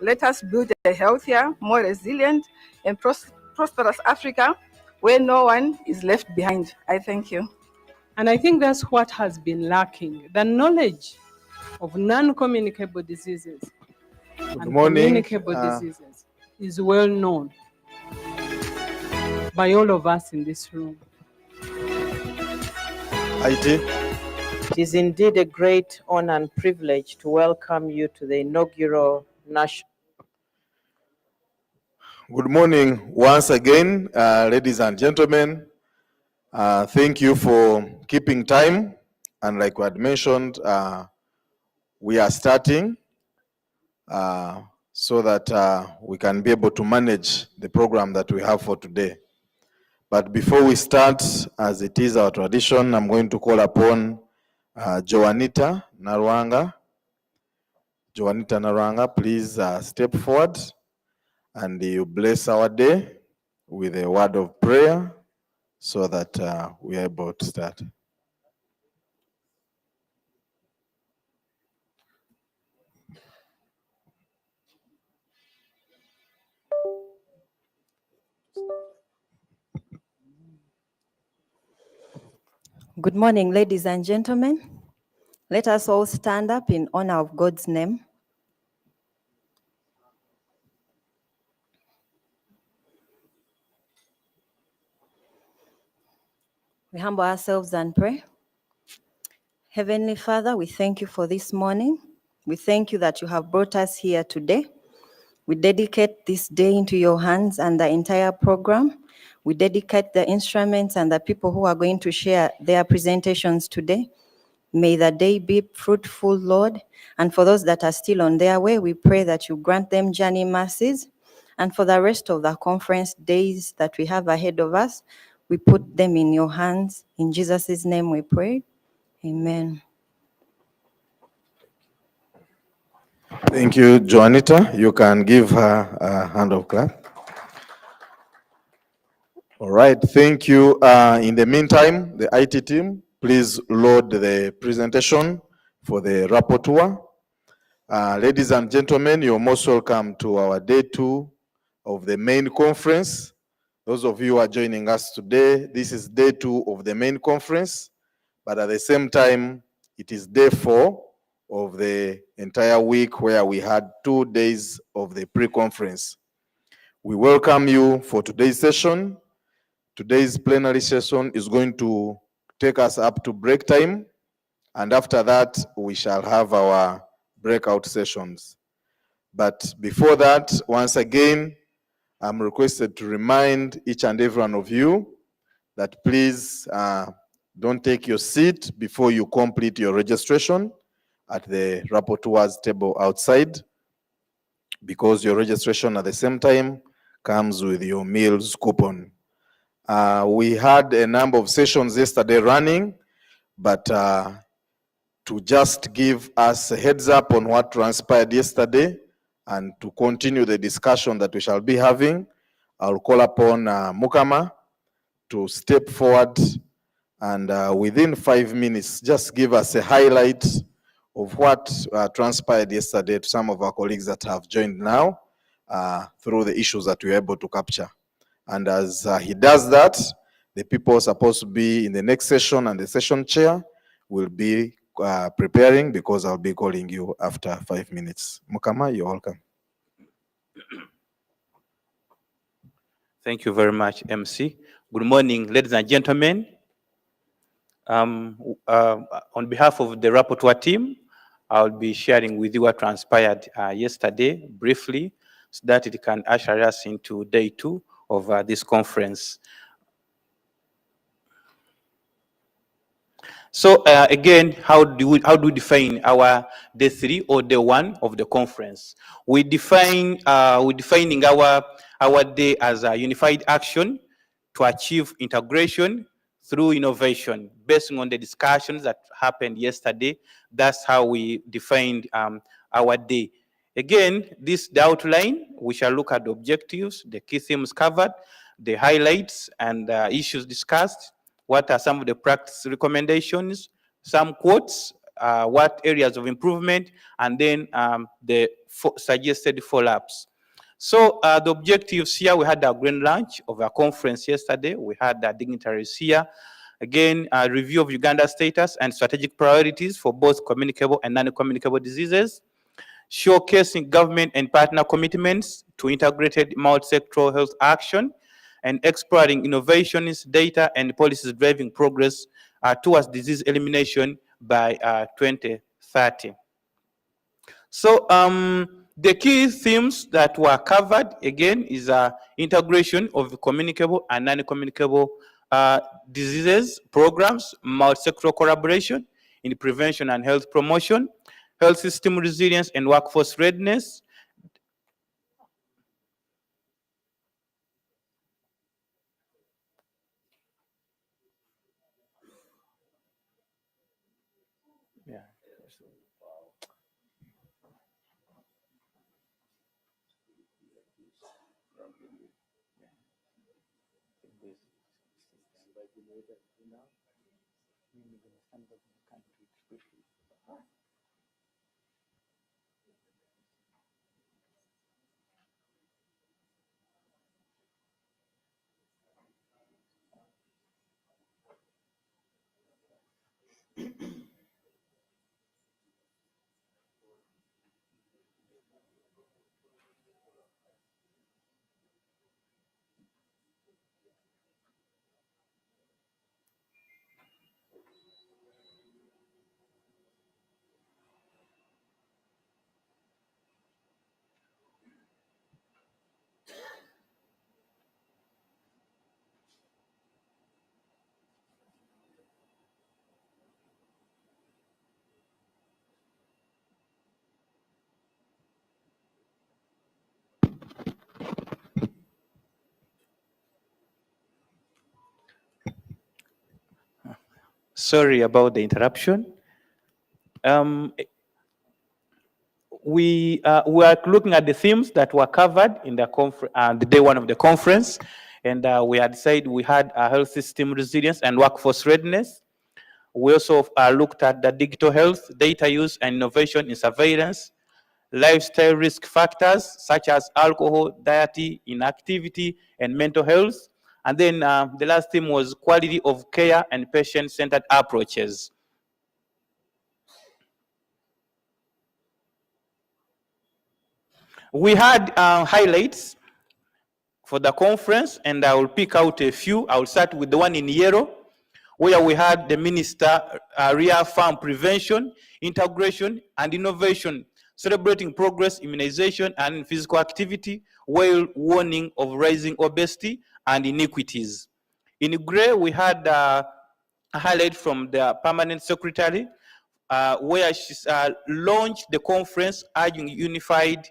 Let us build a healthier, more resilient, and prosperous Africa where no one is left behind. I thank you. And I think that's what has been lacking. The knowledge of non-communicable diseases Good and morning. communicable diseases is well known by all of us in this room. IT. It is indeed a great honor and privilege to welcome you to the inaugural national. Good morning once again, ladies and gentlemen. Thank you for keeping time. And like we had mentioned, we are starting so that we can be able to manage the program that we have for today. But before we start, as it is our tradition, I'm going to call upon Joanita Narwanga. Joanita Narwanga, please step forward and you bless our day with a word of prayer so that we are able to start. Good morning, ladies and gentlemen. Let us all stand up in honor of God's name. We humble ourselves and pray. Heavenly Father, we thank you for this morning. We thank you that you have brought us here today. We dedicate this day into your hands and the entire program. We dedicate the instruments and the people who are going to share their presentations today. May the day be fruitful, Lord. And for those that are still on their way, we pray that you grant them journey mercies. And for the rest of the conference days that we have ahead of us, we put them in your hands. In Jesus' name we pray. Amen. Thank you, Joanita. You can give her a hand of clap. All right, thank you. In the meantime, the IT team, please load the presentation for the rapporteur. Ladies and gentlemen, you're most welcome to our day 2 of the main conference. Those of you who are joining us today, this is day 2 of the main conference, but at the same time, it is day 4 of the entire week where we had 2 days of the pre-conference. We welcome you for today's session. Today's plenary session is going to take us up to break time, and after that, we shall have our breakout sessions. But before that, once again, I'm requested to remind each and every one of you that please don't take your seat before you complete your registration at the rapporteur's table outside, because your registration at the same time comes with your meals coupon. We had a number of sessions yesterday running, but to just give us a heads up on what transpired yesterday and to continue the discussion that we shall be having, I'll call upon Mukama to step forward and within 5 minutes, just give us a highlight of what transpired yesterday to some of our colleagues that have joined now through the issues that we were able to capture. And as he does that, the people supposed to be in the next session and the session chair will be preparing, because I'll be calling you after 5 minutes. Mukama, you're welcome. Thank you very much, MC. Good morning, ladies and gentlemen. On behalf of the rapporteur team, I'll be sharing with you what transpired yesterday briefly, so that it can usher us into day 2 of this conference. So again, how do we define our day 3 or day 1 of the conference? We're defining our day as a unified action to achieve integration through innovation, based on the discussions that happened yesterday. That's how we defined our day. Again, the outline, we shall look at the objectives, the key themes covered, the highlights and issues discussed. What are some of the practice recommendations? Some quotes, what areas of improvement, and then the suggested follow-ups. So the objectives here, we had a grand launch of a conference yesterday. We had the dignitaries here. Again, a review of Uganda's status and strategic priorities for both communicable and non-communicable diseases, showcasing government and partner commitments to integrated multi-sectoral health action, and exploring innovations, data, and policies driving progress towards disease elimination by 2030. So the key themes that were covered, again, is integration of communicable and non-communicable diseases programs, multi-sectoral collaboration in prevention and health promotion, health system resilience and workforce readiness. Yeah. Sorry about the interruption. We are looking at the themes that were covered in the day one of the conference, and we had said we had health system resilience and workforce readiness. We also looked at the digital health, data use and innovation in surveillance, lifestyle risk factors such as alcohol, diet, inactivity, and mental health. And then the last theme was quality of care and patient-centered approaches. We had highlights for the conference, and I will pick out a few. I will start with the one in yellow, where we had the minister reaffirm prevention, integration, and innovation, celebrating progress, immunization, and physical activity, while warning of rising obesity and inequities. In gray, we had a highlight from the permanent secretary, where she launched the conference urging unified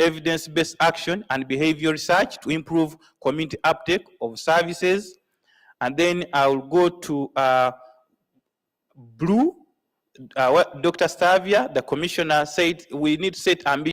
evidence-based action and behavior research to improve community uptake of services. And then I will go to blue. Dr. Stavia, the commissioner, said we need to set ambitious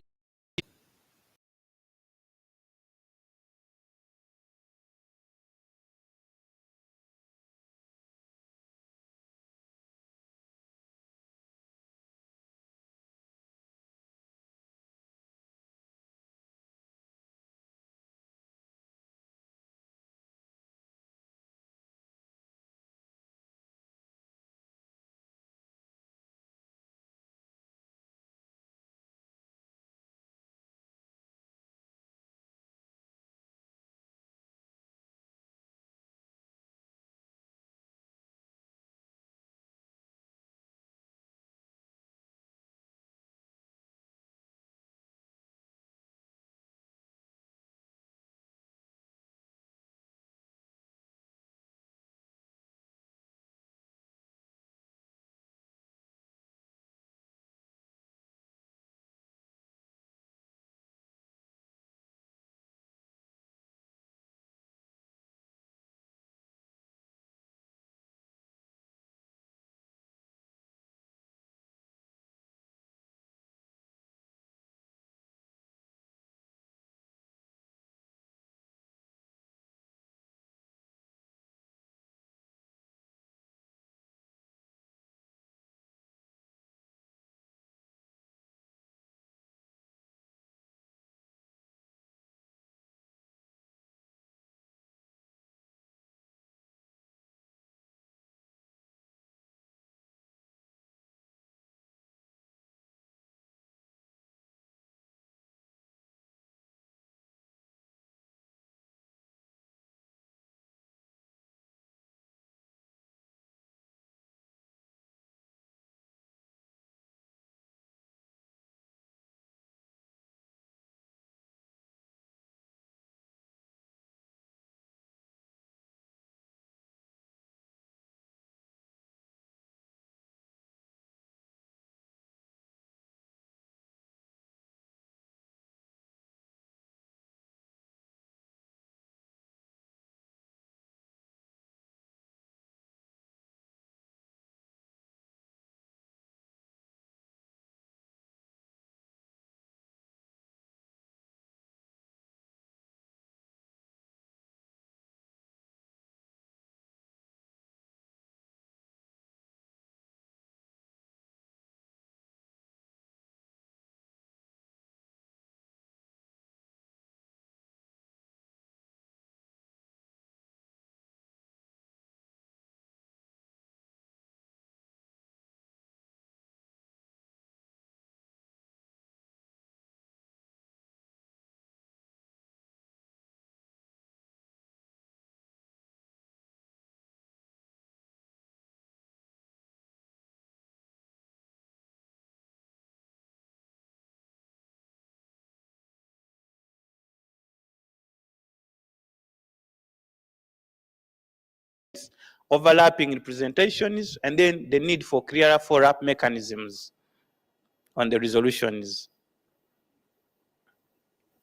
overlapping representations, and then the need for clearer follow-up mechanisms on the resolutions.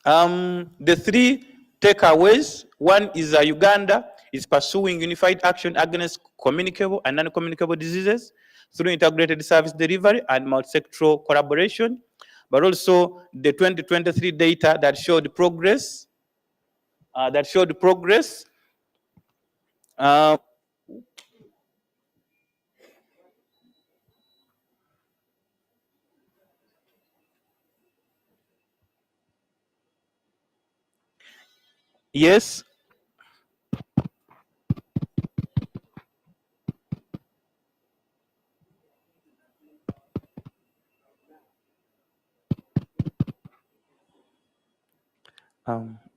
The three takeaways: one is Uganda is pursuing unified action against communicable and non-communicable diseases through integrated service delivery and multi-sectoral collaboration, but also the 2023 data that showed progress. Yes.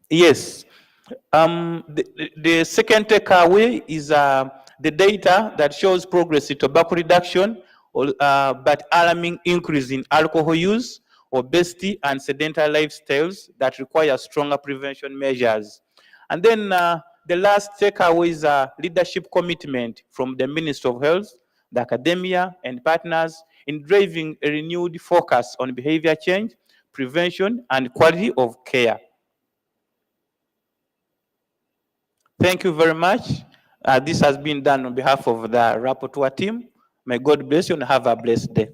Yes. The second takeaway is the data that shows progress in tobacco reduction, but alarming increase in alcohol use, obesity, and sedentary lifestyles that require stronger prevention measures. And then the last takeaway is leadership commitment from the Ministry of Health, the academia, and partners in driving a renewed focus on behavior change, prevention, and quality of care. Thank you very much. This has been done on behalf of the rapporteur team. May God bless you and have a blessed day.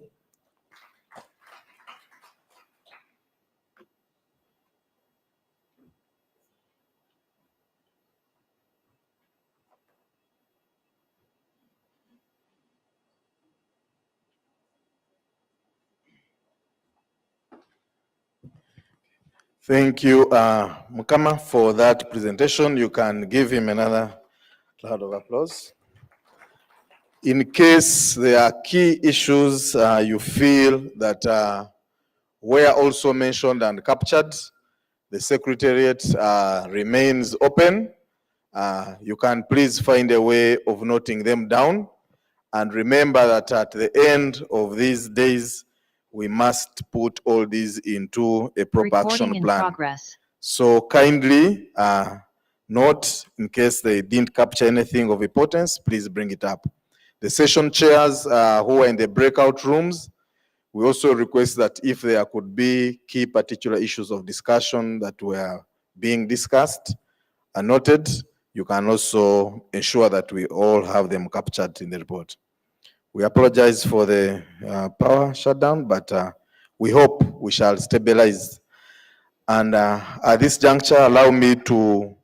Thank you, Mukama, for that presentation. You can give him another round of applause. In case there are key issues you feel that were also mentioned and captured, the Secretariat remains open. You can please find a way of noting them down. And remember that at the end of these days, we must put all these into a proper action plan. Progress. So kindly note, in case they didn't capture anything of importance, please bring it up. The session chairs who are in the breakout rooms, we also request that if there could be key particular issues of discussion that were being discussed and noted, you can also ensure that we all have them captured in the report. We apologize for the power shutdown, but we hope we shall stabilize. And at this juncture, allow me to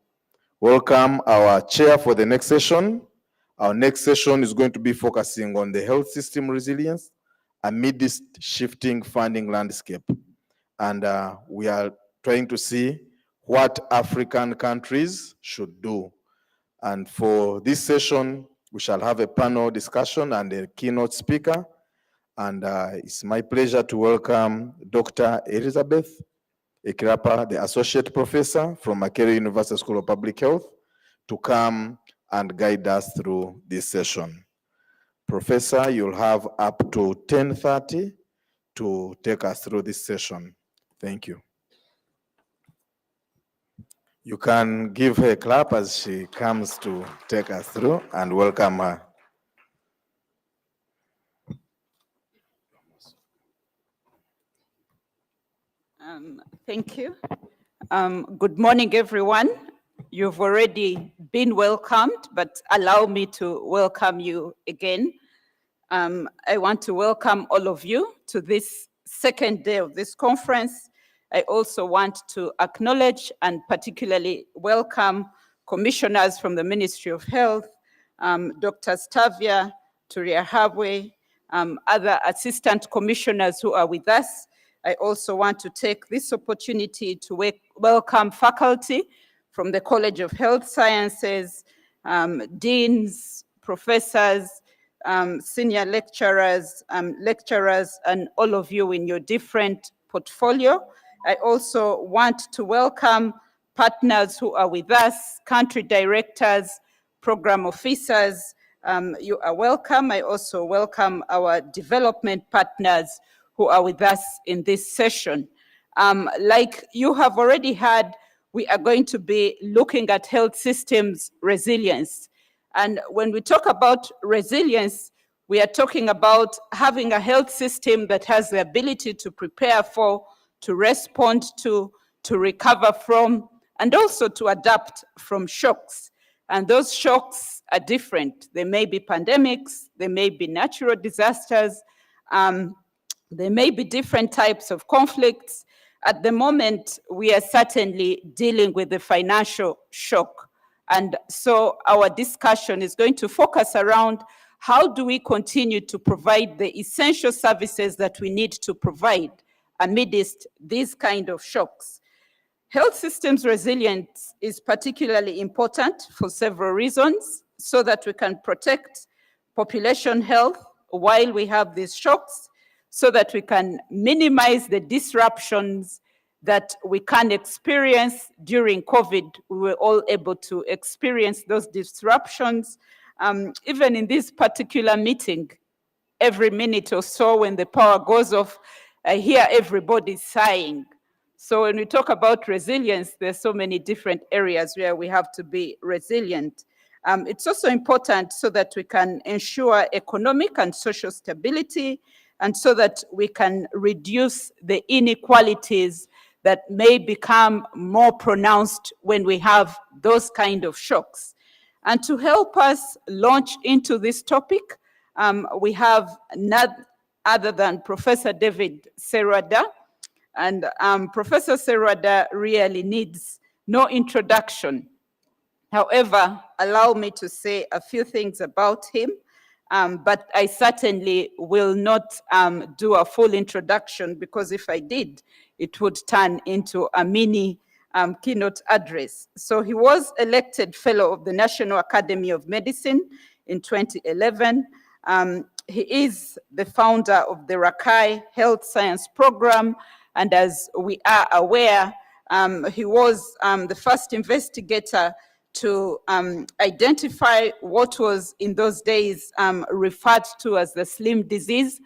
welcome our chair for the next session. Our next session is going to be focusing on the health system resilience amidst shifting funding landscape. And we are trying to see what African countries should do. And for this session, we shall have a panel discussion and a keynote speaker. And it's my pleasure to welcome Dr. Elizabeth Ekirapa, the Associate Professor from Makerere University School of Public Health, to come and guide us through this session. Professor, you'll have up to 10:30 to take us through this session. Thank you. You can give her a clap as she comes to take us through, and welcome her. Thank you. Good morning, everyone. You've already been welcomed, but allow me to welcome you again. I want to welcome all of you to this second day of this conference. I also want to acknowledge and particularly welcome commissioners from the Ministry of Health, Dr. Stavia Turiahabwe, other assistant commissioners who are with us. I also want to take this opportunity to welcome faculty from the College of Health Sciences, deans, professors, senior lecturers, and all of you in your different portfolio. I also want to welcome partners who are with us, country directors, program officers. You are welcome. I also welcome our development partners who are with us in this session. Like you have already heard, we are going to be looking at health systems resilience. And when we talk about resilience, we are talking about having a health system that has the ability to prepare for, to respond to recover from, and also to adapt from shocks. And those shocks are different. They may be pandemics, they may be natural disasters, there may be different types of conflicts. At the moment, we are certainly dealing with the financial shock. And so our discussion is going to focus around how do we continue to provide the essential services that we need to provide amidst these kind of shocks. Health systems resilience is particularly important for several reasons, so that we can protect population health while we have these shocks, so that we can minimize the disruptions that we can experience during COVID. We were all able to experience those disruptions. Even in this particular meeting, every minute or so when the power goes off, I hear everybody sighing. So when we talk about resilience, there's so many different areas where we have to be resilient. It's also important so that we can ensure economic and social stability, and so that we can reduce the inequalities that may become more pronounced when we have those kind of shocks. And to help us launch into this topic, we have none other than Professor David Serwada. And Professor Serwada really needs no introduction. However, allow me to say a few things about him, but I certainly will not do a full introduction, because if I did, it would turn into a mini keynote address. So he was elected Fellow of the National Academy of Medicine in 2011. He is the founder of the Rakai Health Science Program, and as we are aware, he was the first investigator to identify what was in those days referred to as the slim disease.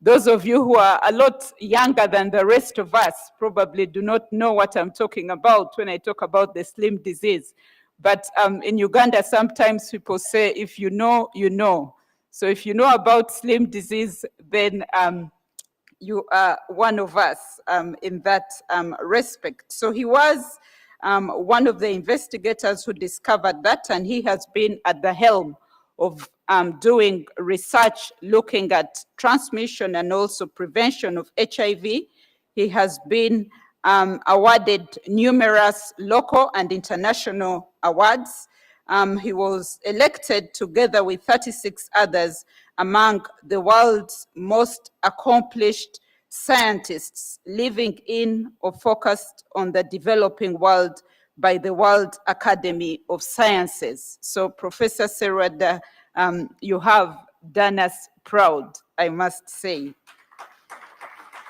Those of you who are a lot younger than the rest of us probably do not know what I'm talking about when I talk about the slim disease. But in Uganda, sometimes people say, if you know, you know. So if you know about slim disease, then you are one of us in that respect. So he was one of the investigators who discovered that, and he has been at the helm of doing research looking at transmission and also prevention of HIV. He has been awarded numerous local and international awards. He was elected together with 36 others among the world's most accomplished scientists living in or focused on the developing world by the World Academy of Sciences. So Professor Serwada, you have done us proud, I must say.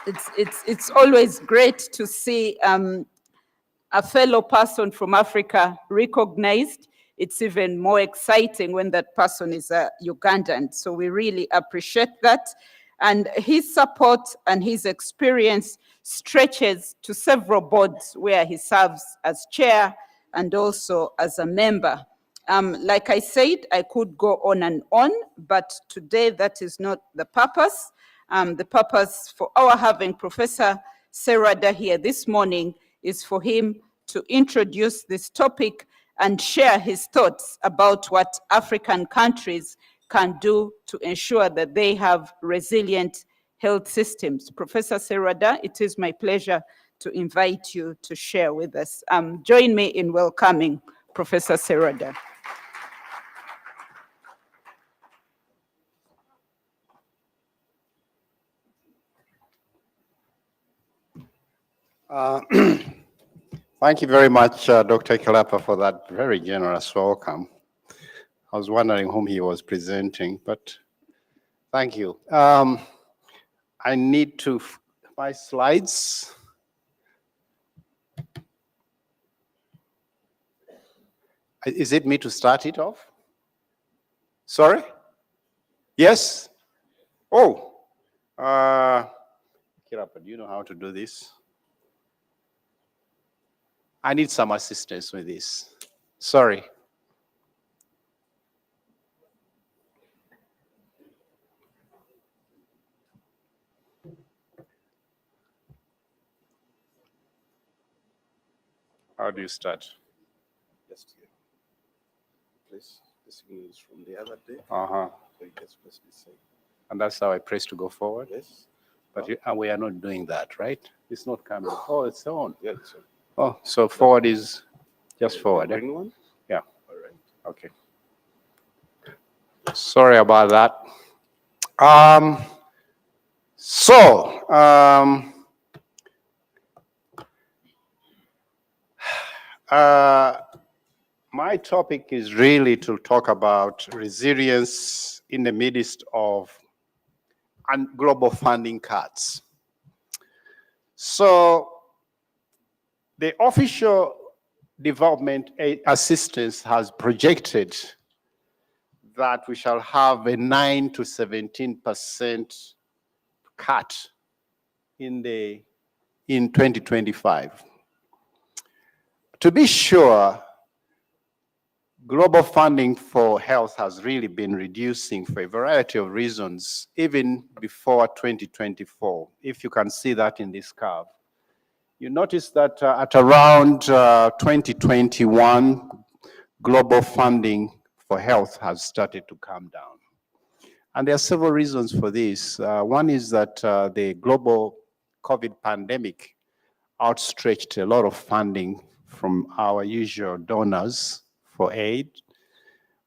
It's always great to see a fellow person from Africa recognized. It's even more exciting when that person is a Ugandan. So we really appreciate that. And his support and his experience stretches to several boards where he serves as chair and also as a member. Like I said, I could go on and on, but today that is not the purpose. The purpose for our having Professor Serwada here this morning is for him to introduce this topic and share his thoughts about what African countries can do to ensure that they have resilient health systems. Professor Serwada, it is my pleasure to invite you to share with us. Join me in welcoming Professor Serwada. Thank you very much, Dr. Kalapa, for that very generous welcome. I was wondering whom he was presenting, but thank you. I need to, my slides. Is it me to start it off? Sorry? Yes? Oh, Kirapa, do you know how to do this? I need some assistance with this. Sorry. How do you start? Just here. Place the signal is from the other day. Uh-huh. So you just press this side. And that's how I press to go forward? Yes. But we are not doing that, right? It's not coming. Oh, it's on. Yeah, it's on. Oh, so forward is just forward. Eh? Bring one? Yeah. All right. Okay. Sorry about that. My topic is really to talk about resilience in the midst of global funding cuts. So the official development assistance has projected that we shall have a 9 to 17% cut in 2025. To be sure, global funding for health has really been reducing for a variety of reasons, even before 2024, if you can see that in this curve. You notice that at around 2021, global funding for health has started to come down. And there are several reasons for this. One is that the global COVID pandemic outstretched a lot of funding from our usual donors for aid,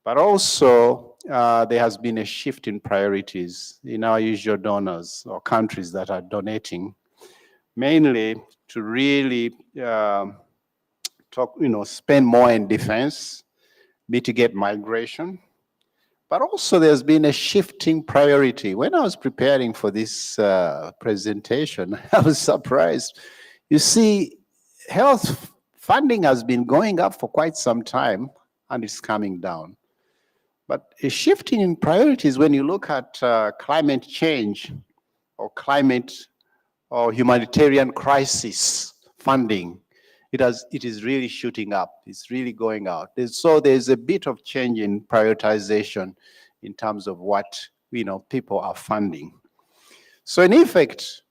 but also there has been a shift in priorities in our usual donors or countries that are donating, mainly to really spend more in defense, mitigate migration, but also there's been a shifting priority. When I was preparing for this presentation, I was surprised. You see, health funding has been going up for quite some time, and it's coming down. But a shifting in priorities when you look at climate change or climate or humanitarian crisis funding, it is really shooting up. It's really going out. So there's a bit of change in prioritization in terms of what people are funding. So in effect,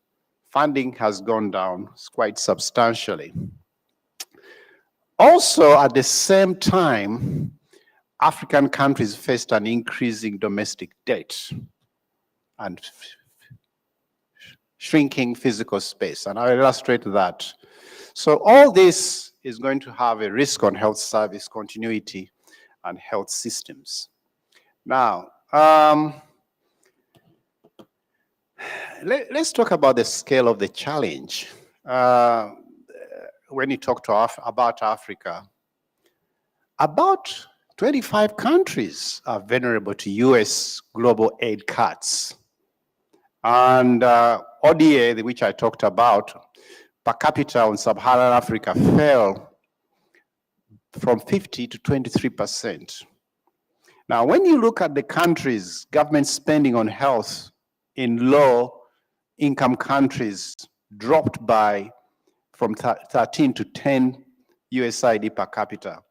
funding has gone down quite substantially. Also, at the same time, African countries faced an increasing domestic debt and shrinking physical space, and I'll illustrate that. So all this is going to have a risk on health service continuity and health systems. Now, let's talk about the scale of the challenge. When you talk about Africa, about 25 countries are vulnerable to US global aid cuts. And ODA, which I talked about, per capita on sub-Saharan Africa fell from 50 to 23%. Now, when you look at the countries, government spending on health in low-income countries dropped from 13 to 10 USID per capita.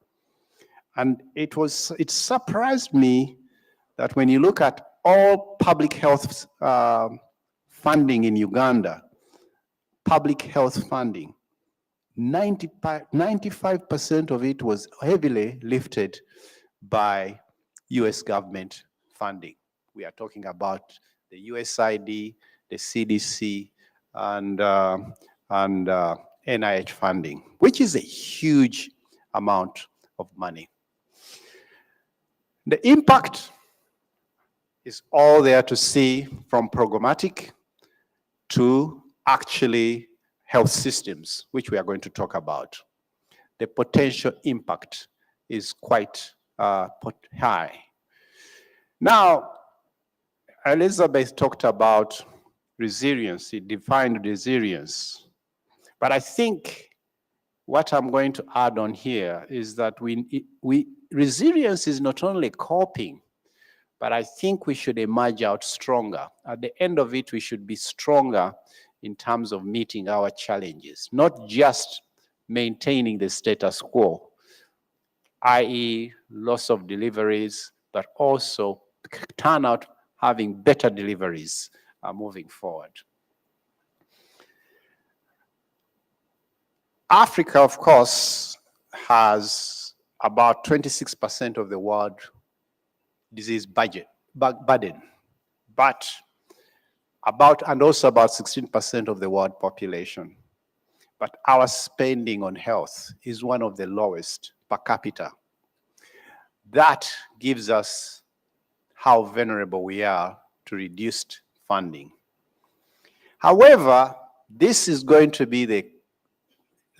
And it surprised me that when you look at all public health funding in Uganda, public health funding, 95% of it was heavily lifted by US government funding. We are talking about the USID, the CDC, and NIH funding, which is a huge amount of money. The impact is all there to see, from programmatic to actually health systems, which we are going to talk about. The potential impact is quite high. Now, Elizabeth talked about resilience. She defined resilience. But I think what I'm going to add on here is that resilience is not only coping, but I think we should emerge out stronger. At the end of it, we should be stronger in terms of meeting our challenges, not just maintaining the status quo, i.e. loss of deliveries, but also turn out having better deliveries moving forward. Africa, of course, has about 26% of the world disease burden, but also about 16% of the world population. But our spending on health is one of the lowest per capita. That gives us how vulnerable we are to reduced funding. However, this is going to be the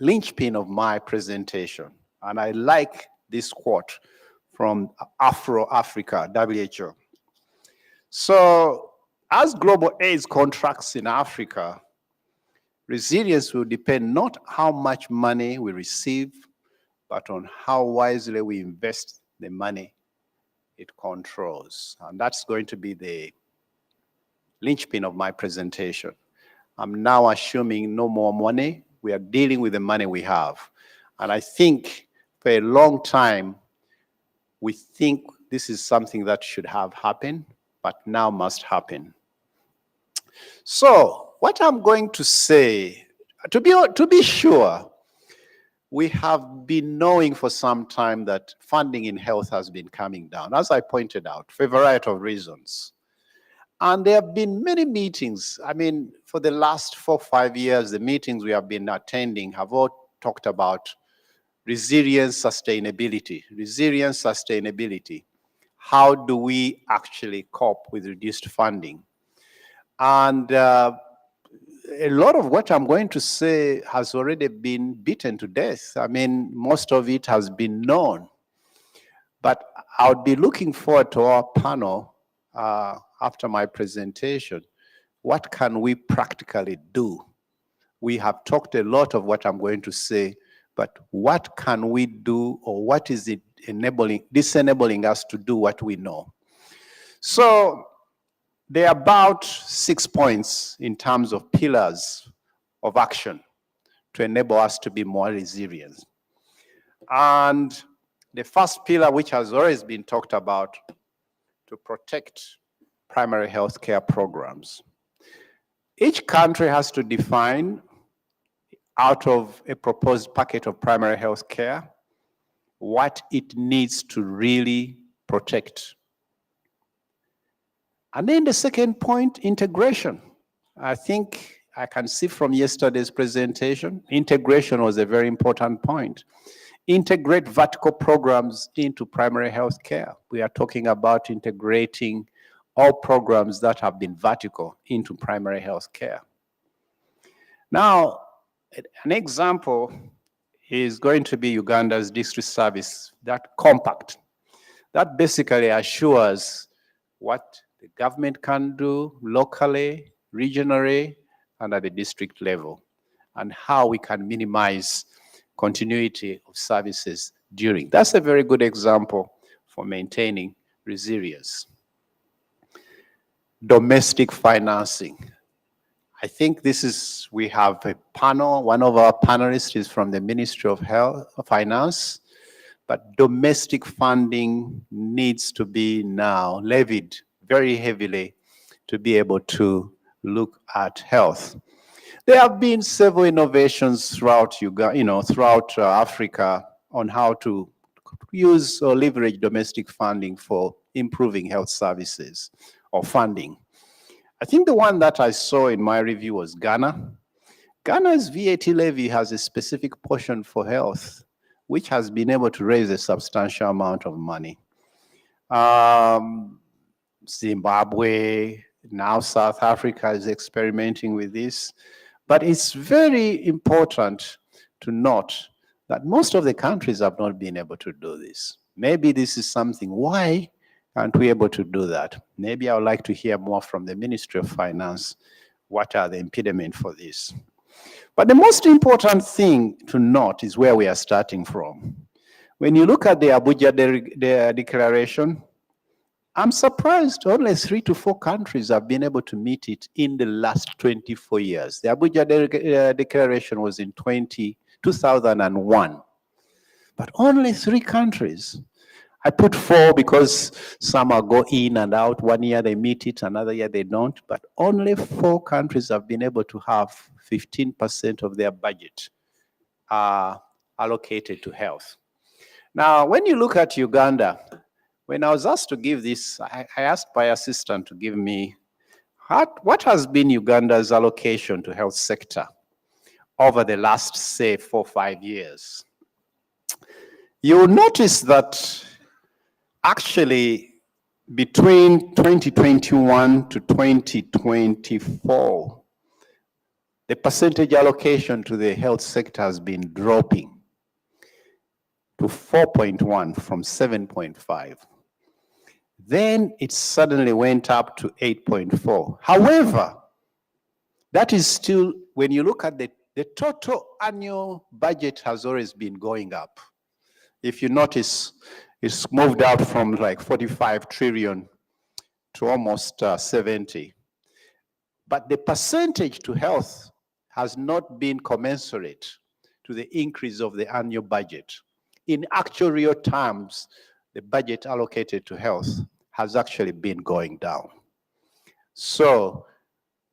linchpin of my presentation. And I like this quote from Afro-Africa, WHO. So, as global AIDS contracts in Africa, resilience will depend not how much money we receive, but on how wisely we invest the money it controls. And that's going to be the linchpin of my presentation. I'm now assuming no more money. We are dealing with the money we have. And I think for a long time, we think this is something that should have happened, but now must happen. So what I'm going to say, to be sure, we have been knowing for some time that funding in health has been coming down, as I pointed out, for a variety of reasons. And there have been many meetings. I mean, for the last 4 or 5 years, the meetings we have been attending have all talked about resilience, sustainability. Resilience, sustainability. How do we actually cope with reduced funding? And a lot of what I'm going to say has already been beaten to death. I mean, most of it has been known. But I'll be looking forward to our panel after my presentation. What can we practically do? We have talked a lot of what I'm going to say, but what can we do, or what is it disenabling us to do what we know? So there are about 6 points in terms of pillars of action to enable us to be more resilient. And the first pillar, which has always been talked about, to protect primary health care programs. Each country has to define, out of a proposed packet of primary health care, what it needs to really protect. And then the second point, integration. I think I can see from yesterday's presentation, integration was a very important point. Integrate vertical programs into primary health care. We are talking about integrating all programs that have been vertical into primary health care. Now, an example is going to be Uganda's district service, that compact. That basically assures what the government can do locally, regionally, and at the district level, and how we can minimize continuity of services during. That's a very good example for maintaining resilience. Domestic financing. I think we have a panel, one of our panelists is from the Ministry of Finance, but domestic funding needs to be now levied very heavily to be able to look at health. There have been several innovations throughout Africa on how to use or leverage domestic funding for improving health services or funding. I think the one that I saw in my review was Ghana. Ghana's VAT levy has a specific portion for health, which has been able to raise a substantial amount of money. Zimbabwe, now South Africa is experimenting with this. But it's very important to note that most of the countries have not been able to do this. Maybe this is something, why aren't we able to do that? Maybe I would like to hear more from the Ministry of Finance. What are the impediments for this? But the most important thing to note is where we are starting from. When you look at the Abuja Declaration, I'm surprised only 3 to 4 countries have been able to meet it in the last 24 years. The Abuja Declaration was in 2001, but only 3 countries. I put 4 because some are go in and out. One year they meet it, another year they don't, but only 4 countries have been able to have 15% of their budget allocated to health. Now, when you look at Uganda, when I was asked to give this, I asked my assistant to give me what has been Uganda's allocation to health sector over the last, say, 4 or 5 years. You will notice that actually between 2021 to 2024, the percentage allocation to the health sector has been dropping to 4.1 from 7.5. Then it suddenly went up to 8.4. However, that is still, when you look at the total annual budget has always been going up. If you notice, it's moved out from like 45 trillion to almost 70. But the percentage to health has not been commensurate to the increase of the annual budget. In actual real terms, the budget allocated to health has actually been going down. So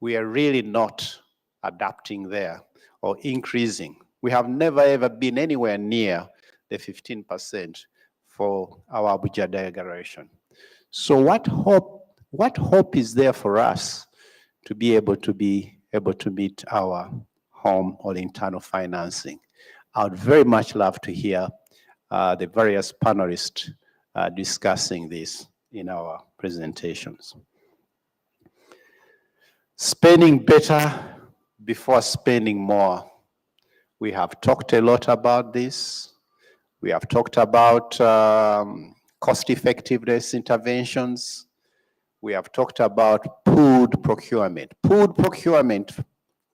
we are really not adapting there or increasing. We have never ever been anywhere near the 15% for our Abuja Declaration. So what hope is there for us to be able to meet our home or internal financing? I would very much love to hear the various panelists discussing this in our presentations. Spending better before spending more. We have talked a lot about this. We have talked about cost effectiveness interventions. We have talked about food procurement. Food procurement,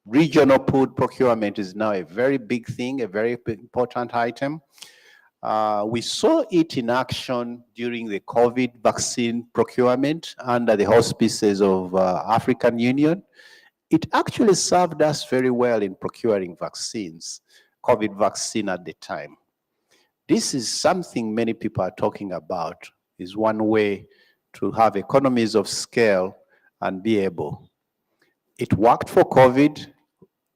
regional food procurement is now a very big thing, a very important item. We saw it in action during the COVID vaccine procurement under the auspices of African Union. It actually served us very well in procuring vaccines, COVID vaccine at the time. This is something many people are talking about, is one way to have economies of scale and be able. It worked for COVID.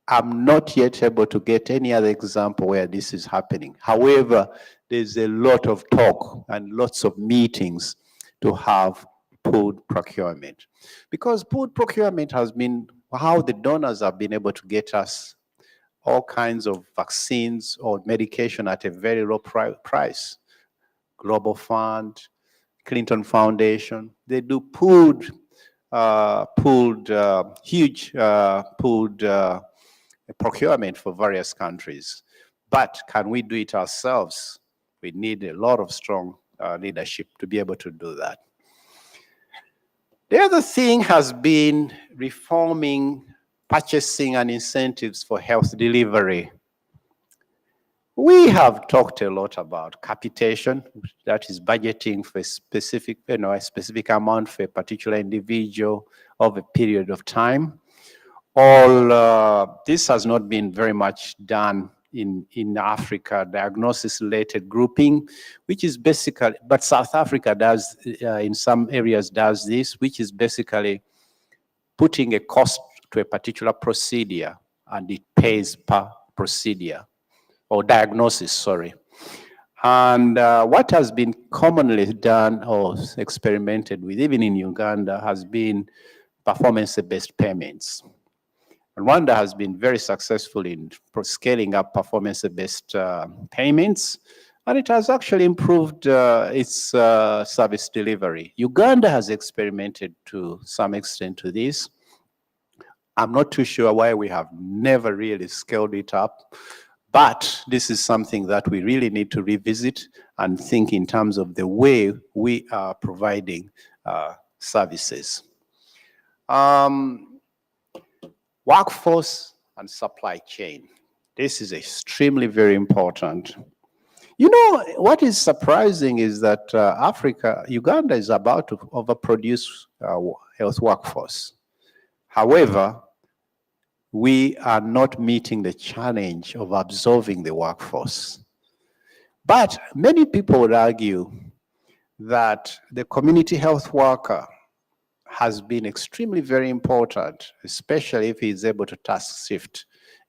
I'm not yet able to get any other example where this is happening. However, there's a lot of talk and lots of meetings to have food procurement. Because food procurement has been how the donors have been able to get us all kinds of vaccines or medication at a very low price. Global Fund, Clinton Foundation, they do huge procurement for various countries. But can we do it ourselves? We need a lot of strong leadership to be able to do that. The other thing has been reforming purchasing and incentives for health delivery. We have talked a lot about capitation, that is budgeting for a specific, a specific amount for a particular individual of a period of time. All this has not been very much done in Africa, diagnosis-related grouping, which is basically, but South Africa does, in some areas does this, which is basically putting a cost to a particular procedure and it pays per procedure, or diagnosis, sorry. And what has been commonly done or experimented with, even in Uganda, has been performance-based payments. Rwanda has been very successful in scaling up performance-based payments, and it has actually improved its service delivery. Uganda has experimented to some extent to this. I'm not too sure why we have never really scaled it up, but this is something that we really need to revisit and think in terms of the way we are providing services. Workforce and supply chain. This is extremely very important. You know, what is surprising is that Uganda is about to overproduce health workforce. However, we are not meeting the challenge of absorbing the workforce. But many people would argue that the community health worker has been extremely very important, especially if he is able to task shift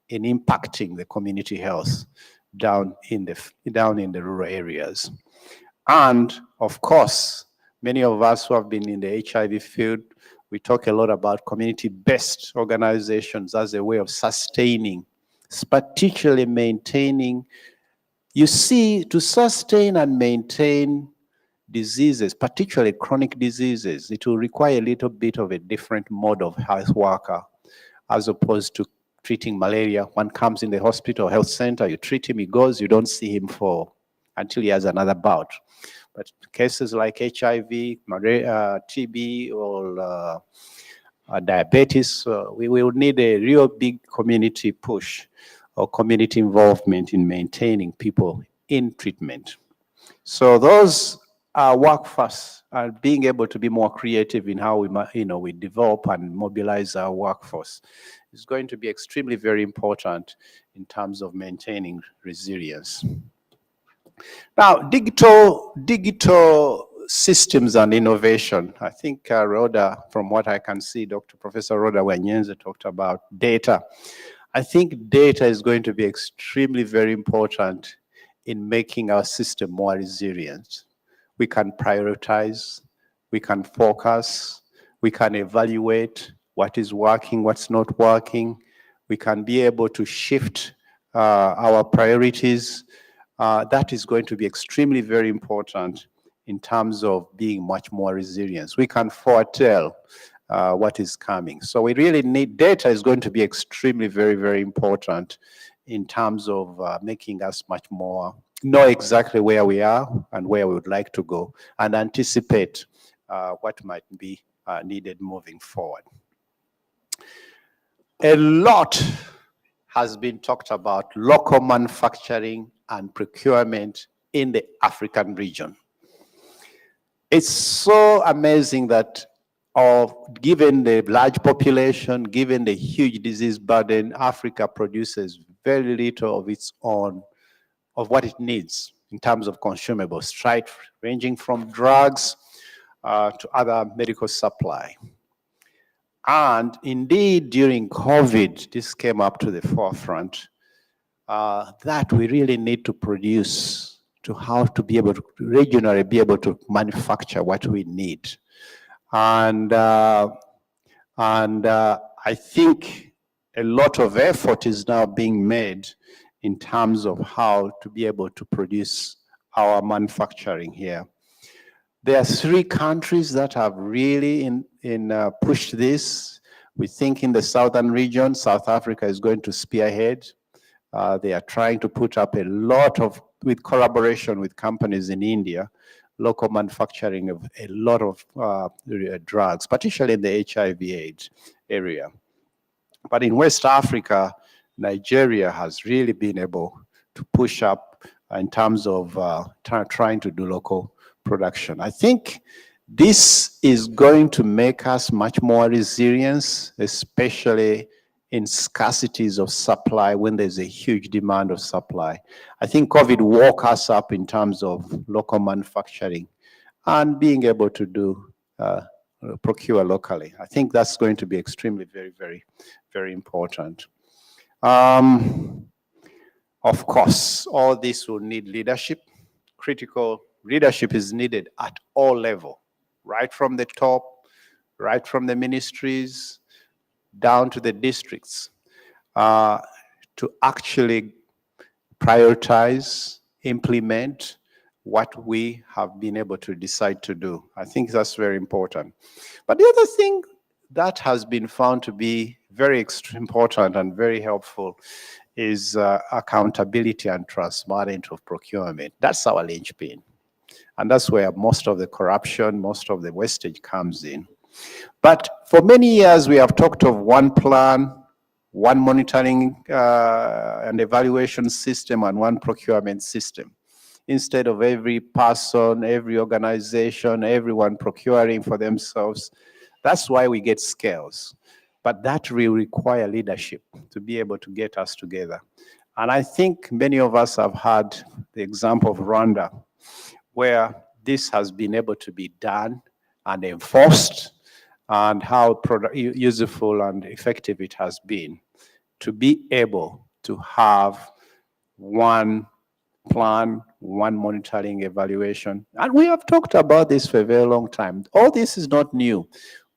in impacting the community health. down in the rural areas. And of course, many of us who have been in the HIV field, we talk a lot about community-based organizations as a way of sustaining, particularly maintaining. You see, to sustain and maintain diseases, particularly chronic diseases, it will require a little bit of a different mode of health worker as opposed to treating malaria. One comes in the hospital, health center, you treat him, he goes, you don't see him until he has another bout. But cases like HIV, malaria, TB, or diabetes, we will need a real big community push or community involvement in maintaining people in treatment. So those work first, being able to be more creative in how we develop and mobilize our workforce is going to be extremely very important in terms of maintaining resilience. Now, digital systems and innovation. I think Rhoda, from what I can see, Professor Rhoda Wanyenze talked about data. I think data is going to be extremely very important in making our system more resilient. We can prioritize, we can focus, we can evaluate what is working, what's not working. We can be able to shift our priorities. That is going to be extremely very important in terms of being much more resilient. We can foretell what is coming. So we really need, data is going to be extremely very, very important in terms of making us much more, know exactly where we are and where we would like to go and anticipate what might be needed moving forward. A lot has been talked about local manufacturing and procurement in the African region. It's so amazing that given the large population, given the huge disease burden, Africa produces very little of its own, of what it needs in terms of consumables, right? Ranging from drugs to other medical supply. And indeed, during COVID, this came up to the forefront, that we really need to produce, to how to be able to regionally be able to manufacture what we need. And I think a lot of effort is now being made in terms of how to be able to produce our manufacturing here. There are 3 countries that have really pushed this. We think in the southern region, South Africa is going to spearhead. They are trying to put up a lot of, with collaboration with companies in India, local manufacturing of a lot of drugs, particularly in the HIV/AIDS area. But in West Africa, Nigeria has really been able to push up in terms of trying to do local production. I think this is going to make us much more resilient, especially in scarcities of supply when there's a huge demand of supply. I think COVID woke us up in terms of local manufacturing and being able to do procure locally. I think that's going to be extremely very, very, very important. Of course, all this will need leadership. Critical leadership is needed at all levels, right from the top, right from the ministries, down to the districts, to actually prioritize, implement what we have been able to decide to do. I think that's very important. But the other thing that has been found to be very important and very helpful is accountability and transparency of procurement. That's our linchpin. And that's where most of the corruption, most of the wastage comes in. But for many years, we have talked of one plan, one monitoring and evaluation system, and one procurement system. Instead of every person, every organization, everyone procuring for themselves. That's why we get scales. But that will require leadership to be able to get us together. And I think many of us have had the example of Rwanda, where this has been able to be done and enforced, and how useful and effective it has been to be able to have one plan, one monitoring evaluation. And we have talked about this for a very long time. All this is not new,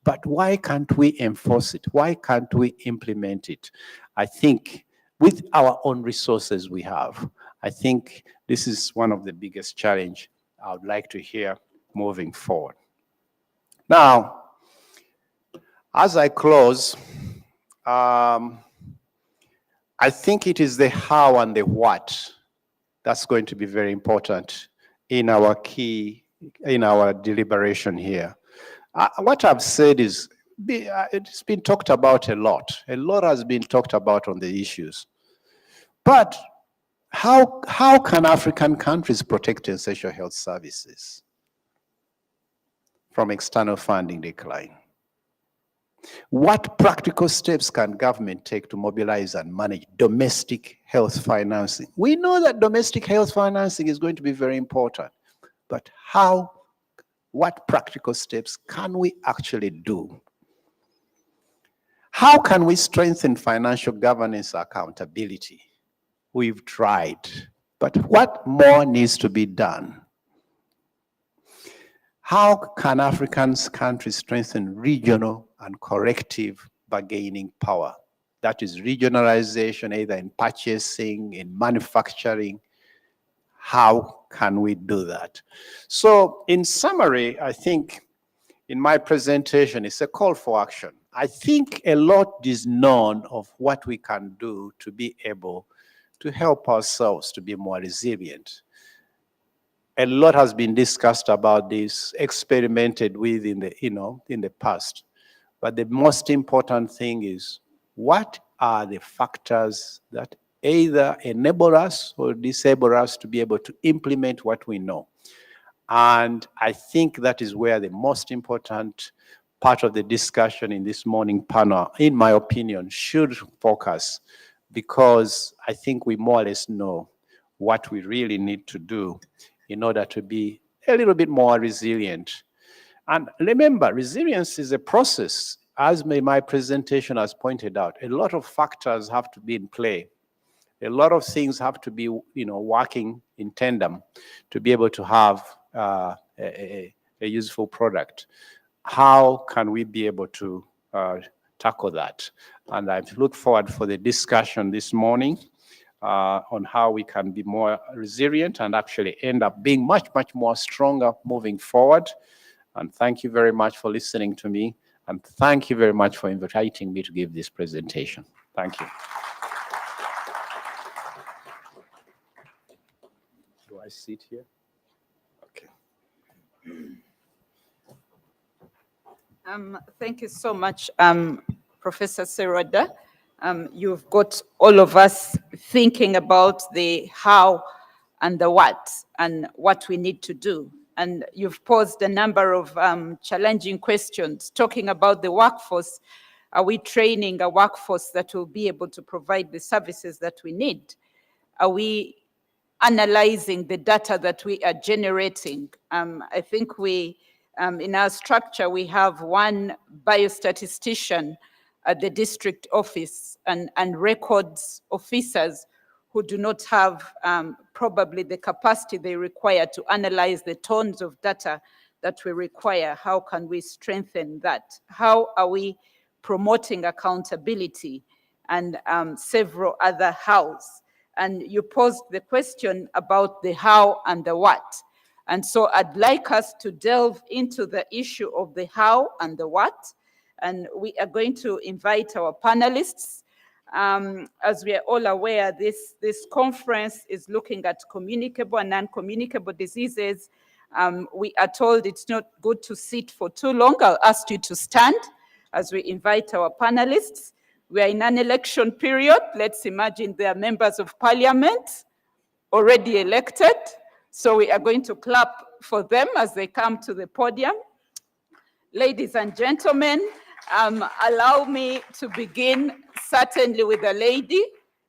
but why can't we enforce it? Why can't we implement it? I think with our own resources we have, I think this is one of the biggest challenge I would like to hear moving forward. Now, as I close, I think it is the how and the what that's going to be very important in our deliberation here. What I've said is, it's been talked about a lot. A lot has been talked about on the issues. But how can African countries protect essential health services from external funding decline? What practical steps can government take to mobilize and manage domestic health financing? We know that domestic health financing is going to be very important, but what practical steps can we actually do? How can we strengthen financial governance accountability? We've tried, but what more needs to be done? How can African countries strengthen regional and corrective bargaining power? That is regionalization, either in purchasing, in manufacturing. How can we do that? So in summary, I think in my presentation, it's a call for action. I think a lot is known of what we can do to be able to help ourselves to be more resilient. A lot has been discussed about this, experimented with in the past. But the most important thing is, what are the factors that either enable us or disable us to be able to implement what we know? And I think that is where the most important part of the discussion in this morning panel, in my opinion, should focus, because I think we more or less know what we really need to do in order to be a little bit more resilient. And remember, resilience is a process. As my presentation has pointed out, a lot of factors have to be in play. A lot of things have to be, working in tandem to be able to have a useful product. How can we be able to tackle that? And I look forward for the discussion this morning on how we can be more resilient and actually end up being much, much more stronger moving forward. And thank you very much for listening to me. And thank you very much for inviting me to give this presentation. Thank you. Do I sit here? Okay. Thank you so much, Professor Seroda. You've got all of us thinking about the how and the what and what we need to do. And you've posed a number of challenging questions talking about the workforce. Are we training a workforce that will be able to provide the services that we need? Are we analyzing the data that we are generating? I think in our structure, we have one biostatistician at the district office and records officers who do not have probably the capacity they require to analyze the tons of data that we require. How can we strengthen that? How are we promoting accountability? And several other hows. And you posed the question about the how and the what. And so I'd like us to delve into the issue of the how and the what. And we are going to invite our panelists. As we are all aware, this conference is looking at communicable and non-communicable diseases. We are told it's not good to sit for too long. I'll ask you to stand as we invite our panelists. We are in an election period. Let's imagine they are members of parliament already elected. So we are going to clap for them as they come to the podium. Ladies and gentlemen, allow me to begin certainly with a lady.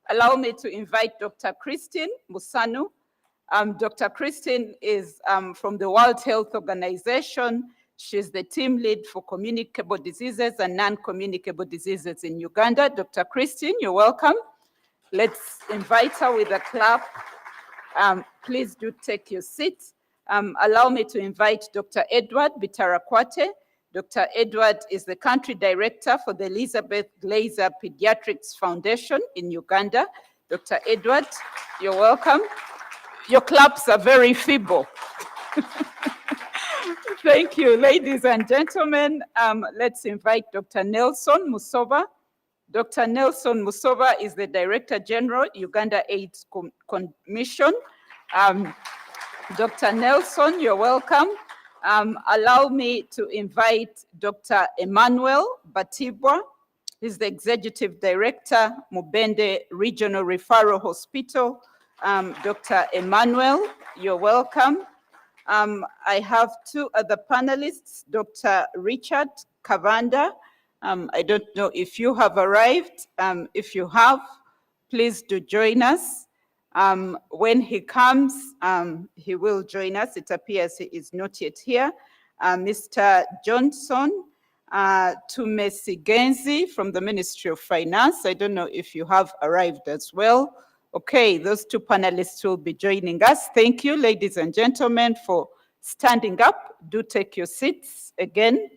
Allow me to invite Dr. Christine Musanu. Dr. Christine is from the World Health Organization. She's the team lead for communicable diseases and non-communicable diseases in Uganda. Dr. Christine, you're welcome. Let's invite her with a clap. Please do take your seats. Allow me to invite Dr. Edward Bitarakwate. Dr. Edward is the country director for the Elizabeth Glaser Pediatrics Foundation in Uganda. Dr. Edward, you're welcome. Your claps are very feeble. Thank you, ladies and gentlemen. Let's invite Dr. Nelson Musova. Dr. Nelson Musova is the Director General, Uganda AIDS Commission. Dr. Nelson, you're welcome. Allow me to invite Dr. Emmanuel Batibwa. He's the Executive Director, Mubende Regional Referral Hospital. Dr. Emmanuel, you're welcome. I have two other panelists, Dr. Richard Kavanda. I don't know if you have arrived. If you have, please do join us. When he comes, he will join us. It appears he is not yet here. Mr. Johnson Tumesigenzi from the Ministry of Finance. I don't know if you have arrived as well. Okay, those two panelists will be joining us. Thank you, ladies and gentlemen, for standing up. Do take your seats again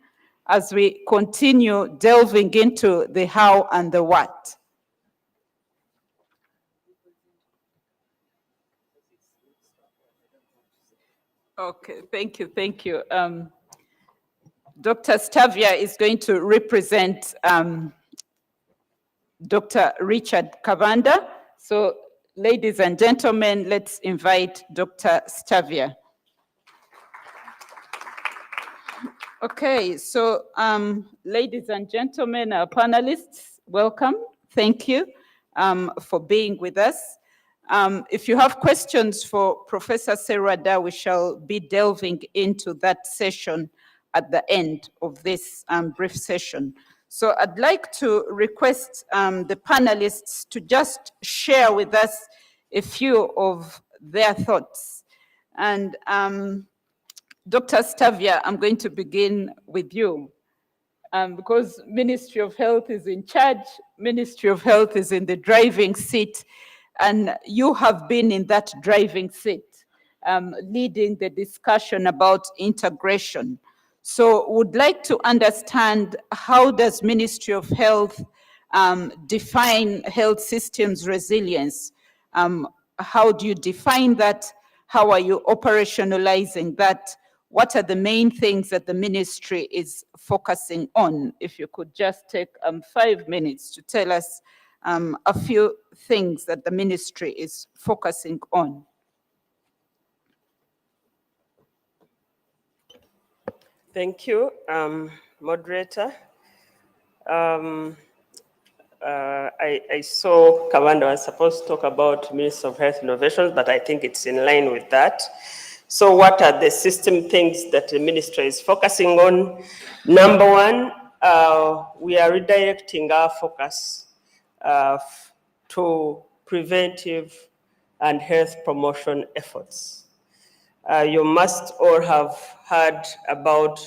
as we continue delving into the how and the what. Okay, thank you, thank you. Dr. Stavia is going to represent Dr. Richard Kavanda. So, ladies and gentlemen, let's invite Dr. Stavia. Okay, so ladies and gentlemen, our panelists, welcome. Thank you for being with us. If you have questions for Professor Serada, we shall be delving into that session at the end of this brief session. So I'd like to request the panelists to just share with us a few of their thoughts. And Dr. Stavia, I'm going to begin with you. Because Ministry of Health is in charge, Ministry of Health is in the driving seat, and you have been in that driving seat, leading the discussion about integration. So would like to understand, how does Ministry of Health define health systems resilience? How do you define that? How are you operationalizing that? What are the main things that the ministry is focusing on? If you could just take 5 minutes to tell us a few things that the ministry is focusing on. Thank you, moderator. I saw Kavanda was supposed to talk about Ministry of Health Innovations, but I think it's in line with that. So what are the system things that the ministry is focusing on? Number one, we are redirecting our focus to preventive and health promotion efforts. You must all have heard about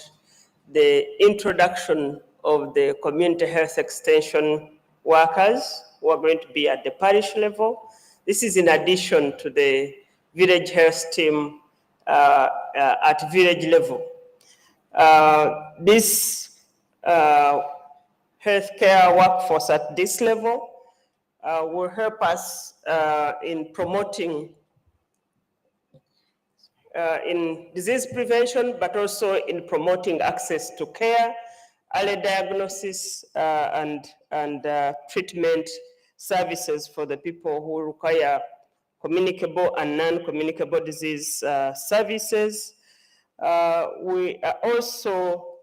the introduction of the community health extension workers who are going to be at the parish level. This is in addition to the village health team at village level. This healthcare workforce at this level will help us in promoting in disease prevention, but also in promoting access to care, early diagnosis, and treatment services for the people who require communicable and non-communicable disease services. We are also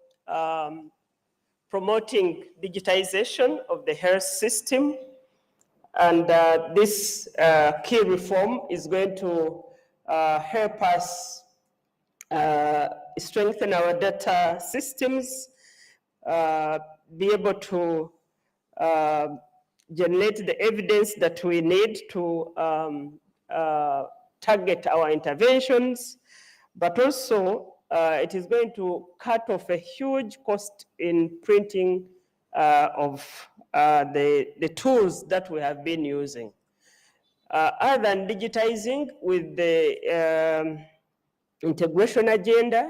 promoting digitization of the health system, and this key reform is going to help us strengthen our data systems, be able to generate the evidence that we need to target our interventions, but also it is going to cut off a huge cost in printing of the tools that we have been using. Other than digitizing with the integration agenda,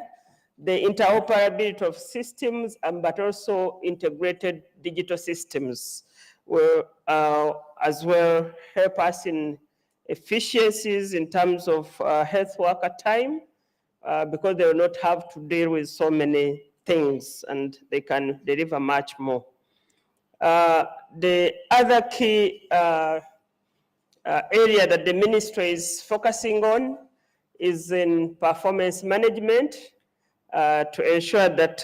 the interoperability of systems, but also integrated digital systems will as well help us in efficiencies in terms of health worker time, because they will not have to deal with so many things and they can deliver much more. The other key area that the ministry is focusing on is in performance management to ensure that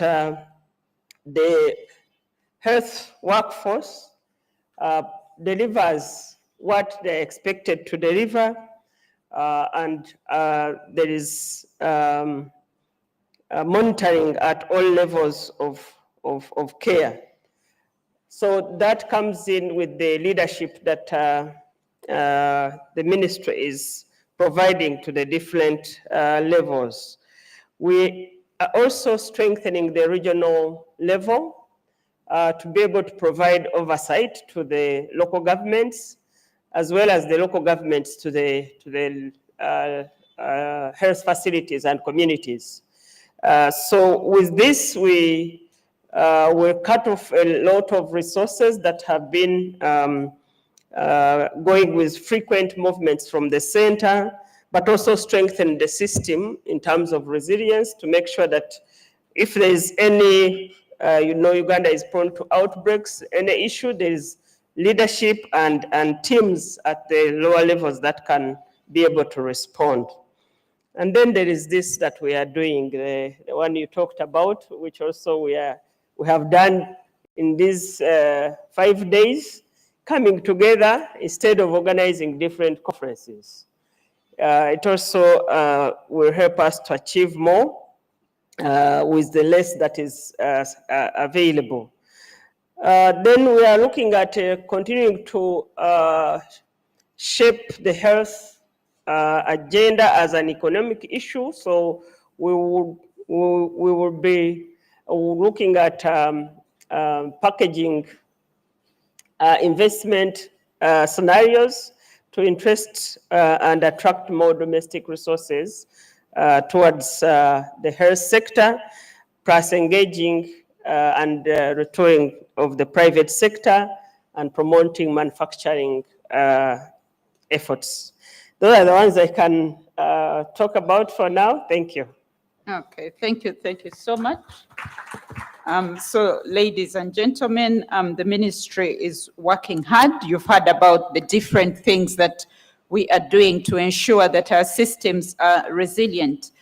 the health workforce delivers what they're expected to deliver, and there is monitoring at all levels of care. So that comes in with the leadership that the ministry is providing to the different levels. We are also strengthening the regional level to be able to provide oversight to the local governments, as well as the local governments to the health facilities and communities. So with this, we will cut off a lot of resources that have been going with frequent movements from the center, but also strengthen the system in terms of resilience to make sure that if there is any, Uganda is prone to outbreaks, any issue, there is leadership and teams at the lower levels that can be able to respond. And then there is this that we are doing, the one you talked about, which also we have done in these 5 days, coming together instead of organizing different conferences. It also will help us to achieve more with the less that is available. Then we are looking at continuing to shape the health agenda as an economic issue. So we will be looking at packaging investment scenarios to interest and attract more domestic resources towards the health sector, plus engaging and retooling of the private sector and promoting manufacturing efforts. Those are the ones I can talk about for now. Thank you. Okay, thank you so much. So ladies and gentlemen, the ministry is working hard. You've heard about the different things that we are doing to ensure that our systems are resilient.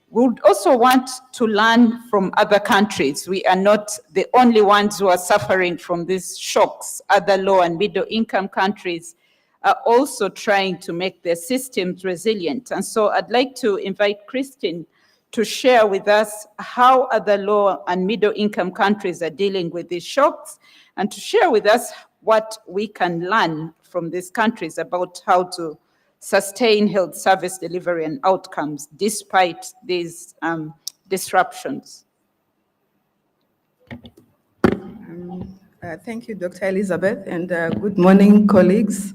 We would also want to learn from other countries. We are not the only ones who are suffering from these shocks. Other low and middle income countries are also trying to make their systems resilient. And so I'd like to invite Christine to share with us how other low and middle income countries are dealing with these shocks, and to share with us what we can learn from these countries about how to sustain health service delivery and outcomes despite these disruptions. Thank you, Dr. Elizabeth, and good morning, colleagues.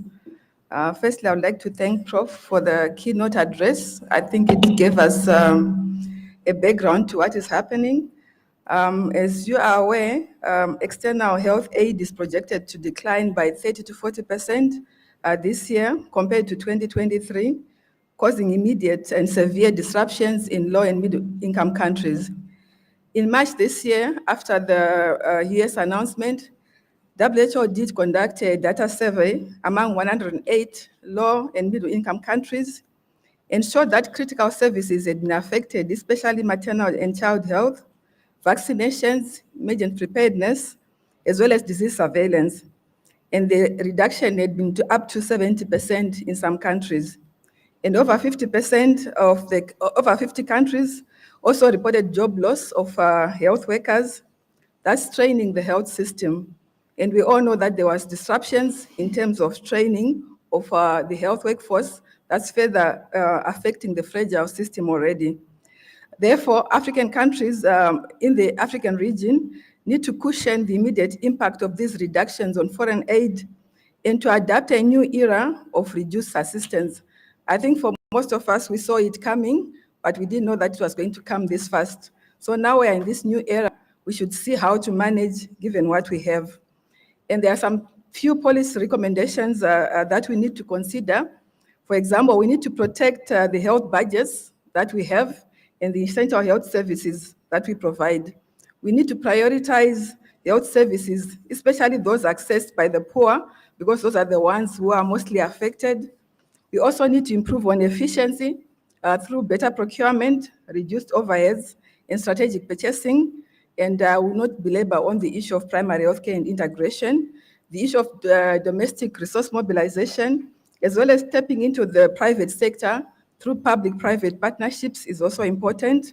Firstly, I would like to thank Prof for the keynote address. I think it gave us a background to what is happening. As you are aware, external health aid is projected to decline by 30 to 40% this year compared to 2023, causing immediate and severe disruptions in low and middle income countries. In March this year, after the US announcement, WHO did conduct a data survey among 108 low and middle income countries and showed that critical services had been affected, especially maternal and child health, vaccinations, emergency preparedness, as well as disease surveillance. And the reduction had been up to 70% in some countries. And over 50% of over 50 countries also reported job loss of health workers. That's straining the health system. And we all know that there was disruptions in terms of training of the health workforce. That's further affecting the fragile system already. Therefore, African countries in the African region need to cushion the immediate impact of these reductions on foreign aid and to adapt a new era of reduced assistance. I think for most of us, we saw it coming, but we didn't know that it was going to come this fast. So now we're in this new era, we should see how to manage given what we have. And there are some few policy recommendations that we need to consider. For example, we need to protect the health budgets that we have and the essential health services that we provide. We need to prioritize health services, especially those accessed by the poor, because those are the ones who are mostly affected. We also need to improve on efficiency through better procurement, reduced overheads, and strategic purchasing. And I will not belabor on the issue of primary healthcare and integration, the issue of domestic resource mobilization, as well as stepping into the private sector through public-private partnerships is also important.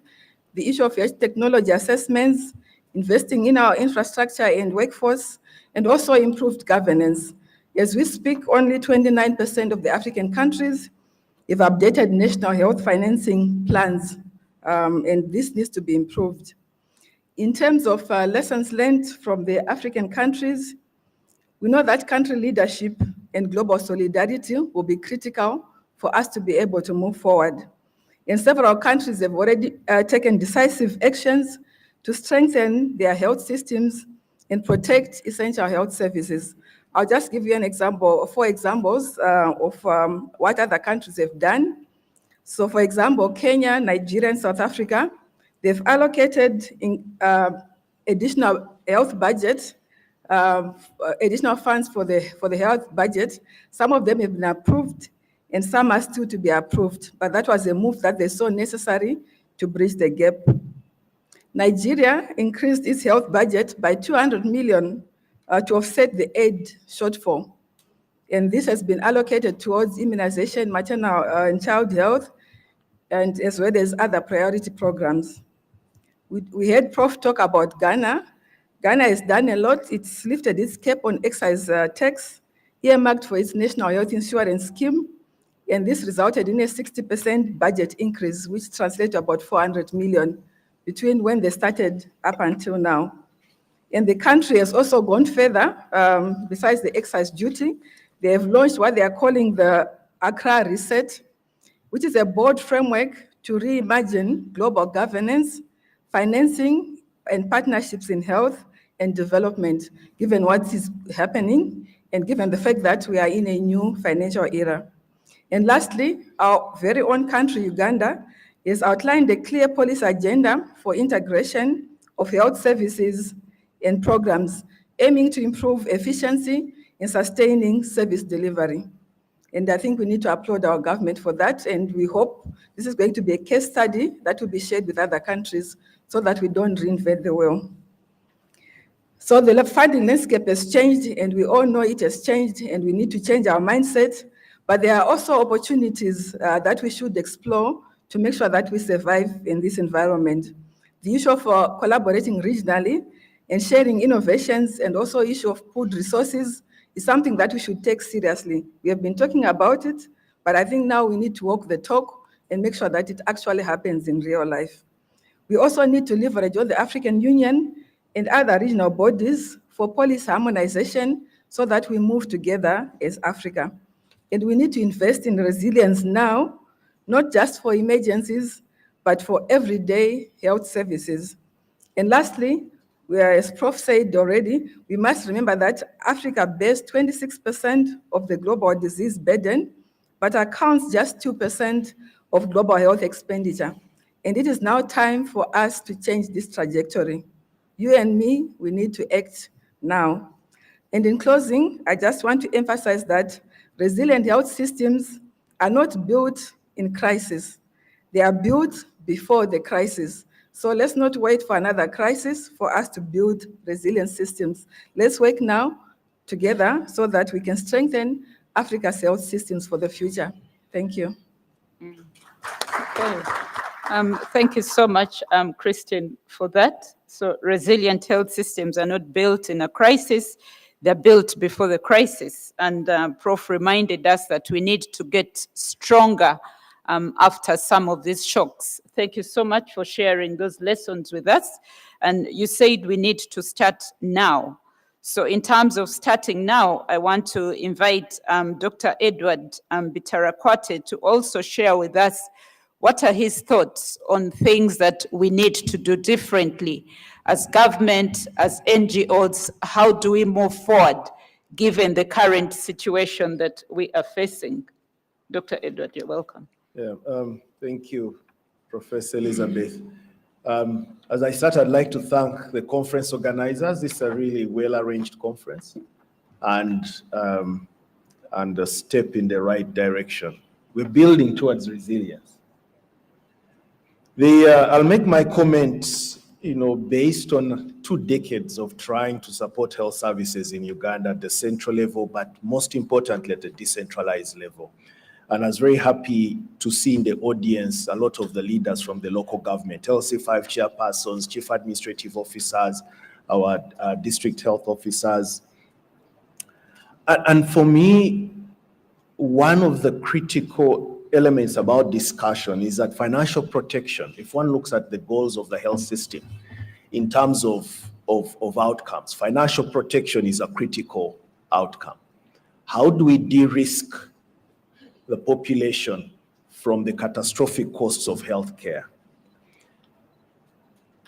The issue of health technology assessments, investing in our infrastructure and workforce, and also improved governance. As we speak, only 29% of the African countries have updated national health financing plans, and this needs to be improved. In terms of lessons learned from the African countries, we know that country leadership and global solidarity will be critical for us to be able to move forward. And several countries have already taken decisive actions to strengthen their health systems and protect essential health services. I'll just give you an example, 4 examples of what other countries have done. So for example, Kenya, Nigeria, and South Africa, they've allocated additional health budget, additional funds for the health budget. Some of them have been approved and some are still to be approved, but that was a move that they saw necessary to bridge the gap. Nigeria increased its health budget by 200 million to offset the aid shortfall. And this has been allocated towards immunization, maternal and child health, and as well as other priority programs. We heard Prof talk about Ghana. Ghana has done a lot. It's lifted its cap on excise tax, earmarked for its national health insurance scheme, and this resulted in a 60% budget increase, which translates to about 400 million between when they started up until now. And the country has also gone further. Besides the excise duty, they have launched what they are calling the Accra Reset, which is a board framework to reimagine global governance, financing, and partnerships in health and development, given what is happening and given the fact that we are in a new financial era. And lastly, our very own country, Uganda, has outlined a clear policy agenda for integration of health services and programs, aiming to improve efficiency in sustaining service delivery. And I think we need to applaud our government for that, and we hope this is going to be a case study that will be shared with other countries so that we don't reinvent the wheel. So the funding landscape has changed, and we all know it has changed, and we need to change our mindset. But there are also opportunities that we should explore to make sure that we survive in this environment. The issue of collaborating regionally and sharing innovations, and also issue of food resources, is something that we should take seriously. We have been talking about it, but I think now we need to walk the talk and make sure that it actually happens in real life. We also need to leverage on the African Union and other regional bodies for policy harmonization so that we move together as Africa. And we need to invest in resilience now, not just for emergencies, but for everyday health services. And lastly, as Prof said already, we must remember that Africa bears 26% of the global disease burden, but accounts just 2% of global health expenditure. And it is now time for us to change this trajectory. You and me, we need to act now. And in closing, I just want to emphasize that resilient health systems are not built in crisis. They are built before the crisis. So let's not wait for another crisis for us to build resilient systems. Let's work now together so that we can strengthen Africa's health systems for the future. Thank you. Okay. Thank you so much, Christine, for that. So resilient health systems are not built in a crisis, they're built before the crisis. And Prof reminded us that we need to get stronger after some of these shocks. Thank you so much for sharing those lessons with us. And you said we need to start now. So in terms of starting now, I want to invite Dr. Edward Bitarakwate to also share with us what are his thoughts on things that we need to do differently as government, as NGOs. How do we move forward given the current situation that we are facing? Dr. Edward, you're welcome. Yeah, thank you, Professor Elizabeth. As I start, I'd like to thank the conference organizers. This is a really well-arranged conference and a step in the right direction. We're building towards resilience. I'll make my comments, based on 2 decades of trying to support health services in Uganda at the central level, but most importantly at the decentralized level. And I was very happy to see in the audience a lot of the leaders from the local government, LC5 chairpersons, chief administrative officers, our district health officers. And for me, one of the critical elements about discussion is that financial protection, if one looks at the goals of the health system in terms of outcomes, financial protection is a critical outcome. How do we de-risk the population from the catastrophic costs of healthcare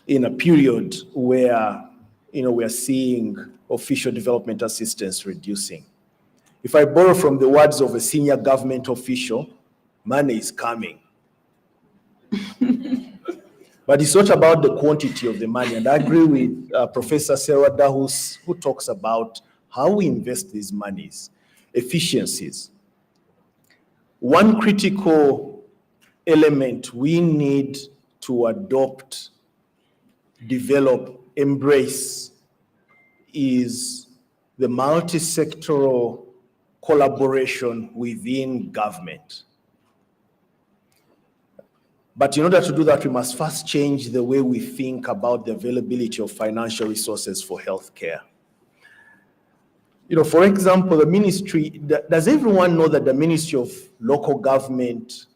in a period where, we're seeing official development assistance reducing? If I borrow from the words of a senior government official, money is coming. But it's not about the quantity of the money. And I agree with Professor Serwada, who talks about how we invest these monies, efficiencies. One critical element we need to adopt, develop, embrace is the multi-sectoral collaboration within government. But in order to do that, we must first change the way we think about the availability of financial resources for healthcare. For example, the ministry, does everyone know that the Ministry of Local Government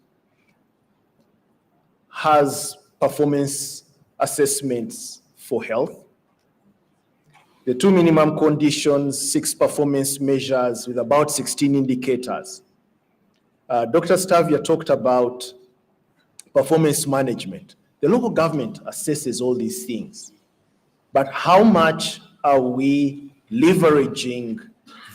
has performance assessments for health? The 2 minimum conditions, 6 performance measures with about 16 indicators. Dr. Stavia talked about performance management. The local government assesses all these things, but how much are we leveraging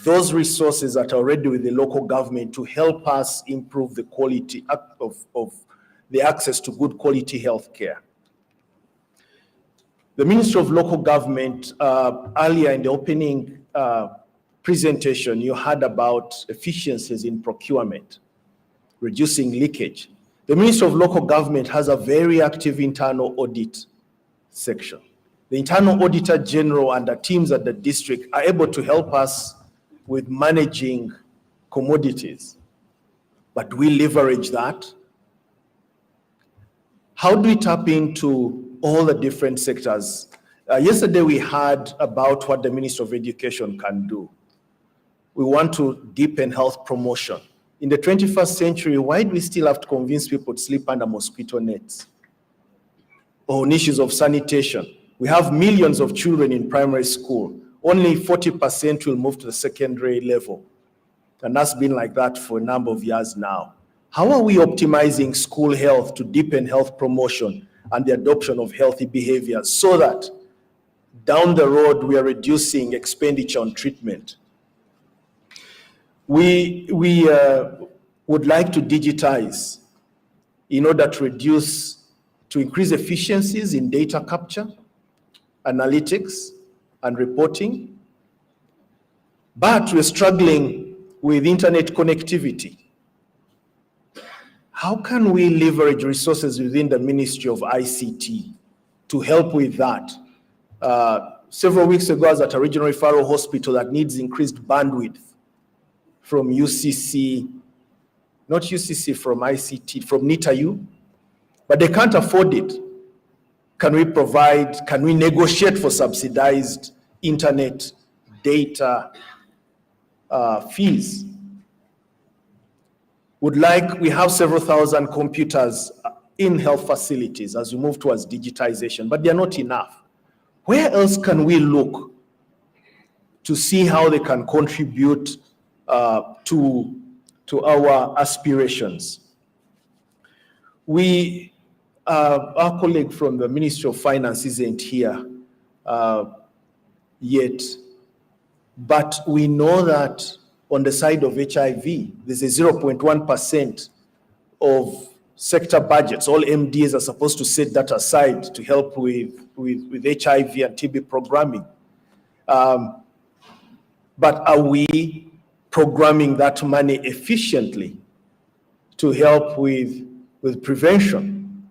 those resources that are already with the local government to help us improve the quality of the access to good quality health care? The Ministry of Local Government, earlier in the opening presentation, you heard about efficiencies in procurement, reducing leakage. The Ministry of Local Government has a very active internal audit section. The Internal Auditor General and the teams at the district are able to help us with managing commodities. But we leverage that. How do we tap into all the different sectors? Yesterday we heard about what the Ministry of Education can do. We want to deepen health promotion. In the 21st century, why do we still have to convince people to sleep under mosquito nets? Or on issues of sanitation? We have millions of children in primary school. Only 40% will move to the secondary level. And that's been like that for a number of years now. How are we optimizing school health to deepen health promotion and the adoption of healthy behaviors so that down the road we are reducing expenditure on treatment? We would like to digitize in order to increase efficiencies in data capture, analytics, and reporting. But we're struggling with internet connectivity. How can we leverage resources within the Ministry of ICT to help with that? Several weeks ago, I was at a regional referral hospital that needs increased bandwidth from UCC, not UCC, from ICT, from NITAU, but they can't afford it. Can we negotiate for subsidized internet data fees? We have several thousand computers in health facilities as we move towards digitization, but they're not enough. Where else can we look to see how they can contribute to our aspirations. Our colleague from the Ministry of Finance isn't here yet, but we know that on the side of HIV, there's a 0.1% of sector budgets. All MDAs are supposed to set that aside to help with HIV and TB programming. But are we programming that money efficiently to help with prevention?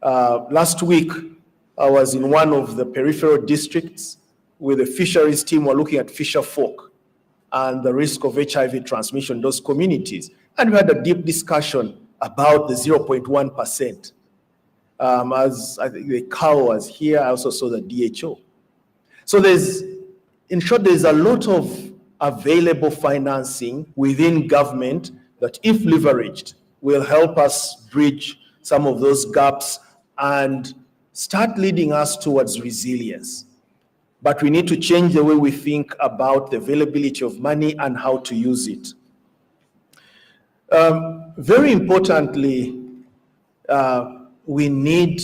Last week, I was in one of the peripheral districts with the fisheries team. We're looking at fisher folk and the risk of HIV transmission in those communities. And we had a deep discussion about the 0.1%. As I think the cow was here, I also saw the DHO. So in short, there's a lot of available financing within government that, if leveraged, will help us bridge some of those gaps and start leading us towards resilience. But we need to change the way we think about the availability of money and how to use it. Very importantly, we need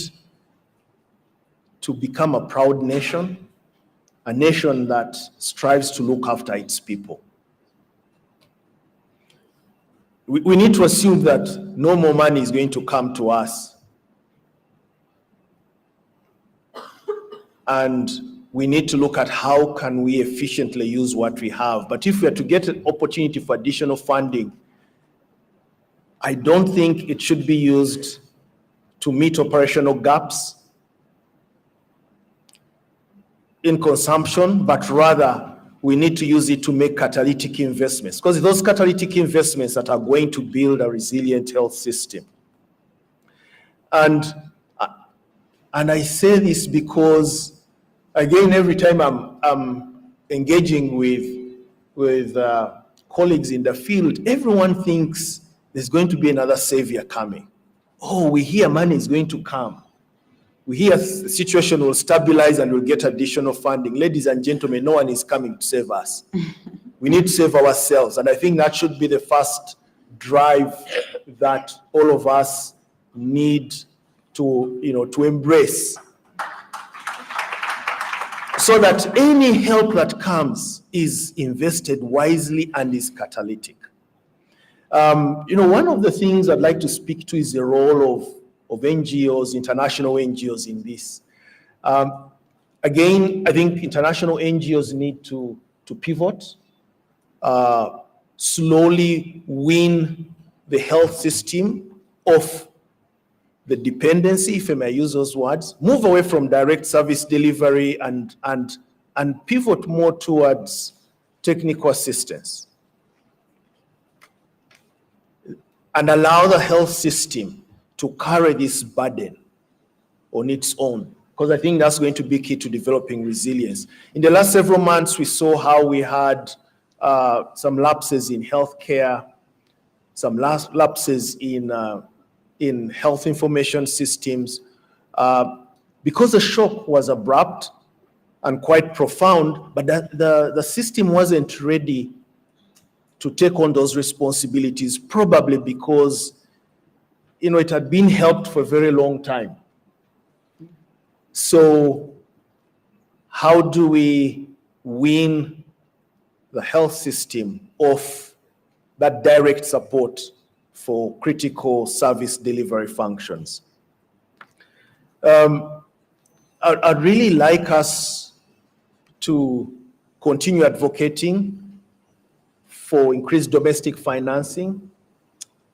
to become a proud nation, a nation that strives to look after its people. We need to assume that no more money is going to come to us. And we need to look at how can we efficiently use what we have. But if we are to get an opportunity for additional funding, I don't think it should be used to meet operational gaps in consumption, but rather we need to use it to make catalytic investments, because those catalytic investments that are going to build a resilient health system. And I say this because, again, every time I'm engaging with colleagues in the field, everyone thinks there's going to be another savior coming. Oh, we hear money is going to come. We hear the situation will stabilize and we'll get additional funding. Ladies and gentlemen, no one is coming to save us. We need to save ourselves. And I think that should be the first drive that all of us need to embrace, so that any help that comes is invested wisely and is catalytic. One of the things I'd like to speak to is the role of NGOs, international NGOs in this. Again, I think international NGOs need to pivot, slowly wean the health system off the dependency, if I may use those words, move away from direct service delivery and pivot more towards technical assistance, and allow the health system to carry this burden on its own, because I think that's going to be key to developing resilience. In the last several months, we saw how we had some lapses in healthcare, some lapses in health information systems, because the shock was abrupt and quite profound, but the system wasn't ready to take on those responsibilities, probably because it had been helped for a very long time. So how do we wean the health system off that direct support for critical service delivery functions? I'd really like us to continue advocating for increased domestic financing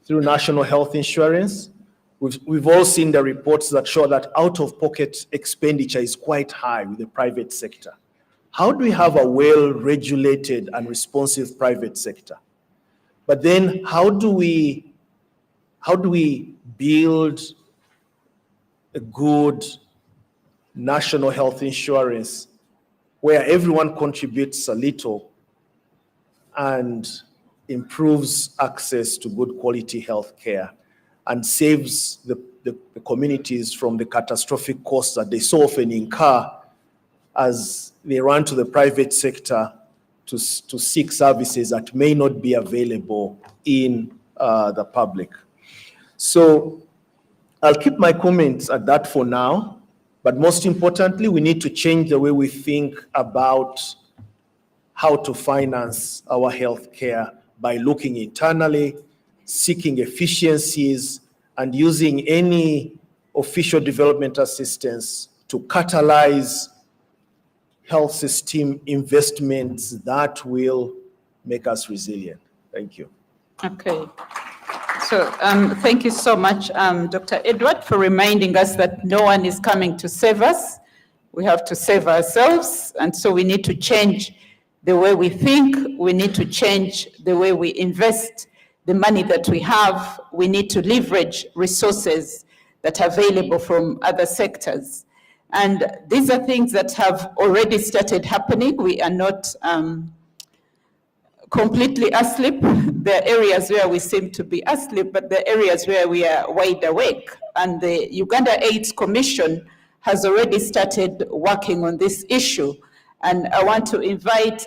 through national health insurance. We've all seen the reports that show that out-of-pocket expenditure is quite high with the private sector. How do we have a well-regulated and responsive private sector? But then how do we build a good national health insurance where everyone contributes a little and improves access to good quality health care and saves the communities from the catastrophic costs that they so often incur as they run to the private sector to seek services that may not be available in the public. So I'll keep my comments at that for now, but most importantly, we need to change the way we think about how to finance our healthcare by looking internally, seeking efficiencies, and using any official development assistance to catalyze health system investments that will make us resilient. Thank you. Okay. So thank you so much, Dr. Edward, for reminding us that no one is coming to save us. We have to save ourselves. And so we need to change the way we think. We need to change the way we invest the money that we have. We need to leverage resources that are available from other sectors. And these are things that have already started happening. We are not completely asleep. There are areas where we seem to be asleep, but there are areas where we are wide awake. And the Uganda AIDS Commission has already started working on this issue. And I want to invite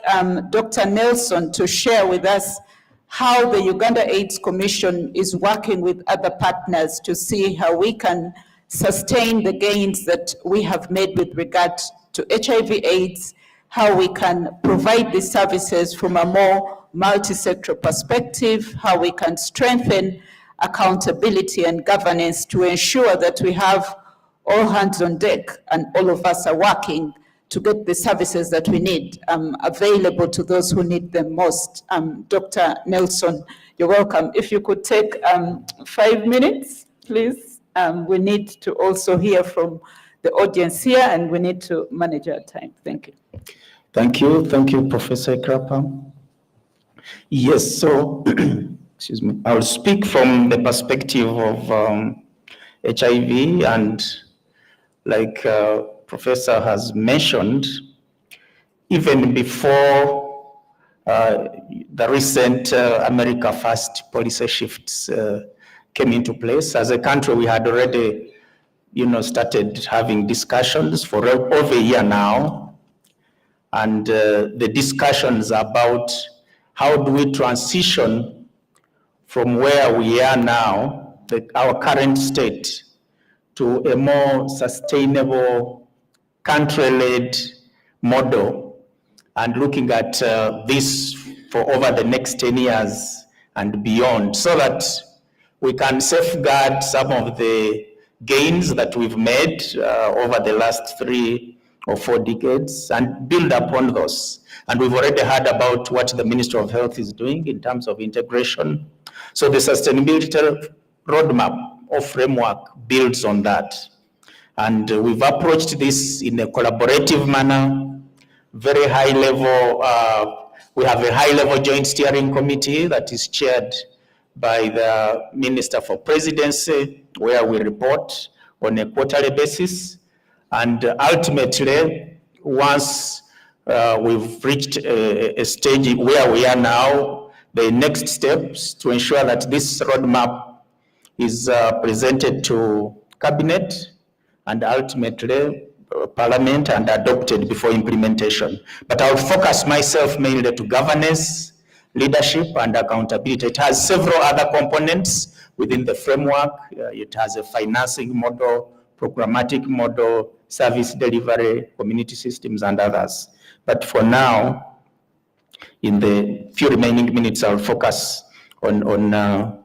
Dr. Nelson to share with us how the Uganda AIDS Commission is working with other partners to see how we can sustain the gains that we have made with regard to HIV/AIDS, how we can provide these services from a more multi-sectoral perspective, how we can strengthen accountability and governance to ensure that we have all hands on deck and all of us are working to get the services that we need available to those who need them most. Dr. Nelson, you're welcome. If you could take 5 minutes, please. We need to also hear from the audience here, and we need to manage our time. Thank you. Thank you, Professor Krapa. Yes, so, excuse me, I'll speak from the perspective of HIV, and like Professor has mentioned, even before the recent America First policy shifts came into place, as a country we had already, started having discussions for over a year now, and the discussions about how do we transition from where we are now, our current state, to a more sustainable country-led model, and looking at this for over the next 10 years and beyond, so that we can safeguard some of the gains that we've made over the last 3 or 4 decades and build upon those. And we've already heard about what the Ministry of Health is doing in terms of integration. So the sustainability roadmap or framework builds on that. And we've approached this in a collaborative manner, very high level. We have a high level joint steering committee that is chaired by the Minister for Presidency, where we report on a quarterly basis. And ultimately, once we've reached a stage where we are now, the next steps to ensure that this roadmap is presented to Cabinet and ultimately Parliament and adopted before implementation. But I'll focus myself mainly to governance, leadership, and accountability. It has several other components within the framework. It has a financing model, programmatic model, service delivery, community systems, and others. But for now, in the few remaining minutes, I'll focus on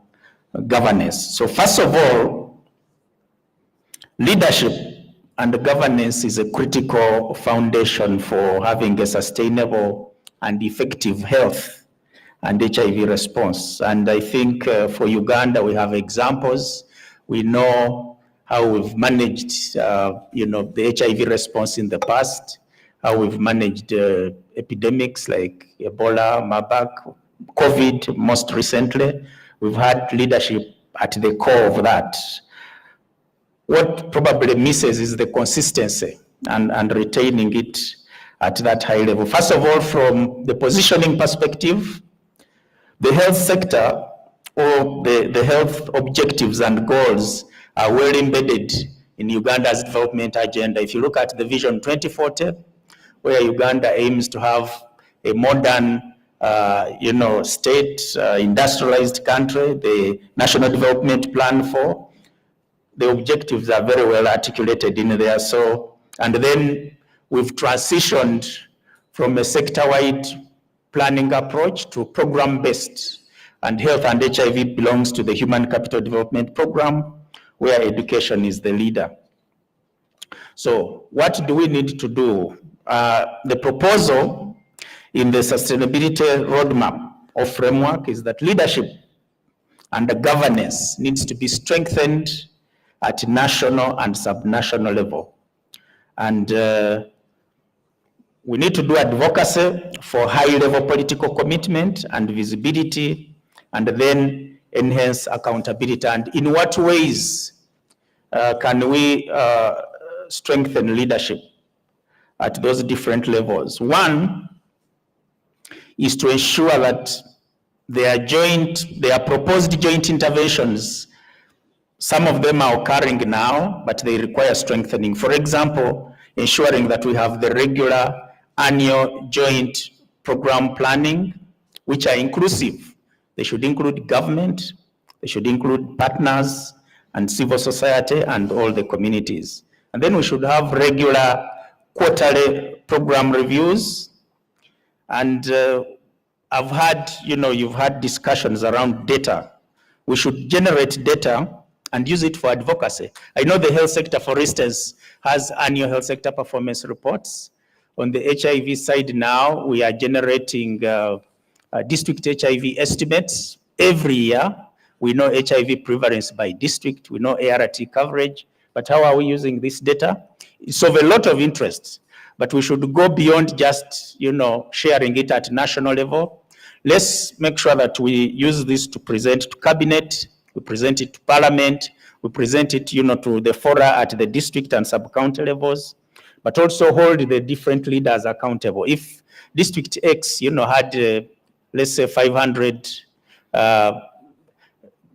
governance. So first of all, leadership and governance is a critical foundation for having a sustainable and effective health and HIV response. And I think for Uganda, we have examples. We know how we've managed, the HIV response in the past, how we've managed epidemics like Ebola, Marburg, COVID most recently. We've had leadership at the core of that. What probably misses is the consistency and retaining it at that high level. First of all, from the positioning perspective, the health sector or the health objectives and goals are well embedded in Uganda's development agenda. If you look at the Vision 2040, where Uganda aims to have a modern, state, industrialized country, the National Development Plan 4. The objectives are very well articulated in there. So, and then we've transitioned from a sector-wide planning approach to program-based, and health and HIV belongs to the Human Capital Development Program, where education is the leader. So what do we need to do? The proposal in the sustainability roadmap or framework is that leadership and the governance needs to be strengthened at national and subnational level. And we need to do advocacy for high-level political commitment and visibility, and then enhance accountability. And in what ways can we strengthen leadership at those different levels? One is to ensure that their proposed joint interventions, some of them are occurring now, but they require strengthening. For example, ensuring that we have the regular annual joint program planning, which are inclusive. They should include government, they should include partners and civil society and all the communities. And then we should have regular quarterly program reviews. And I've had, you've had discussions around data. We should generate data and use it for advocacy. I know the health sector, for instance, has annual health sector performance reports. On the HIV side now, we are generating district HIV estimates every year. We know HIV prevalence by district, we know ART coverage, but how are we using this data? It's of a lot of interest, but we should go beyond just, sharing it at national level. Let's make sure that we use this to present to cabinet, we present it to parliament, we present it, to the fora at the district and sub-county levels, but also hold the different leaders accountable. If District X, had, let's say 500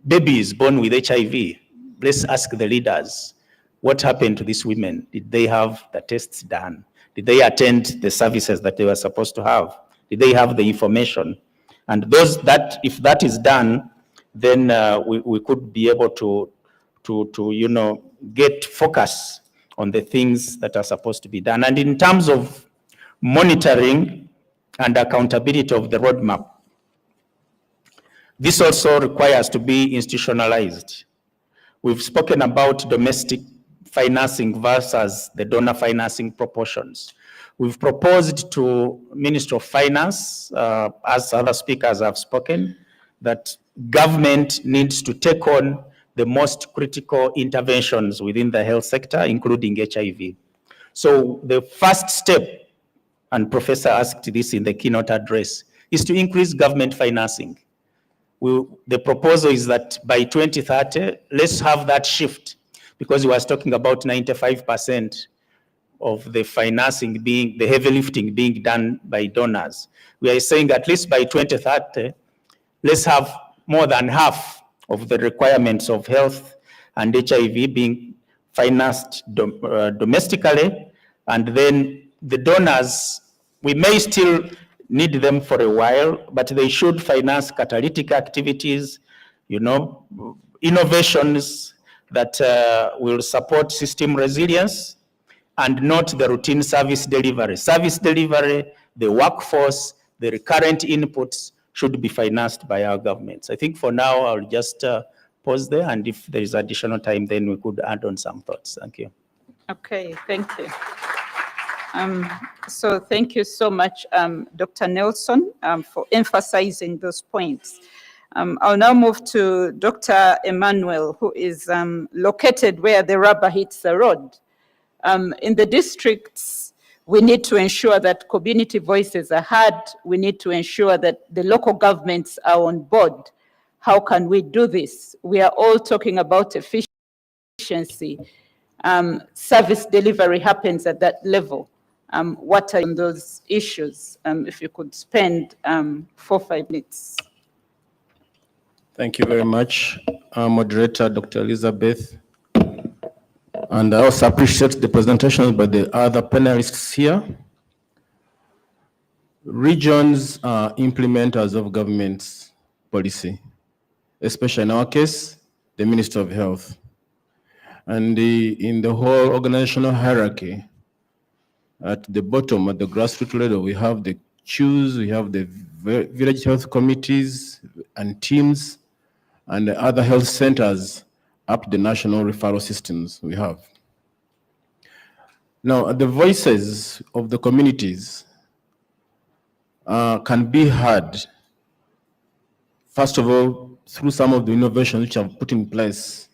babies born with HIV, let's ask the leaders, what happened to these women? Did they have the tests done? Did they attend the services that they were supposed to have? Did they have the information? And if that is done, then we could be able to get focus on the things that are supposed to be done. And in terms of monitoring and accountability of the roadmap, this also requires to be institutionalized. We've spoken about domestic financing versus the donor financing proportions. We've proposed to Ministry of Finance, as other speakers have spoken, that government needs to take on the most critical interventions within the health sector, including HIV. So the first step, and Professor asked this in the keynote address, is to increase government financing. The proposal is that by 2030, let's have that shift, because he was talking about 95% of the financing being, the heavy lifting being done by donors. We are saying at least by 2030, let's have more than half of the requirements of health and HIV being financed domestically, and then the donors, we may still need them for a while, but they should finance catalytic activities, innovations that will support system resilience, and not the routine service delivery. Service delivery, the workforce, the recurrent inputs should be financed by our governments. I think for now, I'll just pause there, and if there is additional time, then we could add on some thoughts. Thank you. Okay, thank you. So thank you so much, Dr. Nelson, for emphasizing those points. I'll now move to Dr. Emmanuel, who is located where the rubber hits the road. In the districts, we need to ensure that community voices are heard. We need to ensure that the local governments are on board. How can we do this? We are all talking about efficiency. Service delivery happens at that level. What are those issues? If you could spend 4 or 5 minutes. Thank you very much, Moderator Dr. Elizabeth. And I also appreciate the presentation by the other panelists here. Regions are implementers of government's policy, especially in our case, the Minister of Health. And in the whole organizational hierarchy, at the bottom, at the grassroots level, we have the CHUs, we have the village health committees and teams, and the other health centers up the national referral systems we have. Now, the voices of the communities can be heard, first of all, through some of the innovations which have put in place,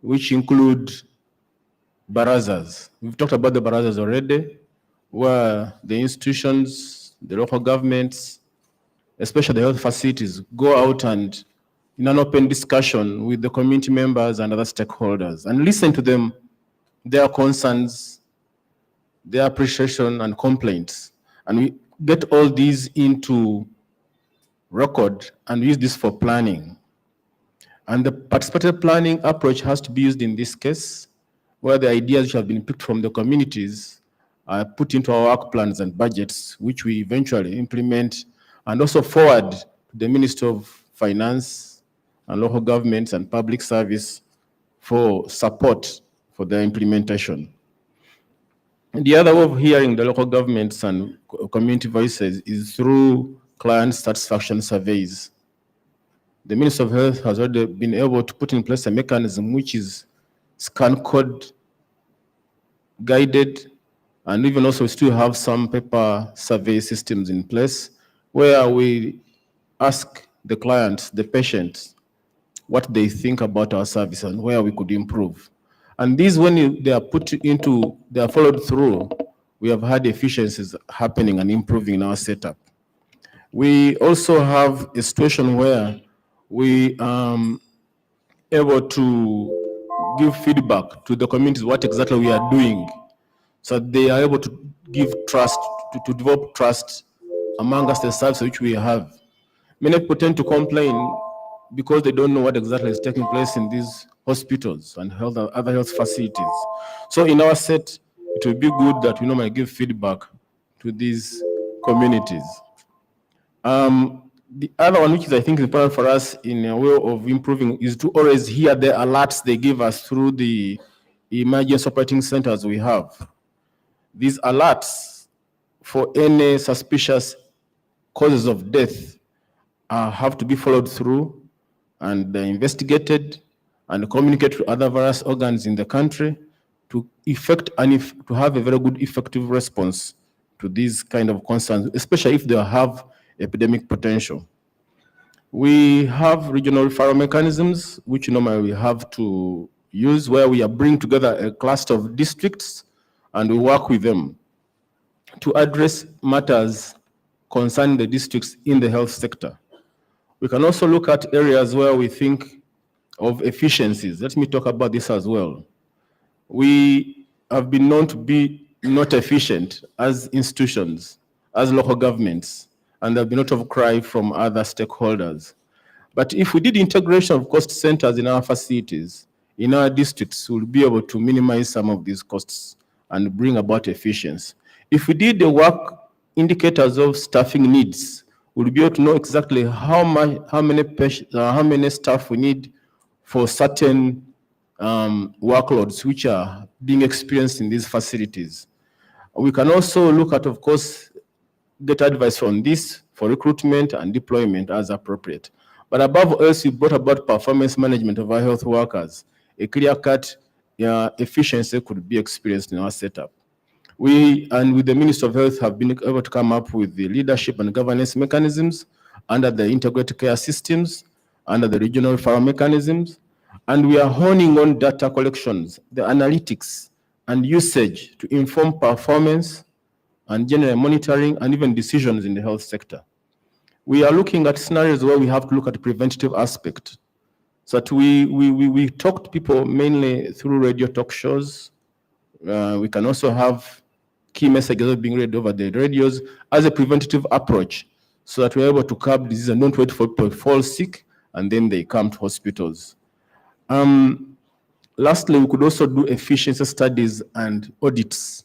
which include barazas. We've talked about the barazas already, where the institutions, the local governments, especially the health facilities, go out and in an open discussion with the community members and other stakeholders and listen to them, their concerns, their appreciation and complaints. And we get all these into record and use this for planning. And the participative planning approach has to be used in this case, where the ideas which have been picked from the communities are put into our work plans and budgets, which we eventually implement and also forward to the Ministry of Finance and local governments and public service for support for their implementation. And the other way of hearing the local governments and community voices is through client satisfaction surveys. The Minister of Health has already been able to put in place a mechanism which is scan code guided, and even also we still have some paper survey systems in place where we ask the clients, the patients, what they think about our service and where we could improve. And these, when they are put into, they are followed through, we have had efficiencies happening and improving in our setup. We also have a situation where we able to give feedback to the communities what exactly we are doing, so they are able to give trust, to develop trust among us, the services which we have. Many people tend to complain because they don't know what exactly is taking place in these hospitals and other health facilities. So in our set, it will be good that we normally give feedback to these communities. The other one, which is I think important for us in a way of improving, is to always hear the alerts they give us through the emergency operating centers we have. These alerts for any suspicious causes of death have to be followed through and investigated and communicated to other various organs in the country to effect and to have a very good effective response to these kind of concerns, especially if they have epidemic potential. We have regional referral mechanisms, which normally we have to use, where we are bringing together a cluster of districts and we work with them to address matters concerning the districts in the health sector. We can also look at areas where we think of efficiencies. Let me talk about this as well. We have been known to be not efficient as institutions, as local governments, and there have been a lot of cry from other stakeholders. But if we did integration of cost centers in our facilities, in our districts, we'll be able to minimize some of these costs and bring about efficiency. If we did the work indicators of staffing needs, we'll be able to know exactly how many staff we need for certain workloads which are being experienced in these facilities. We can also look at, of course, get advice on this for recruitment and deployment as appropriate. But above all else, we brought about performance management of our health workers. A clear-cut efficiency could be experienced in our setup. We, and with the Ministry of Health, have been able to come up with the leadership and governance mechanisms under the integrated care systems, under the regional referral mechanisms, and we are honing on data collections, the analytics and usage to inform performance and general monitoring and even decisions in the health sector. We are looking at scenarios where we have to look at the preventative aspect. So that we talk to people mainly through radio talk shows. We can also have key messages being read over the radios as a preventative approach, so that we're able to curb disease and don't wait for people to fall sick and then they come to hospitals. Lastly, we could also do efficiency studies and audits,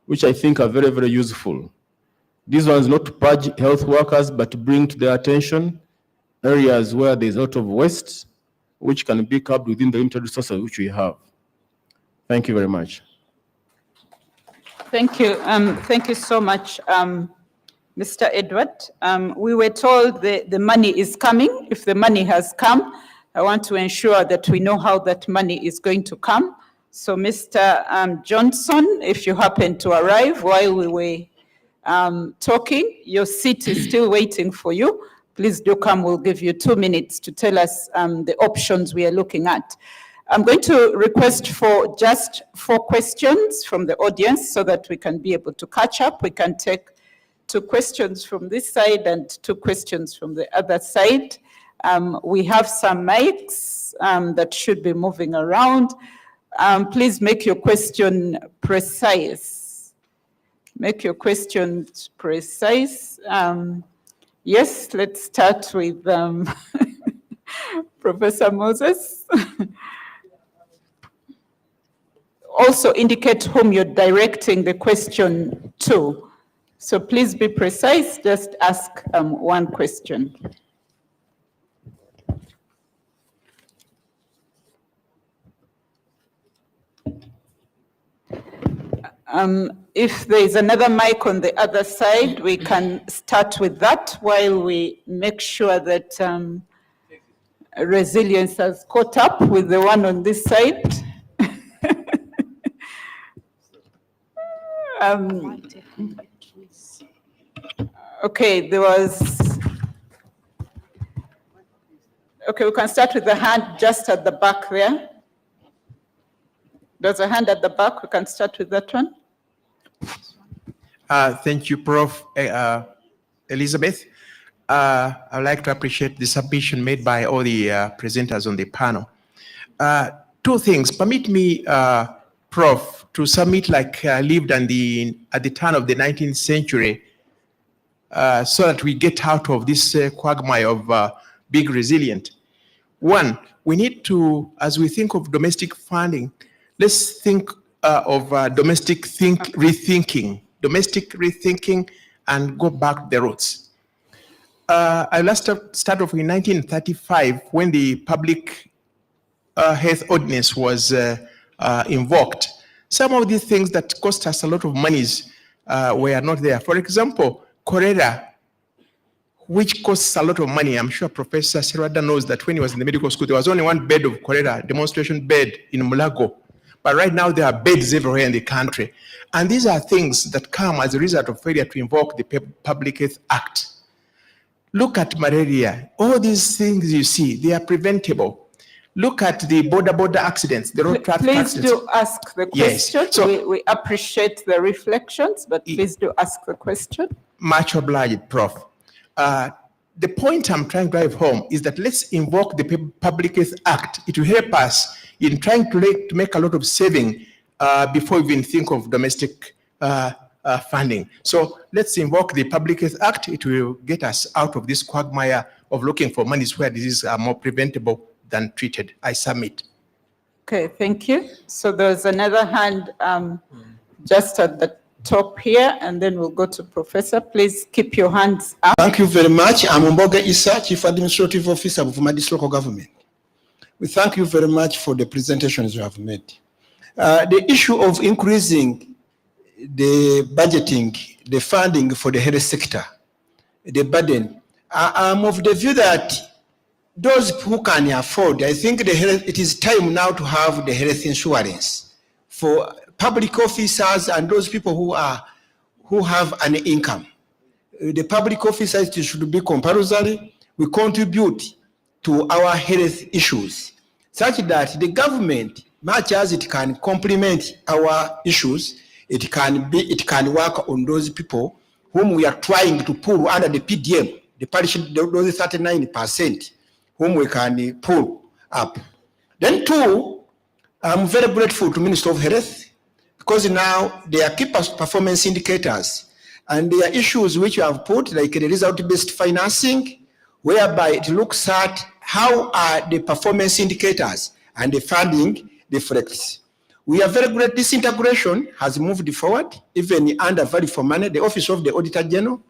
which I think are very, very useful. This one is not to purge health workers, but to bring to their attention areas where there's a lot of waste, which can be curbed within the limited resources which we have. Thank you very much. Thank you. Thank you so much, Mr. Edward. We were told the money is coming. If the money has come, I want to ensure that we know how that money is going to come. So, Mr. Johnson, if you happen to arrive while we were talking, your seat is still waiting for you. Please do come. We'll give you 2 minutes to tell us the options we are looking at. I'm going to request for just 4 questions from the audience so that we can be able to catch up. We can take 2 questions from this side and 2 questions from the other side. We have some mics that should be moving around. Please make your question precise. Make your questions precise. Yes, let's start with Professor Moses. Also indicate whom you're directing the question to. So please be precise, just ask 1 question. If there is another mic on the other side, we can start with that while we make sure that resilience has caught up with the one on this side. Okay, there was... Okay, we can start with the hand just at the back there. There's a hand at the back. We can start with that one. Thank you, Prof. Elizabeth. I'd like to appreciate the submission made by all the presenters on the panel. 2 things. Permit me, Prof, to submit like I lived at the turn of the 19th century so that we get out of this quagmire of being resilient. 1, we need to, as we think of domestic funding, let's think of domestic rethinking and go back to the roots. I last start off in 1935 when the Public Health Ordinance was invoked. Some of these things that cost us a lot of monies were not there. For example, cholera, which costs a lot of money. I'm sure Professor Serwada knows that when he was in the medical school, there was only 1 bed of cholera, demonstration bed in Mulago. But right now there are beds everywhere in the country. And these are things that come as a result of failure to invoke the Public Health Act. Look at malaria. All these things you see, they are preventable. Look at the border accidents, the road traffic accidents. Please do ask the question. Yes. So, we appreciate the reflections, but please do ask the question. Much obliged, Prof. The point I'm trying to drive home is that let's invoke the Public Health Act. It will help us in trying to make a lot of saving before we even think of domestic funding. So let's invoke the Public Health Act. It will get us out of this quagmire of looking for monies where diseases are more preventable than treated. I submit. Okay, thank you. So there's another hand just at the top here, and then we'll go to Professor. Please keep your hands up. Thank you very much. I'm Mboga Issa, Chief Administrative Officer of Amidst Local Government. We thank you very much for the presentations you have made. The issue of increasing the budgeting, the funding for the health sector, the burden, I'm of the view that those who can afford, I think it is time now to have the health insurance for public officers and those people who have an income. The public officers should be compulsory. We contribute to our health issues such that the government, much as it can complement our issues, it can work on those people whom we are trying to pull under the PDM, those 39%, whom we can pull up. Then 2, I'm very grateful to Minister of Health because now they are key performance indicators and there are issues which you have put like the result-based financing, whereby it looks at how are the performance indicators and the funding reflects. We are very great. Disintegration has moved forward, even under value for money. The Office of the Auditor General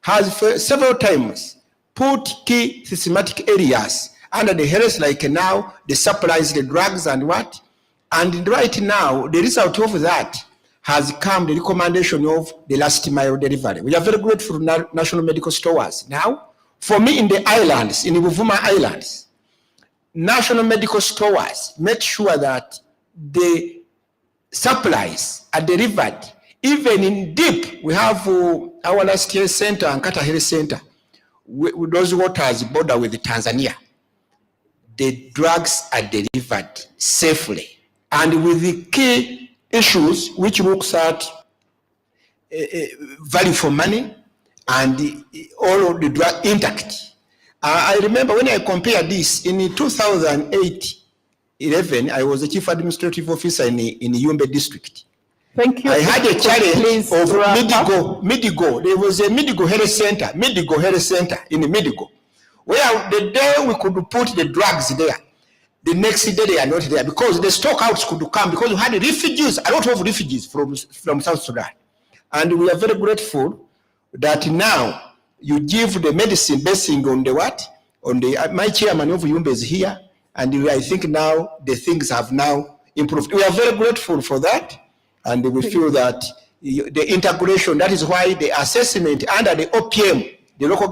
has several times put key systematic areas under the health, like now the supplies, the drugs and what. And right now, the result of that has come the recommendation of the last mile delivery. We are very grateful to national medical stores. Now, for me in the islands, in the Buvuma Islands, national medical stores make sure that the supplies are delivered. Even in deep, we have our last health center and Kata Health Center. With those waters border with Tanzania. The drugs are delivered safely. And with the key issues, which looks at value for money and all of the drug intact. I remember when I compared this in 2008-11, I was the chief administrative officer in Yumbe district. Thank you. I had a challenge of Midigo. There was a Midigo Health Center in Midigo, where the day we could put the drugs there, the next day they are not there because the stockouts could come because we had refugees, a lot of refugees from South Sudan. And we are very grateful that now you give the medicine based on the what? On the, my chairman of Yumbe is here, and I think now the things have now improved. We are very grateful for that, and we feel that the integration, that is why the assessment under the OPM, the local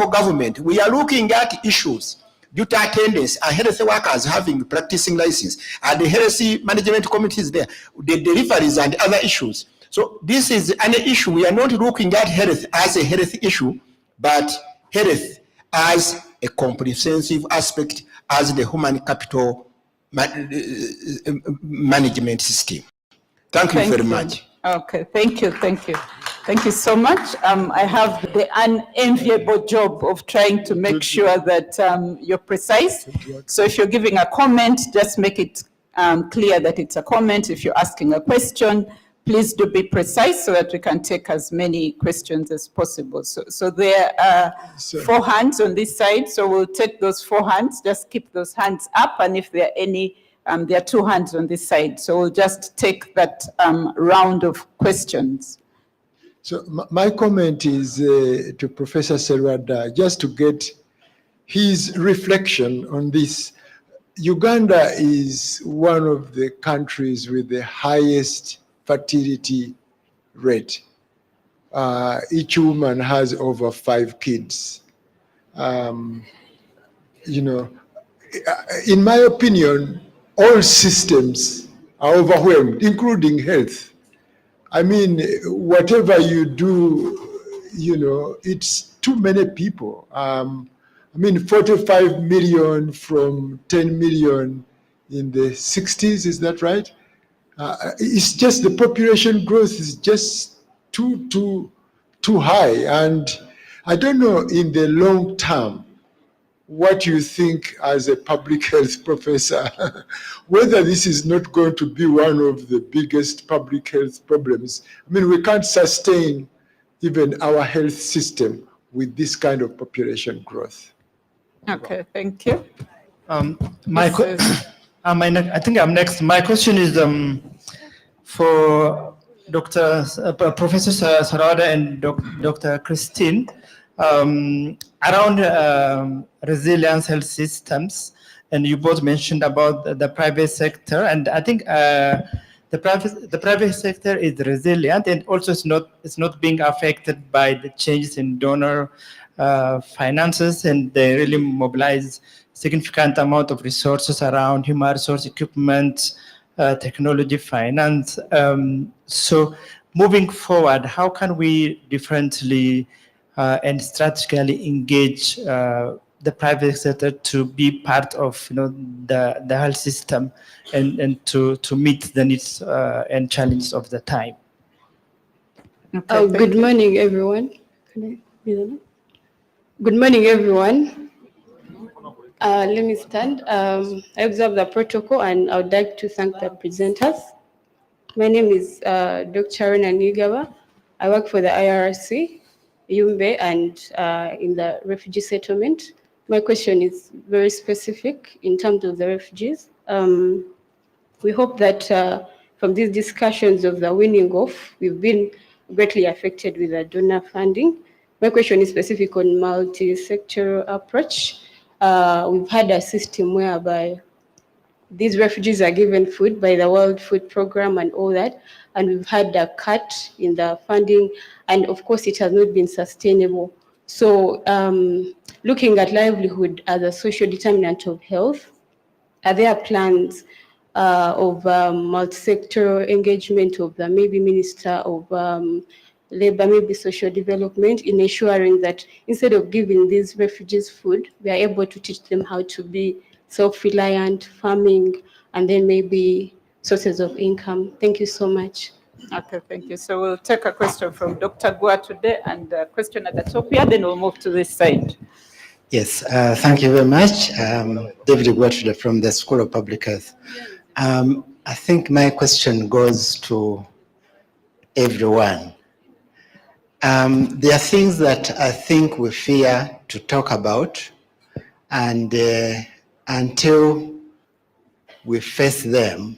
government, we are looking at issues due to attendance and health workers having practicing license, and the health management committees there, the deliveries and other issues. So this is an issue. We are not looking at health as a health issue, but health as a comprehensive aspect, as the human capital management system. Thank you very much. Okay, thank you. Thank you so much. I have the unenviable job of trying to make sure that you're precise. So if you're giving a comment, just make it clear that it's a comment. If you're asking a question, please do be precise so that we can take as many questions as possible. So there are 4 hands on this side. So we'll take those 4 hands, just keep those hands up. And if there are any, there are 2 hands on this side. So we'll just take that round of questions. So my comment is to Professor Serwada, just to get his reflection on this. Uganda is one of the countries with the highest fertility rate. Each woman has over 5 kids. You know, in my opinion, all systems are overwhelmed, including health. I mean, whatever you do, you know, it's too many people. I mean, 45 million from 10 million in the 60s, is that right? It's just the population growth is just too high. And I don't know in the long term, what you think as a public health professor, whether this is not going to be one of the biggest public health problems. I mean, we can't sustain even our health system with this kind of population growth. Okay, thank you. I think I'm next. My question is for Professor Sarada and Dr. Christine. Around resilience health systems, and you both mentioned about the private sector, and I think the private sector is resilient and also it's not being affected by the changes in donor finances, and they really mobilize significant amount of resources around human resource equipment, technology, finance. So moving forward, how can we differently and strategically engage the private sector to be part of, you know, the health system and to meet the needs and challenges of the time? Okay, good morning, everyone. Good morning, everyone. Let me stand. I observe the protocol and I would like to thank the presenters. My name is Dr. Rena Nigawa. I work for the IRC, Yumbe, and in the refugee settlement. My question is very specific in terms of the refugees. We hope that from these discussions of the weaning off, we've been greatly affected with the donor funding. My question is specific on multi-sectoral approach. We've had a system whereby these refugees are given food by the World Food Program and all that, and we've had a cut in the funding, and of course it has not been sustainable. So looking at livelihood as a social determinant of health, are there plans of multi-sectoral engagement of the maybe Minister of Labor, maybe Social Development, in ensuring that instead of giving these refugees food, we are able to teach them how to be self-reliant, farming, and then maybe sources of income? Thank you so much. Okay, thank you. So we'll take a question from Dr. Gua today and a question at the top here, then we'll move to this side. Yes, thank you very much. David Guatuda from the School of Public Health. I think my question goes to everyone. There are things that I think we fear to talk about, and until we face them,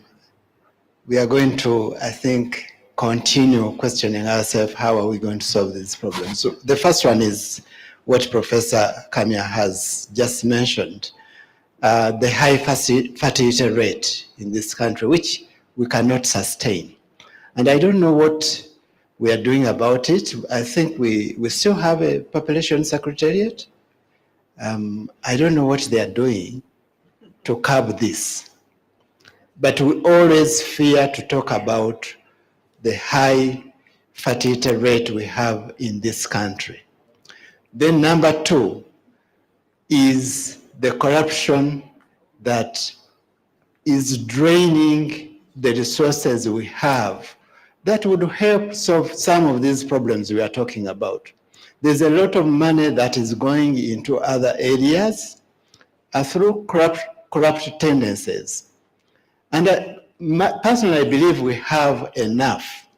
we are going to, I think, continue questioning ourselves, how are we going to solve these problems? So the first one is what Professor Kamia has just mentioned, the high fertility rate in this country, which we cannot sustain. And I don't know what we are doing about it. I think we still have a population secretariat. I don't know what they are doing to curb this. But we always fear to talk about the high fertility rate we have in this country. Then number two is the corruption that is draining the resources we have that would help solve some of these problems we are talking about. There's a lot of money that is going into other areas through corrupt tendencies. And personally, I believe we have enough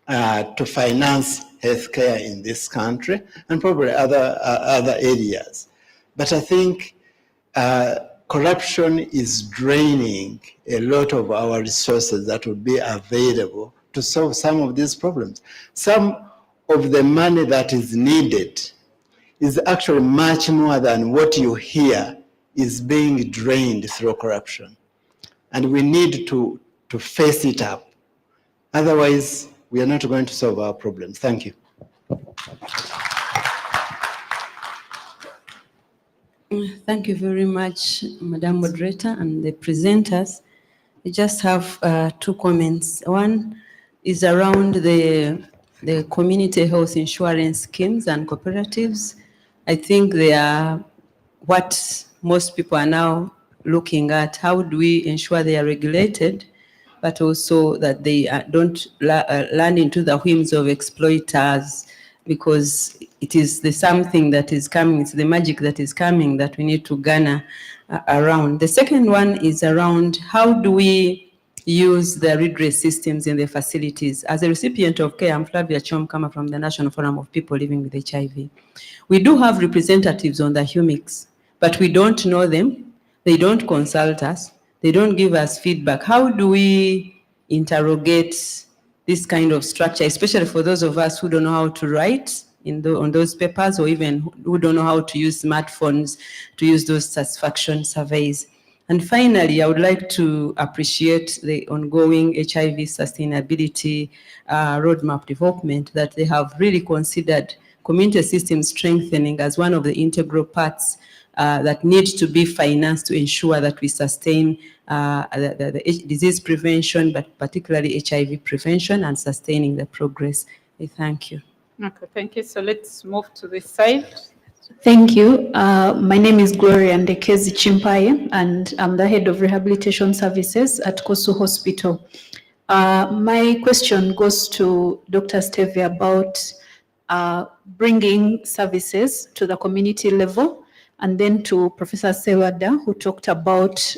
to finance healthcare in this country and probably other areas. But I think corruption is draining a lot of our resources that would be available to solve some of these problems. Some of the money that is needed is actually much more than what you hear is being drained through corruption. And we need to face it up. Otherwise, we are not going to solve our problems. Thank you. Thank you very much, Madam Moderator and the presenters. I just have two comments. One is around the community health insurance schemes and cooperatives. I think they are what most people are now looking at. How do we ensure they are regulated, but also that they don't land into the whims of exploiters, because it is the something that is coming, it's the magic that is coming that we need to garner around. The second one is around how do we use the redress systems in the facilities. As a recipient of care, I'm Flavia Chomkama from the National Forum of People Living with HIV. We do have representatives on the HUMICs, but we don't know them. They don't consult us. They don't give us feedback. How do we interrogate this kind of structure, especially for those of us who don't know how to write on those papers, or even who don't know how to use smartphones to use those satisfaction surveys? And finally, I would like to appreciate the ongoing HIV sustainability roadmap development, that they have really considered community system strengthening as one of the integral parts that needs to be financed to ensure that we sustain the disease prevention, but particularly HIV prevention, and sustaining the progress. Thank you. Okay, thank you. So let's move to this side. Thank you. My name is Gloria Ndekezi Chimpaye, and I'm the head of rehabilitation services at Kosu Hospital. My question goes to Dr. Stevie about bringing services to the community level, and then to Professor Sewada, who talked about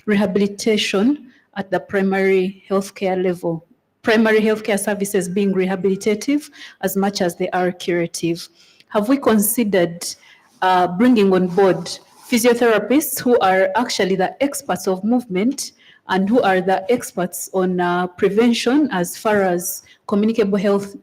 rehabilitation at the primary healthcare level. Primary healthcare services being rehabilitative as much as they are curative. Have we considered bringing on board physiotherapists who are actually the experts of movement and who are the experts on prevention as far as communicable health,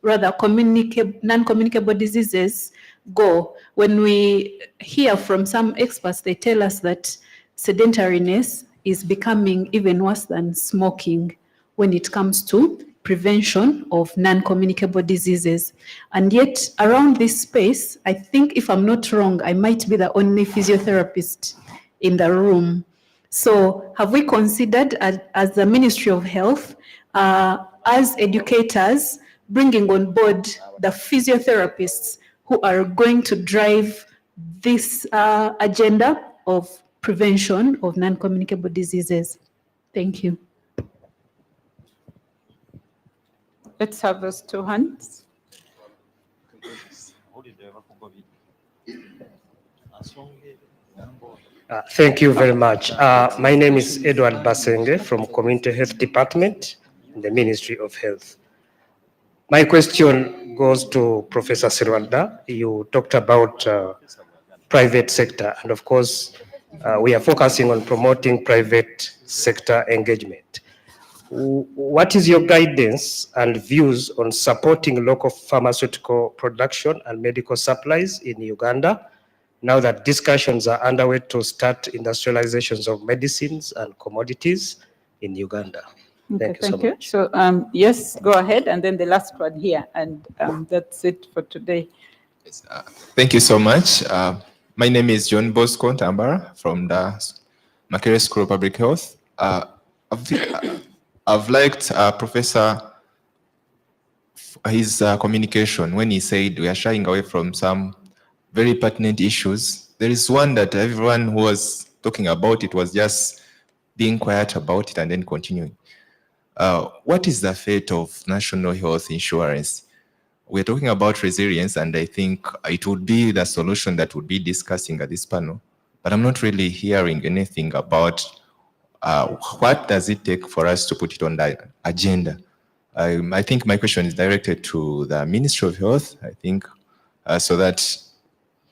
non-communicable diseases go. When we hear from some experts, they tell us that sedentariness is becoming even worse than smoking when it comes to prevention of non-communicable diseases. And yet, around this space, I think if I'm not wrong, I might be the only physiotherapist in the room. So have we considered as the Ministry of Health, as educators, bringing on board the physiotherapists who are going to drive this agenda of prevention of non-communicable diseases? Thank you. Let's have those two hands. Thank you very much. My name is Edward Basenge from Community Health Department in the Ministry of Health. My question goes to Professor Sirwalda. You talked about private sector, and of course, we are focusing on promoting private sector engagement. What is your guidance and views on supporting local pharmaceutical production and medical supplies in Uganda, now that discussions are underway to start industrializations of medicines and commodities in Uganda? Okay, Thank you so much. So, yes, go ahead, and then the last one here, and that's it for today. Thank you so much. My name is John Bosco Tambara from the Makerere School of Public Health. I've liked Professor his communication when he said we are shying away from some very pertinent issues. There is one that everyone who was talking about it was just being quiet about it and then continuing. What is the fate of national health insurance? We're talking about resilience, and I think it would be the solution that would be discussing at this panel. But I'm not really hearing anything about what does it take for us to put it on the agenda. I think my question is directed to the Ministry of Health, I think, so that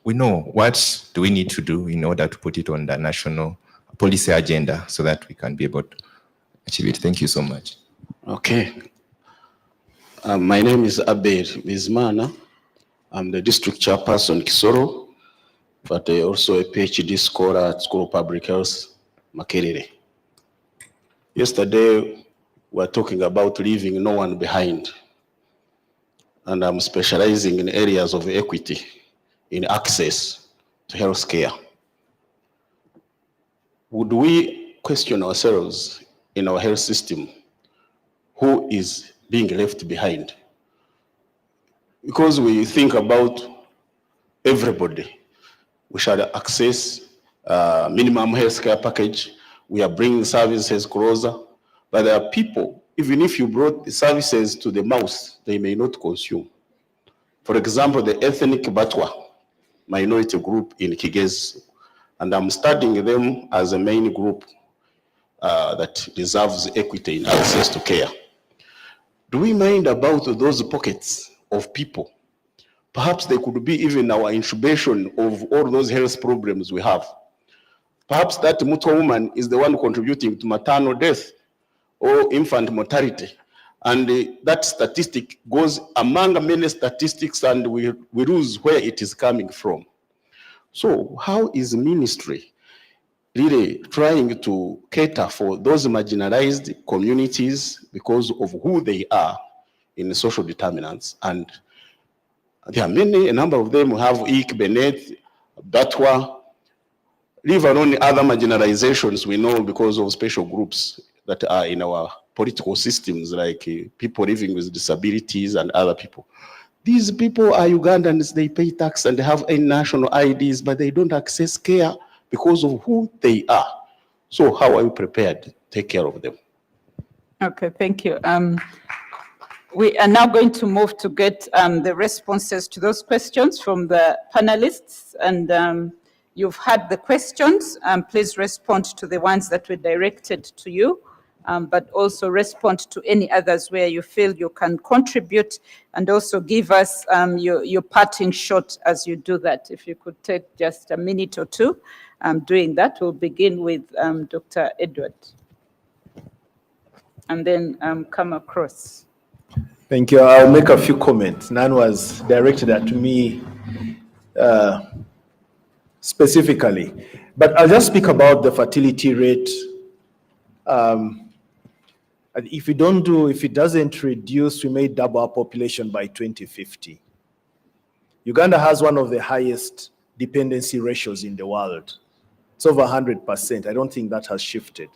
we know what do we need to do in order to put it on the national policy agenda so that we can be able to achieve it. Thank you so much. Okay. My name is Abel Bizmana. I'm the district chairperson Kisoro, but also a PhD scholar at School of Public Health, Makerere. Yesterday, we were talking about leaving no one behind. And I'm specializing in areas of equity, in access to health care. Would we question ourselves in our health system, who is being left behind? Because we think about everybody. We shall access minimum health care package. We are bringing services closer, but there are people, even if you brought the services to the mouth, they may not consume. For example, the ethnic Batwa minority group in Kigezi, and I'm studying them as a main group that deserves equity in access to care. Do we mind about those pockets of people? Perhaps they could be even our incubation of all those health problems we have. Perhaps that Mutwa woman is the one contributing to maternal death or infant mortality. And that statistic goes among many statistics, and we lose where it is coming from. So how is ministry really trying to cater for those marginalized communities because of who they are in the social determinants? And there are many, a number of them who have Ik, Benet, Batwa, leave alone other marginalizations we know because of special groups that are in our political systems, like people living with disabilities and other people. These people are Ugandans, they pay tax and they have a national IDs, but they don't access care because of who they are. So how are you prepared to take care of them? Okay, thank you. We are now going to move to get the responses to those questions from the panelists. And you've had the questions. Please respond to the ones that were directed to you. but also respond to any others where you feel you can contribute, and also give us your parting shot as you do that. If you could take just a minute or two doing that. We'll begin with Dr. Edward, and then come across. Thank you. I'll make a few comments. None was directed at me specifically, but I'll just speak about the fertility rate. If it doesn't reduce, we may double our population by 2050. Uganda has one of the highest dependency ratios in the world. It's over 100%. I don't think that has shifted.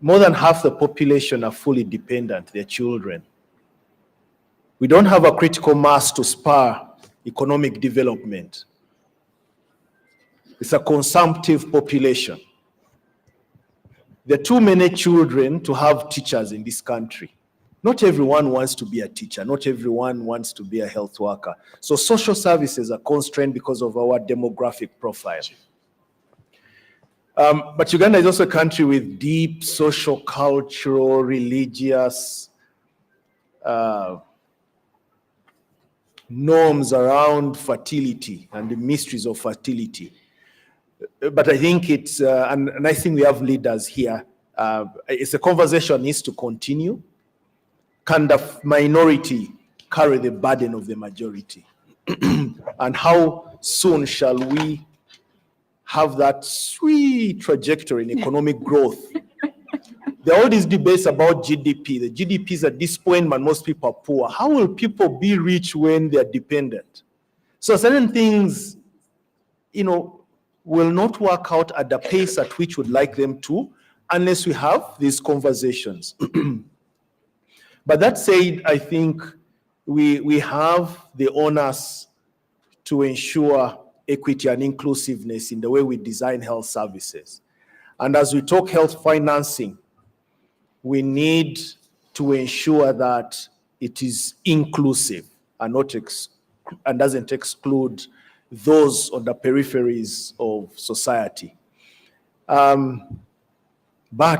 More than half the population are fully dependent, their children. We don't have a critical mass to spur economic development. It's a consumptive population. There are too many children to have teachers in this country. Not everyone wants to be a teacher. Not everyone wants to be a health worker. So social services are constrained because of our demographic profile. But Uganda is also a country with deep social, cultural, religious norms around fertility and the mysteries of fertility. But I think it's, and I think we have leaders here. It's a conversation that needs to continue. Can the minority carry the burden of the majority? And how soon shall we have that sweet trajectory in economic growth? There are all these debates about GDP. The GDP is at this point, but most people are poor. How will people be rich when they're dependent? So certain things, will not work out at the pace at which we'd like them to, unless we have these conversations. But that said, I think we have the onus to ensure equity and inclusiveness in the way we design health services. And as we talk health financing, we need to ensure that it is inclusive and and doesn't exclude those on the peripheries of society. But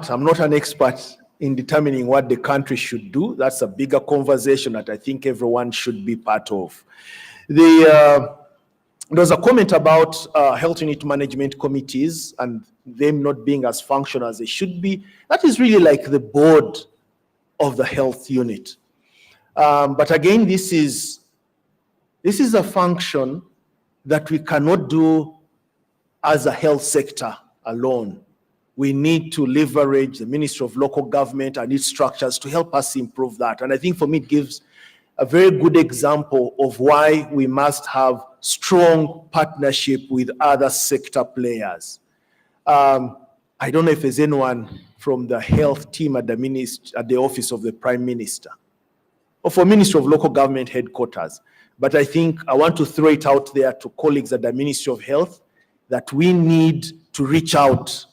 I'm not an expert in determining what the country should do. That's a bigger conversation that I think everyone should be part of. There was a comment about health unit management committees and them not being as functional as they should be. That is really like the board of the health unit. But again, this is a function that we cannot do as a health sector alone. We need to leverage the Ministry of Local Government and its structures to help us improve that. And I think for me, it gives a very good example of why we must have strong partnership with other sector players. I don't know if there's anyone from the health team at the office of the Prime Minister or for Ministry of Local Government headquarters. But I think I want to throw it out there to colleagues at the Ministry of Health that we need to reach out,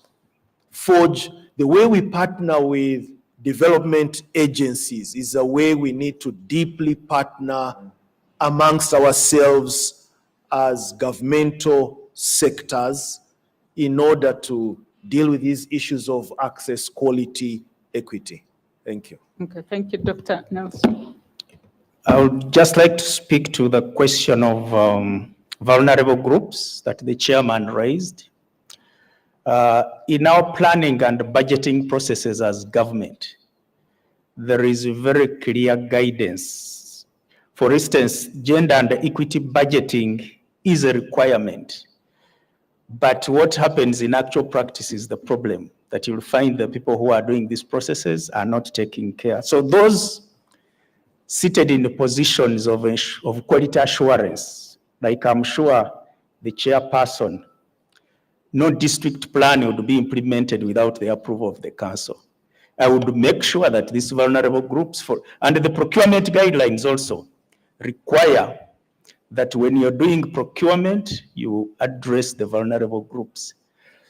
forge the way we partner with development agencies is a way we need to deeply partner amongst ourselves as governmental sectors in order to deal with these issues of access, quality, equity. Thank you. Okay, thank you, Dr. Nelson. I would just like to speak to the question of vulnerable groups that the chairman raised. In our planning and budgeting processes as government, there is very clear guidance. For instance, gender and equity budgeting is a requirement. But what happens in actual practice is the problem, that you'll find the people who are doing these processes are not taking care. So those seated in the positions of quality assurance, like I'm sure the chairperson, no district plan would be implemented without the approval of the council. I would make sure that these vulnerable groups and the procurement guidelines also require that when you're doing procurement, you address the vulnerable groups.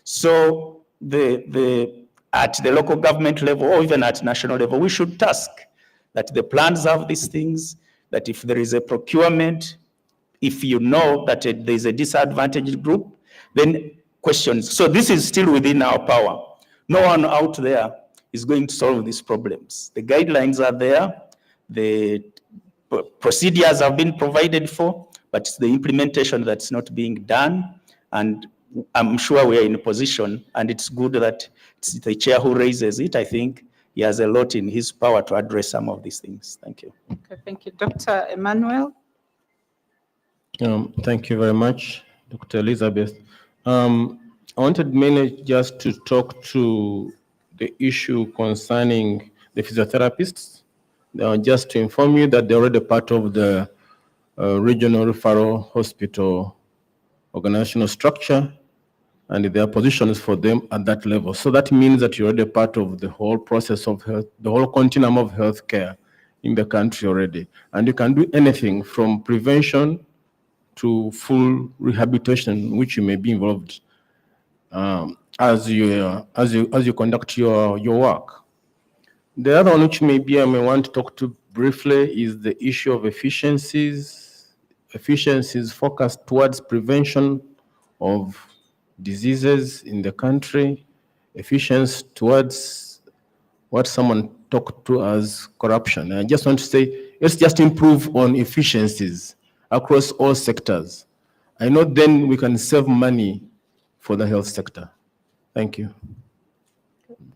So at the local government level or even at national level, we should task that the plans have these things, that if there is a procurement, if you know that there is a disadvantaged group, then questions. So this is still within our power. No one out there is going to solve these problems. The guidelines are there, the procedures have been provided for, but it's the implementation that's not being done. And I'm sure we are in a position, and it's good that it's the chair who raises it. I think he has a lot in his power to address some of these things. Thank you. Okay, thank you. Dr. Emmanuel? Thank you very much, Dr. Elizabeth. I wanted mainly just to talk to the issue concerning the physiotherapists. Just to inform you that they're already part of the regional referral hospital organizational structure, and there are positions for them at that level. So that means that you're already part of the whole process of health, the whole continuum of healthcare in the country already. And you can do anything from prevention to full rehabilitation, which you may be involved as you conduct your work. The other one which maybe I may want to talk to briefly is the issue of efficiencies focused towards prevention of diseases in the country, efficiency towards what someone talked to as corruption. And I just want to say, let's just improve on efficiencies across all sectors. I know then we can save money for the health sector. Thank you.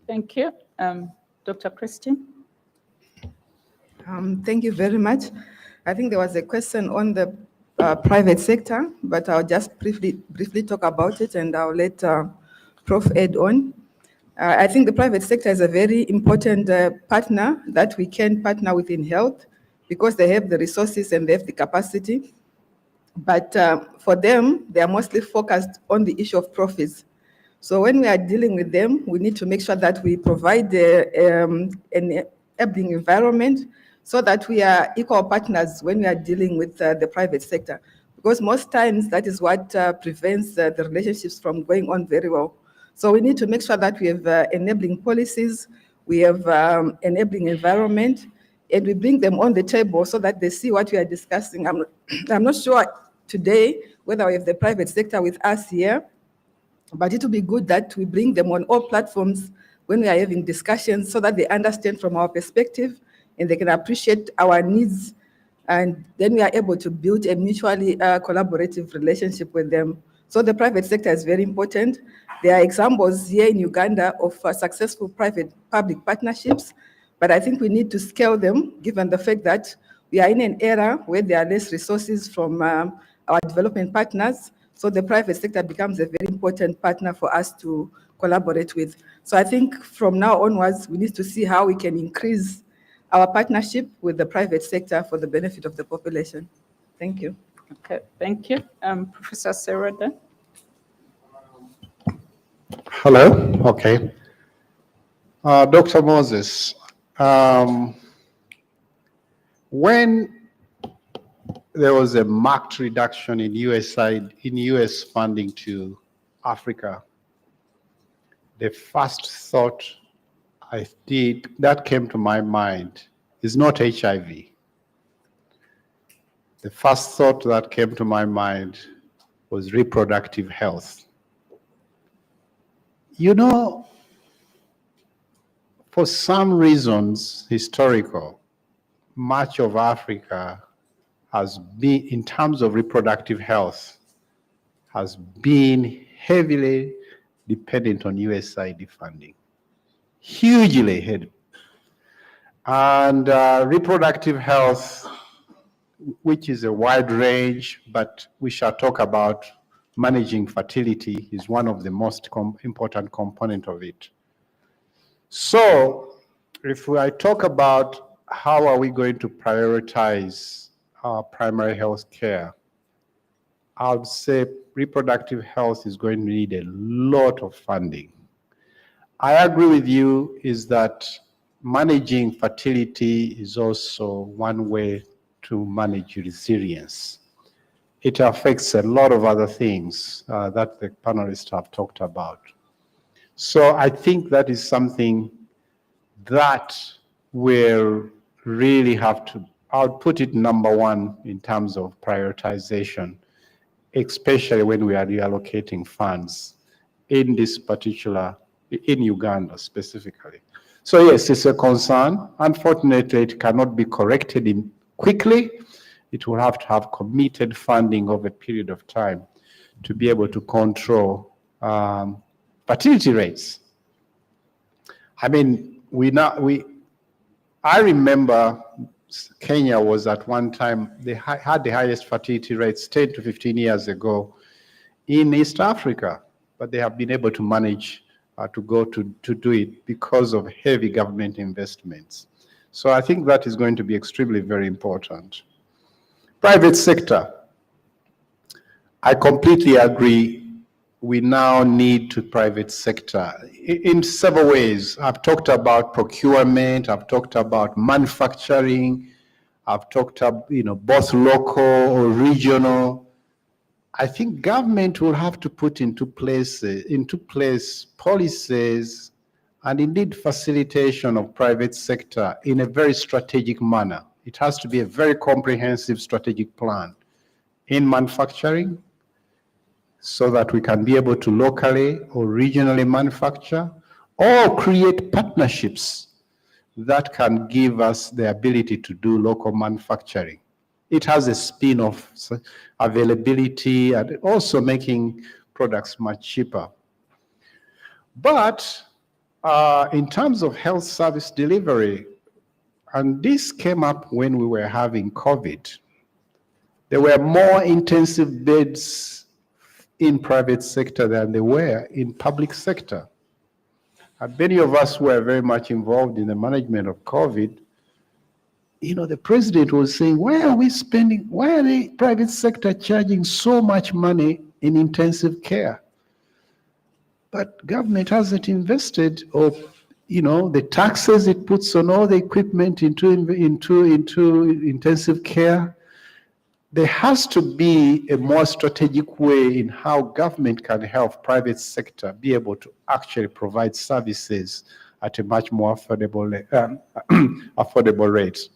Thank you. Dr. Christine? Thank you very much. I think there was a question on the private sector, but I'll just briefly talk about it, and I'll let Prof. add on. I think the private sector is a very important partner that we can partner with in health, because they have the resources and they have the capacity. But for them, they are mostly focused on the issue of profits. So when we are dealing with them, we need to make sure that we provide an enabling environment so that we are equal partners when we are dealing with the private sector. Because most times that is what prevents the relationships from going on very well. So we need to make sure that we have enabling policies, we have enabling environment, and we bring them on the table so that they see what we are discussing. I'm not sure today whether we have the private sector with us here, but it will be good that we bring them on all platforms when we are having discussions so that they understand from our perspective and they can appreciate our needs, and then we are able to build a mutually collaborative relationship with them. So the private sector is very important. There are examples here in Uganda of successful private-public partnerships, but I think we need to scale them given the fact that we are in an era where there are less resources from our development partners. So the private sector becomes a very important partner for us to collaborate with. So I think from now onwards, we need to see how we can increase our partnership with the private sector for the benefit of the population. Thank you. Okay, thank you. Professor Seroda? Hello, okay. Dr. Moses, when there was a marked reduction in US funding to Africa, the first thought that came to my mind is not HIV. The first thought that came to my mind was reproductive health. You know, for some reasons, historical, much of Africa has been, in terms of reproductive health, has been heavily dependent on USAID funding. Hugely heavy. And reproductive health, which is a wide range, but we shall talk about managing fertility, is one of the most important component of it. So if I talk about how are we going to prioritize our primary health care, I would say reproductive health is going to need a lot of funding. I agree with you is that managing fertility is also one way to manage resilience. It affects a lot of other things that the panelists have talked about. So I think that is something that will really have to, I would put it number one in terms of prioritization, especially when we are reallocating funds in this particular, in Uganda specifically. So yes, it's a concern. Unfortunately, it cannot be corrected quickly. It will have to have committed funding over a period of time to be able to control fertility rates. I mean, I remember Kenya was at one time, they had the highest fertility rates 10 to 15 years ago in East Africa, but they have been able to manage to do it because of heavy government investments. So I think that is going to be extremely very important. Private sector, I completely agree. We now need to private sector in several ways. I've talked about procurement, I've talked about manufacturing, I've talked about, both local or regional. I think government will have to put into place policies and indeed facilitation of private sector in a very strategic manner. It has to be a very comprehensive strategic plan in manufacturing, so that we can be able to locally or regionally manufacture or create partnerships that can give us the ability to do local manufacturing. It has a spin of availability and also making products much cheaper. But in terms of health service delivery, and this came up when we were having COVID, there were more intensive beds in private sector than they were in public sector. And many of us were very much involved in the management of COVID. The president was saying, why are the private sector charging so much money in intensive care? But government hasn't invested, or the taxes it puts on all the equipment into intensive care. There has to be a more strategic way in how government can help private sector be able to actually provide services at a much more affordable rate.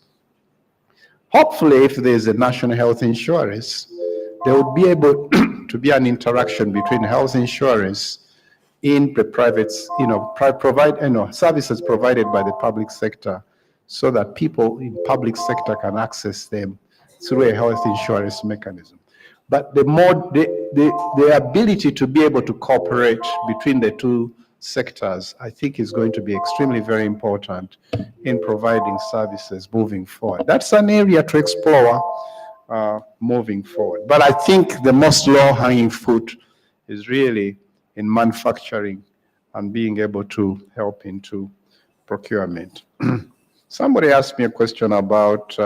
Hopefully, if there's a national health insurance, there would be able to be an interaction between health insurance in the private, services provided by the public sector, so that people in public sector can access them through a health insurance mechanism. But the ability to be able to cooperate between the two sectors, I think, is going to be extremely very important in providing services moving forward. That's an area to explore moving forward. But I think the most low-hanging fruit is really in manufacturing and being able to help into procurement. Somebody asked me a question about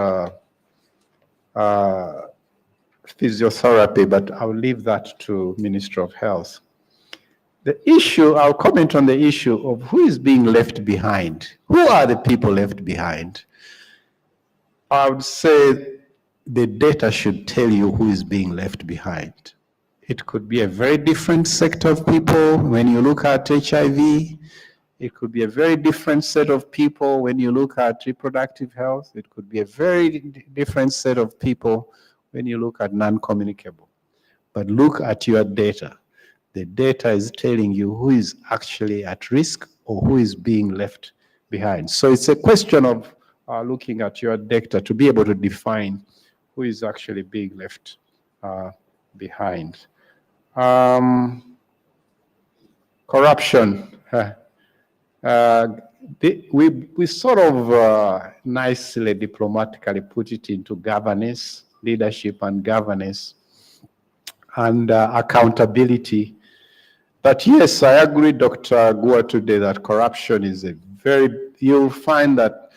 physiotherapy, but I'll leave that to Minister of Health. I'll comment on the issue of who is being left behind. Who are the people left behind? I would say the data should tell you who is being left behind. It could be a very different sector of people when you look at HIV. It could be a very different set of people when you look at reproductive health. It could be a very different set of people when you look at non-communicable. But look at your data. The data is telling you who is actually at risk or who is being left behind. So it's a question of looking at your data to be able to define who is actually being left behind. Corruption. We sort of nicely, diplomatically put it into governance, leadership and governance, and accountability. But yes, I agree, Dr. Gua, today that corruption is you'll find that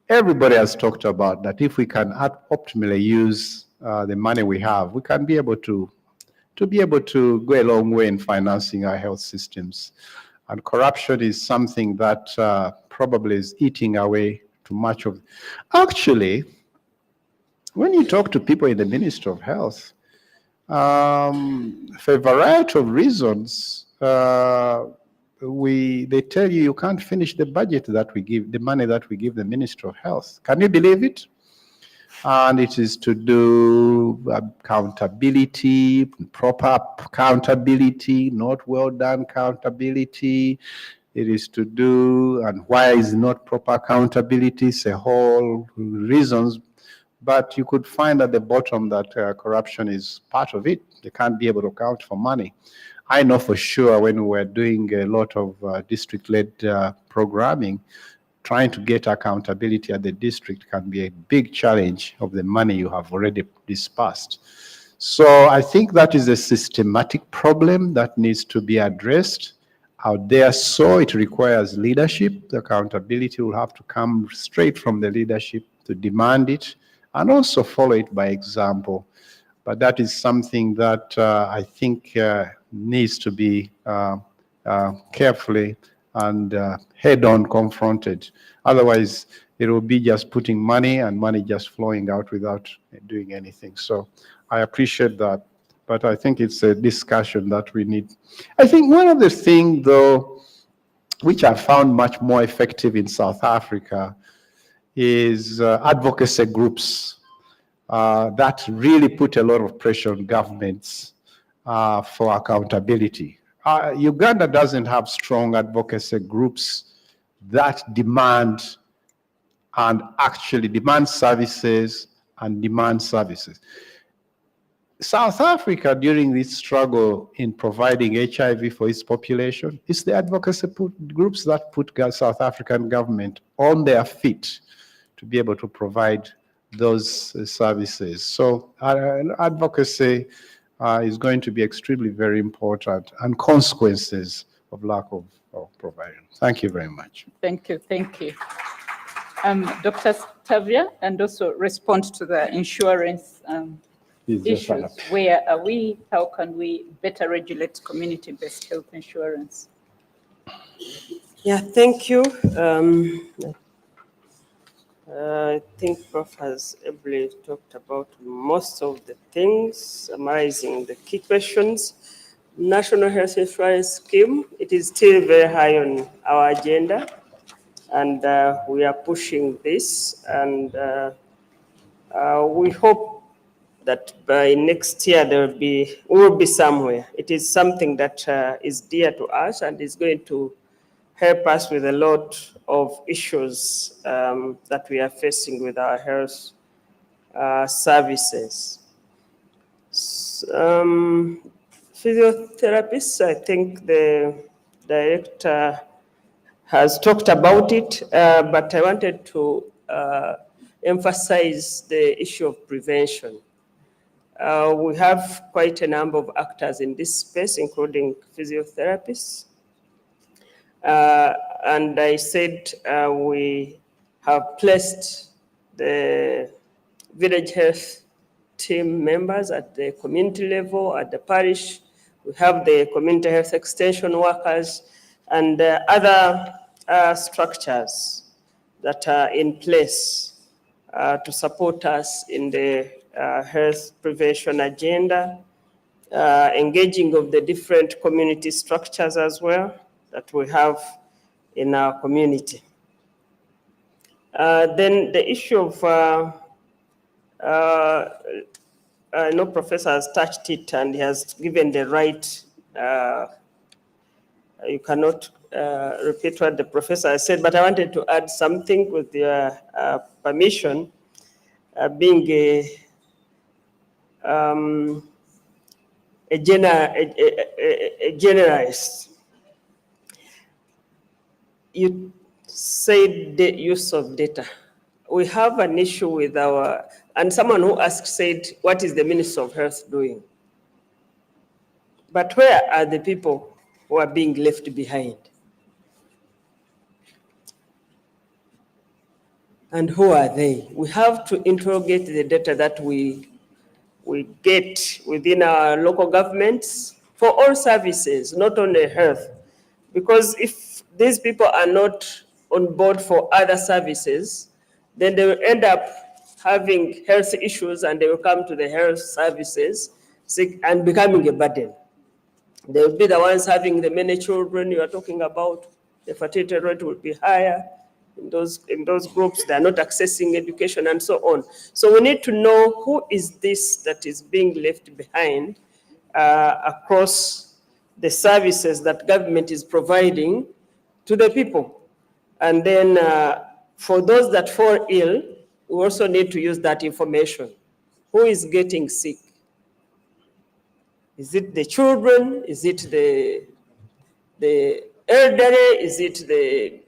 everybody has talked about that if we can optimally use the money we have, we can be able to go a long way in financing our health systems. And corruption is something that probably is eating away to much of. Actually, when you talk to people in the Ministry of Health, for a variety of reasons, they tell you can't finish the budget that we give, the money that we give the Ministry of Health. Can you believe it? And it is to do accountability, proper accountability, not well done accountability. it is to do, and why is not proper accountability, it's a whole reasons. But you could find at the bottom that corruption is part of it. They can't be able to account for money. I know for sure when we were doing a lot of district-led programming, trying to get accountability at the district can be a big challenge of the money you have already dispersed. So I think that is a systematic problem that needs to be addressed out there. So it requires leadership. The accountability will have to come straight from the leadership to demand it and also follow it by example. But that is something that I think needs to be carefully and head-on confronted. Otherwise, it will be just putting money and money just flowing out without doing anything. So I appreciate that, but I think it's a discussion that we need. I think one of the things, though, which I found much more effective in South Africa is advocacy groups that really put a lot of pressure on governments for accountability. Uganda doesn't have strong advocacy groups that demand and actually demand services and demand services. South Africa, during this struggle in providing HIV for its population, it's the advocacy groups that put South African government on their feet to be able to provide those services. So advocacy is going to be extremely very important, and consequences of lack of provision. Thank you very much. Thank you, thank you. Dr. Tavia, and also respond to the insurance issues. Where are we? How can we better regulate community-based health insurance? Yeah, thank you. I think Prof has ably talked about most of the things, summarizing the key questions. National Health Insurance Scheme, it is still very high on our agenda, and we are pushing this, and we hope that by next year we will be somewhere. It is something that is dear to us and is going to help us with a lot of issues that we are facing with our health services. Physiotherapists, I think the director has talked about it, but I wanted to emphasize the issue of prevention. We have quite a number of actors in this space, including physiotherapists. And I said we have placed the village health team members at the community level, at the parish. We have the community health extension workers and other structures that are in place to support us in the health prevention agenda, engaging of the different community structures as well that we have in our community. Then the issue of, I know Professor has touched it and he has given the right, you cannot repeat what the professor has said, but I wanted to add something with your permission, being a generalist. You said the use of data. We have an issue with our, and someone who asked said, what is the Minister of Health doing? But where are the people who are being left behind? And who are they? We have to interrogate the data that we get within our local governments for all services, not only health. Because if these people are not on board for other services, then they will end up having health issues and they will come to the health services sick and becoming a burden. They will be the ones having the many children you are talking about. The fertility rate will be higher in those groups. They are not accessing education and so on. So we need to know who is this that is being left behind across the services that government is providing to the people. And then for those that fall ill, we also need to use that information. Who is getting sick? Is it the children? Is it the elderly? Is it the,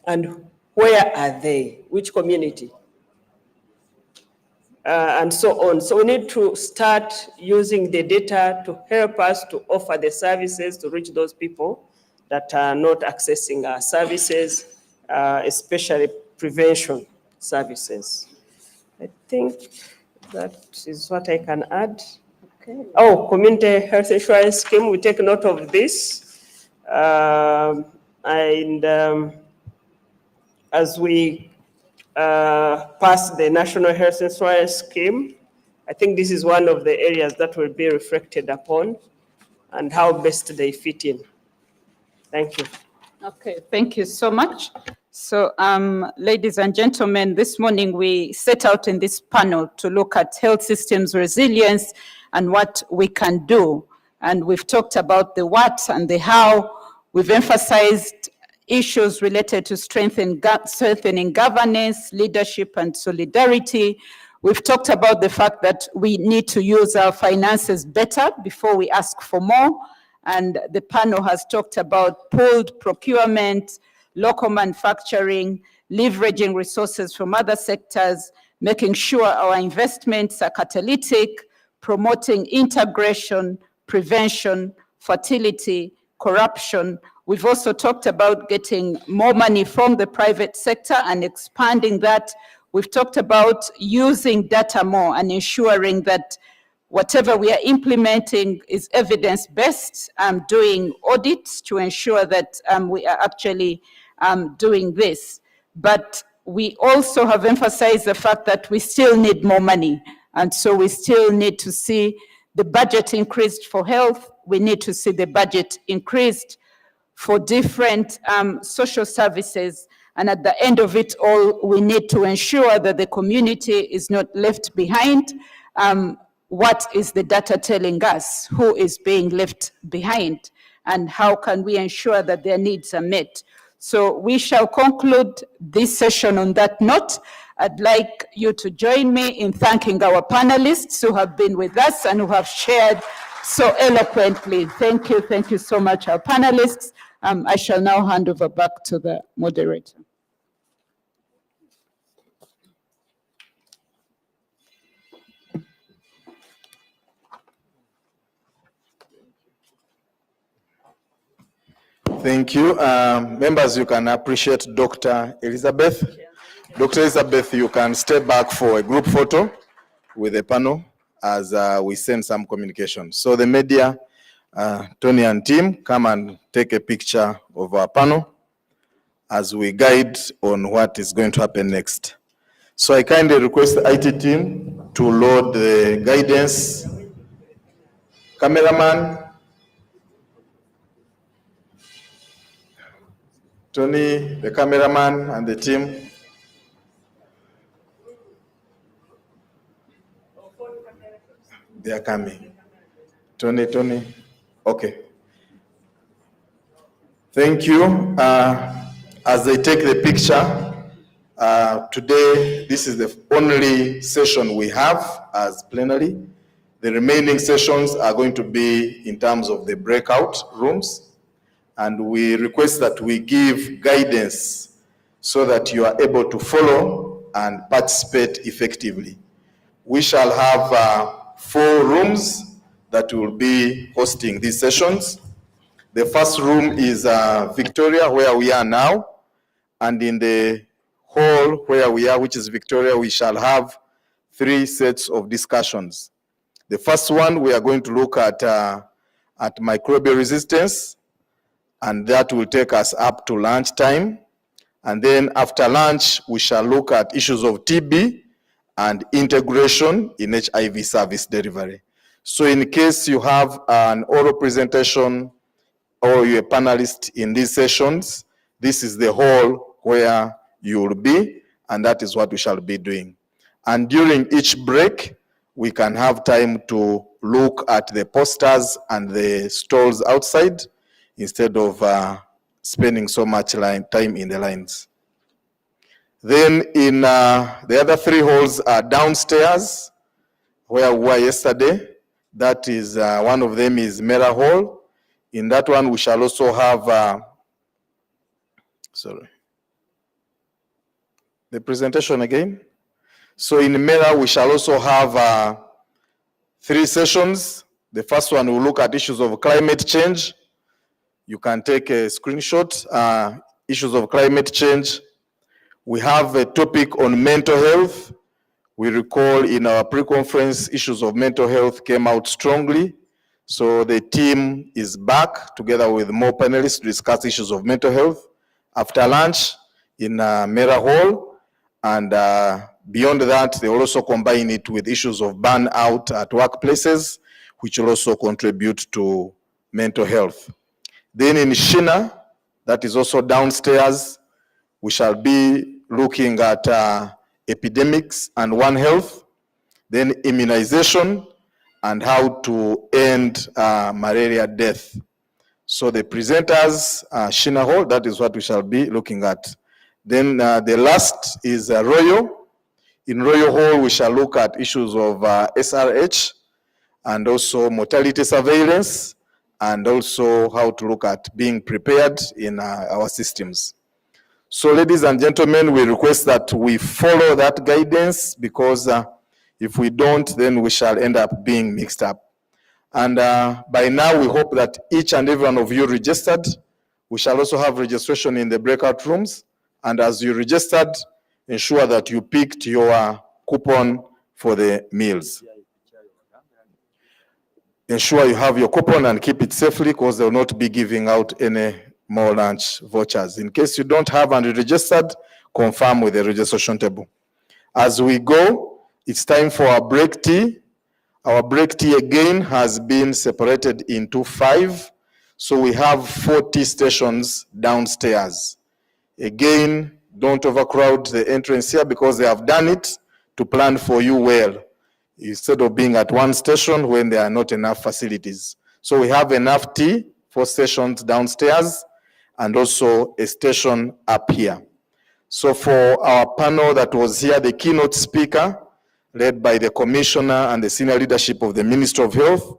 and where are they? Which community? And so on. So we need to start using the data to help us to offer the services to reach those people that are not accessing our services, especially prevention services. I think that is what I can add. Okay. Oh, community health insurance scheme, we take note of this. As we pass the National Health Insurance Scheme, I think this is one of the areas that will be reflected upon and how best they fit in. Thank you. Okay, thank you so much. So, ladies and gentlemen, this morning we set out in this panel to look at health systems resilience and what we can do. And we've talked about the what and the how. We've emphasized issues related to strengthening governance, leadership, and solidarity. We've talked about the fact that we need to use our finances better before we ask for more. And the panel has talked about pooled procurement, local manufacturing, leveraging resources from other sectors, making sure our investments are catalytic, promoting integration, prevention, fertility, corruption. We've also talked about getting more money from the private sector and expanding that. We've talked about using data more and ensuring that whatever we are implementing is evidence-based, doing audits to ensure that we are actually doing this. But we also have emphasized the fact that we still need more money. And so we still need to see the budget increased for health. We need to see the budget increased for different social services. And at the end of it all, we need to ensure that the community is not left behind. What is the data telling us? Who is being left behind? And how can we ensure that their needs are met? So we shall conclude this session on that note. I'd like you to join me in thanking our panelists who have been with us and who have shared so eloquently. Thank you so much, our panelists. I shall now hand over back to the moderator. Thank you. Members, you can appreciate Dr. Elizabeth. Dr. Elizabeth, you can step back for a group photo with the panel as we send some communication. So the media, Tony and team, come and take a picture of our panel as we guide on what is going to happen next. So I kindly request the IT team to load the guidance. Cameraman, Tony, the cameraman, and the team. They are coming. Tony. Okay. Thank you. As they take the picture, today, this is the only session we have as plenary. The remaining sessions are going to be in terms of the breakout rooms. And we request that we give guidance so that you are able to follow and participate effectively. We shall have 4 rooms that will be hosting these sessions. The first room is Victoria, where we are now. And in the hall where we are, which is Victoria, we shall have 3 sets of discussions. The first one, we are going to look at microbial resistance, and that will take us up to lunchtime. And then after lunch, we shall look at issues of TB and integration in HIV service delivery. So in case you have an oral presentation or you're a panelist in these sessions, this is the hall where you will be, and that is what we shall be doing. And during each break, we can have time to look at the posters and the stalls outside, instead of spending so much time in the lines. Then in the other 3 halls are downstairs, where we were yesterday. That is, one of them is Mera Hall. In that one, we shall also have, sorry, the presentation again. So in Mera, we shall also have 3 sessions. The first one will look at issues of climate change. You can take a screenshot, issues of climate change. We have a topic on mental health. We recall in our pre-conference, issues of mental health came out strongly. So the team is back together with more panelists to discuss issues of mental health after lunch in Mera Hall. And beyond that, they will also combine it with issues of burnout at workplaces, which will also contribute to mental health. Then in Shina, that is also downstairs, we shall be looking at epidemics and One Health, then immunization, and how to end malaria death. So the presenters, Shina Hall, that is what we shall be looking at. Then the last is Royal. In Royal Hall, we shall look at issues of SRH and also mortality surveillance, and also how to look at being prepared in our systems. So ladies and gentlemen, we request that we follow that guidance, because if we don't, then we shall end up being mixed up. And by now, we hope that each and every one of you registered. We shall also have registration in the breakout rooms. And as you registered, ensure that you picked your coupon for the meals. Ensure you have your coupon and keep it safely, because they will not be giving out any more lunch vouchers. In case you don't have and you registered, confirm with the registration table. As we go, it's time for our break tea. Our break tea again has been separated into 5. So we have 40 stations downstairs. Again, don't overcrowd the entrance here, because they have done it to plan for you well, instead of being at one station when there are not enough facilities. So we have enough tea, 4 stations downstairs, and also a station up here. So for our panel that was here, the keynote speaker, led by the commissioner and the senior leadership of the Ministry of Health,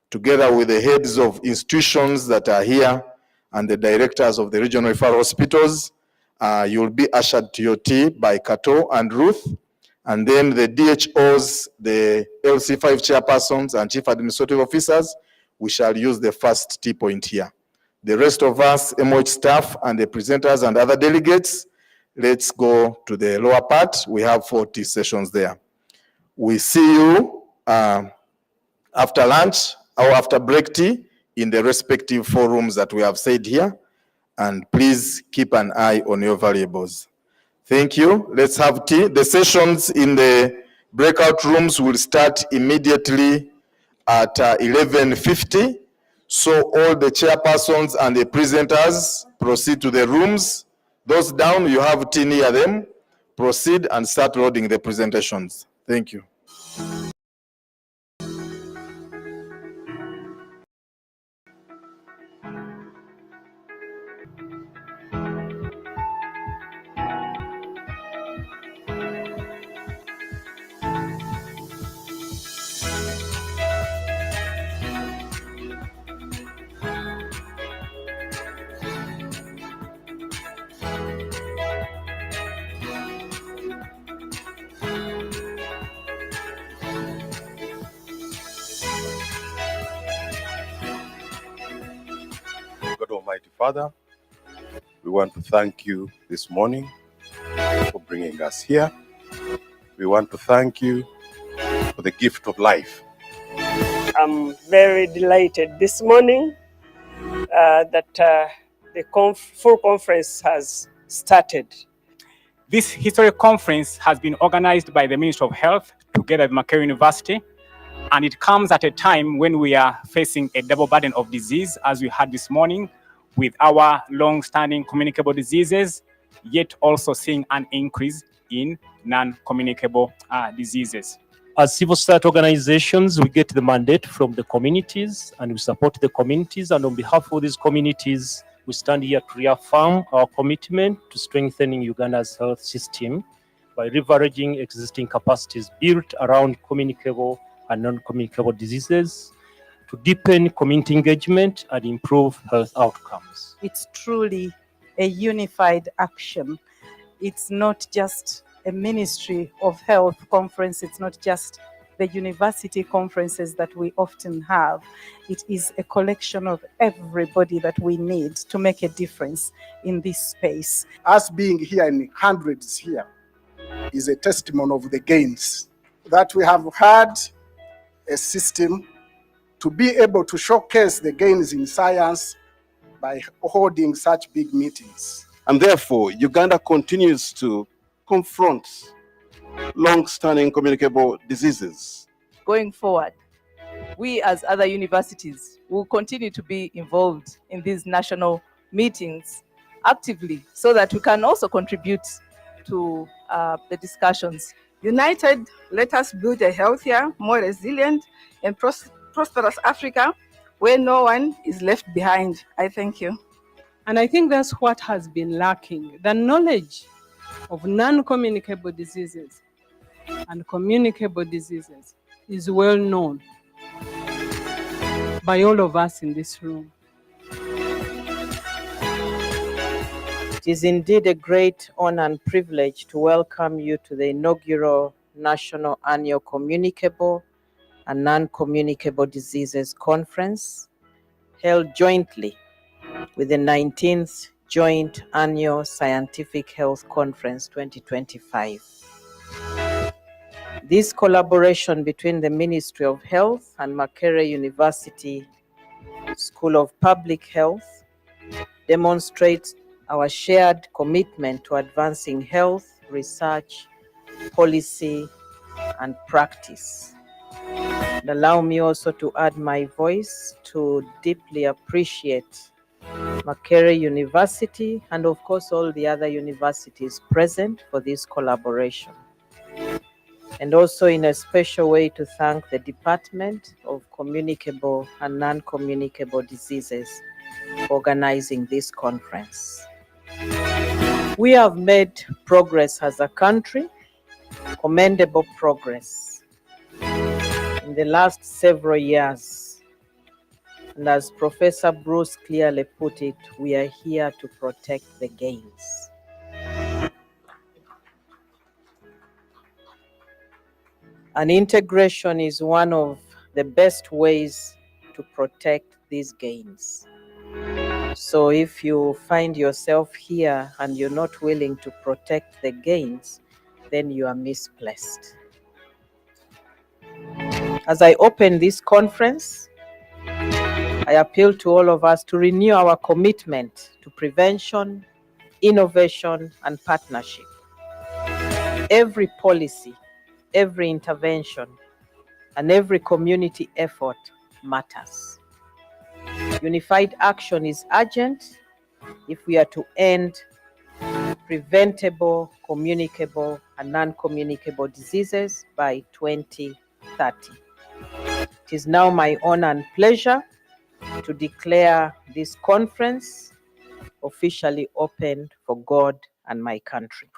together with the heads of institutions that are here and the directors of the regional referral hospitals, you'll be ushered to your tea by Kato and Ruth. And then the DHOs, the LC5 chairpersons and chief administrative officers, we shall use the first tea point here. The rest of us, MOH staff and the presenters and other delegates, let's go to the lower part. We have 40 sessions there. We see you after lunch or after break tea in the respective 4 rooms that we have said here. And please keep an eye on your valuables. Thank you. Let's have tea. The sessions in the breakout rooms will start immediately at 11:50. So all the chairpersons and the presenters proceed to the rooms. Those down, you have tea near them. Proceed and start loading the presentations. Thank you. God Almighty Father, we want to thank you this morning for bringing us here. We want to thank you for the gift of life. I'm very delighted this morning that the full conference has started. This historic conference has been organized by the Ministry of Health together with Makerere University, and it comes at a time when we are facing a double burden of disease, as we had this morning, with our long-standing communicable diseases, yet also seeing an increase in non-communicable diseases. As civil society organizations, we get the mandate from the communities and we support the communities, and on behalf of these communities, we stand here to reaffirm our commitment to strengthening Uganda's health system by leveraging existing capacities built around communicable and non-communicable diseases to deepen community engagement and improve health outcomes. It's truly a unified action. It's not just a Ministry of Health conference. It's not just the university conferences that we often have. It is a collection of everybody that we need to make a difference in this space. Us being here in hundreds here is a testimony of the gains that we have had a system to be able to showcase the gains in science by holding such big meetings. And therefore, Uganda continues to confront long-standing communicable diseases. Going forward, we as other universities will continue to be involved in these national meetings actively so that we can also contribute to the discussions. United, let us build a healthier, more resilient, and prosperous Africa where no one is left behind. I thank you. And I think that's what has been lacking. The knowledge of non-communicable diseases and communicable diseases is well known by all of us in this room. It is indeed a great honor and privilege to welcome you to the inaugural National Annual Communicable and Non-Communicable Diseases Conference, held jointly with the 19th Joint Annual Scientific Health Conference 2025. This collaboration between the Ministry of Health and Makerere University School of Public Health demonstrates our shared commitment to advancing health, research, policy, and practice. And allow me also to add my voice to deeply appreciate Makerere University and of course all the other universities present for this collaboration. And also in a special way to thank the Department of Communicable and Non-Communicable Diseases for organizing this conference. We have made progress as a country, commendable progress in the last several years. And as Professor Bruce clearly put it, we are here to protect the gains. And integration is one of the best ways to protect these gains. So if you find yourself here and you're not willing to protect the gains, then you are misplaced. As I open this conference, I appeal to all of us to renew our commitment to prevention, innovation, and partnership. Every policy, every intervention, and every community effort matters. Unified action is urgent if we are to end preventable, communicable, and non-communicable diseases by 2030. It is now my honor and pleasure to declare this conference officially open for God and my country.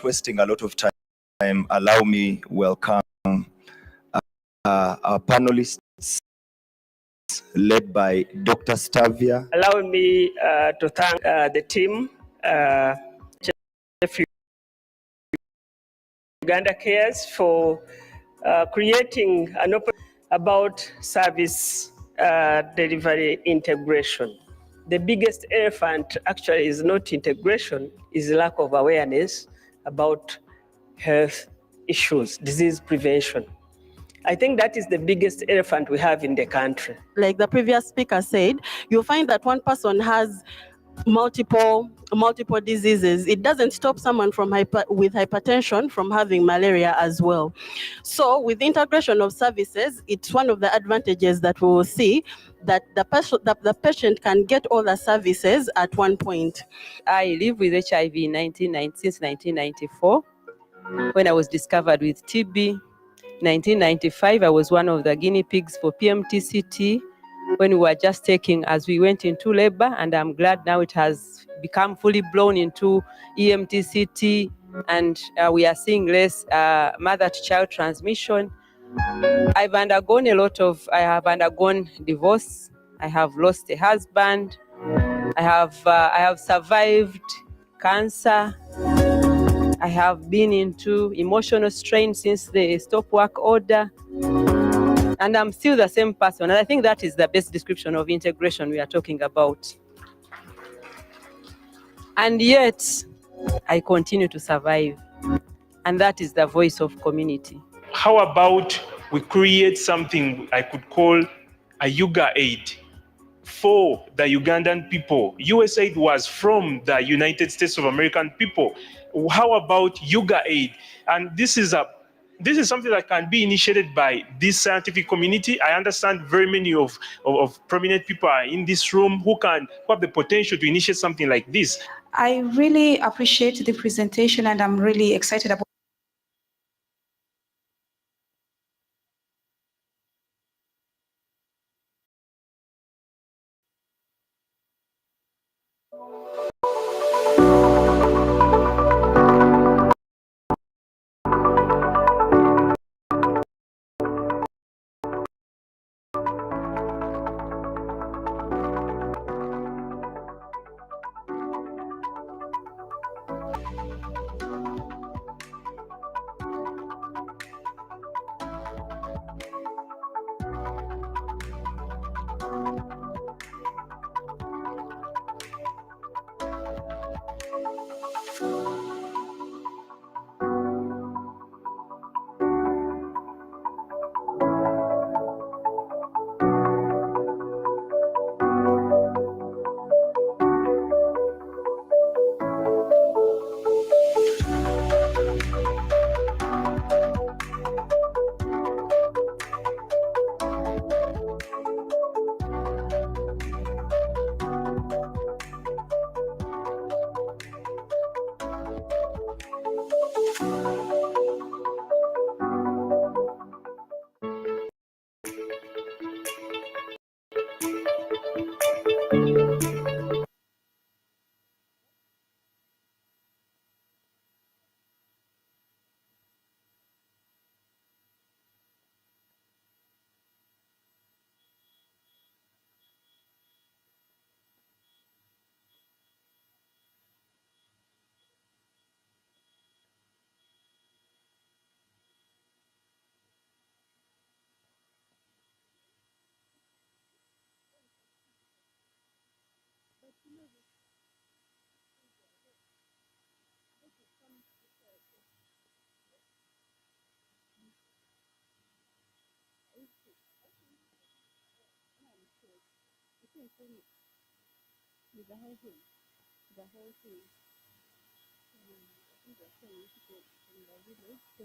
without wasting a lot of time, allow me welcome our panelists led by Dr. Stavia. Allow me to thank the team, Uganda Cares, for creating an open about service delivery integration. The biggest elephant actually is not integration, is lack of awareness about health issues, disease prevention. I think that is the biggest elephant we have in the country. Like the previous speaker said, you'll find that one person has multiple diseases. It doesn't stop someone from with hypertension from having malaria as well. So with integration of services, it's one of the advantages that we will see, that the patient can get all the services at one point. I live with HIV since 1994, when I was discovered with TB. 1995, I was one of the guinea pigs for PMTCT when we were just taking as we went into labor, and I'm glad now it has become fully blown into EMTCT, and we are seeing less mother-to-child transmission. I have undergone divorce. I have lost a husband. I have survived cancer. I have been into emotional strain since the stop work order. And I'm still the same person. And I think that is the best description of integration we are talking about. And yet, I continue to survive. And that is the voice of community. How about we create something I could call a Yuga Aid for the Ugandan people? USAID was from the United States of American people. How about Yuga Aid? And this is something that can be initiated by this scientific community. I understand very many of prominent people are in this room who have the potential to initiate something like this. I really appreciate the presentation, and I'm really excited about the whole thing. I think they're saying people from the village, so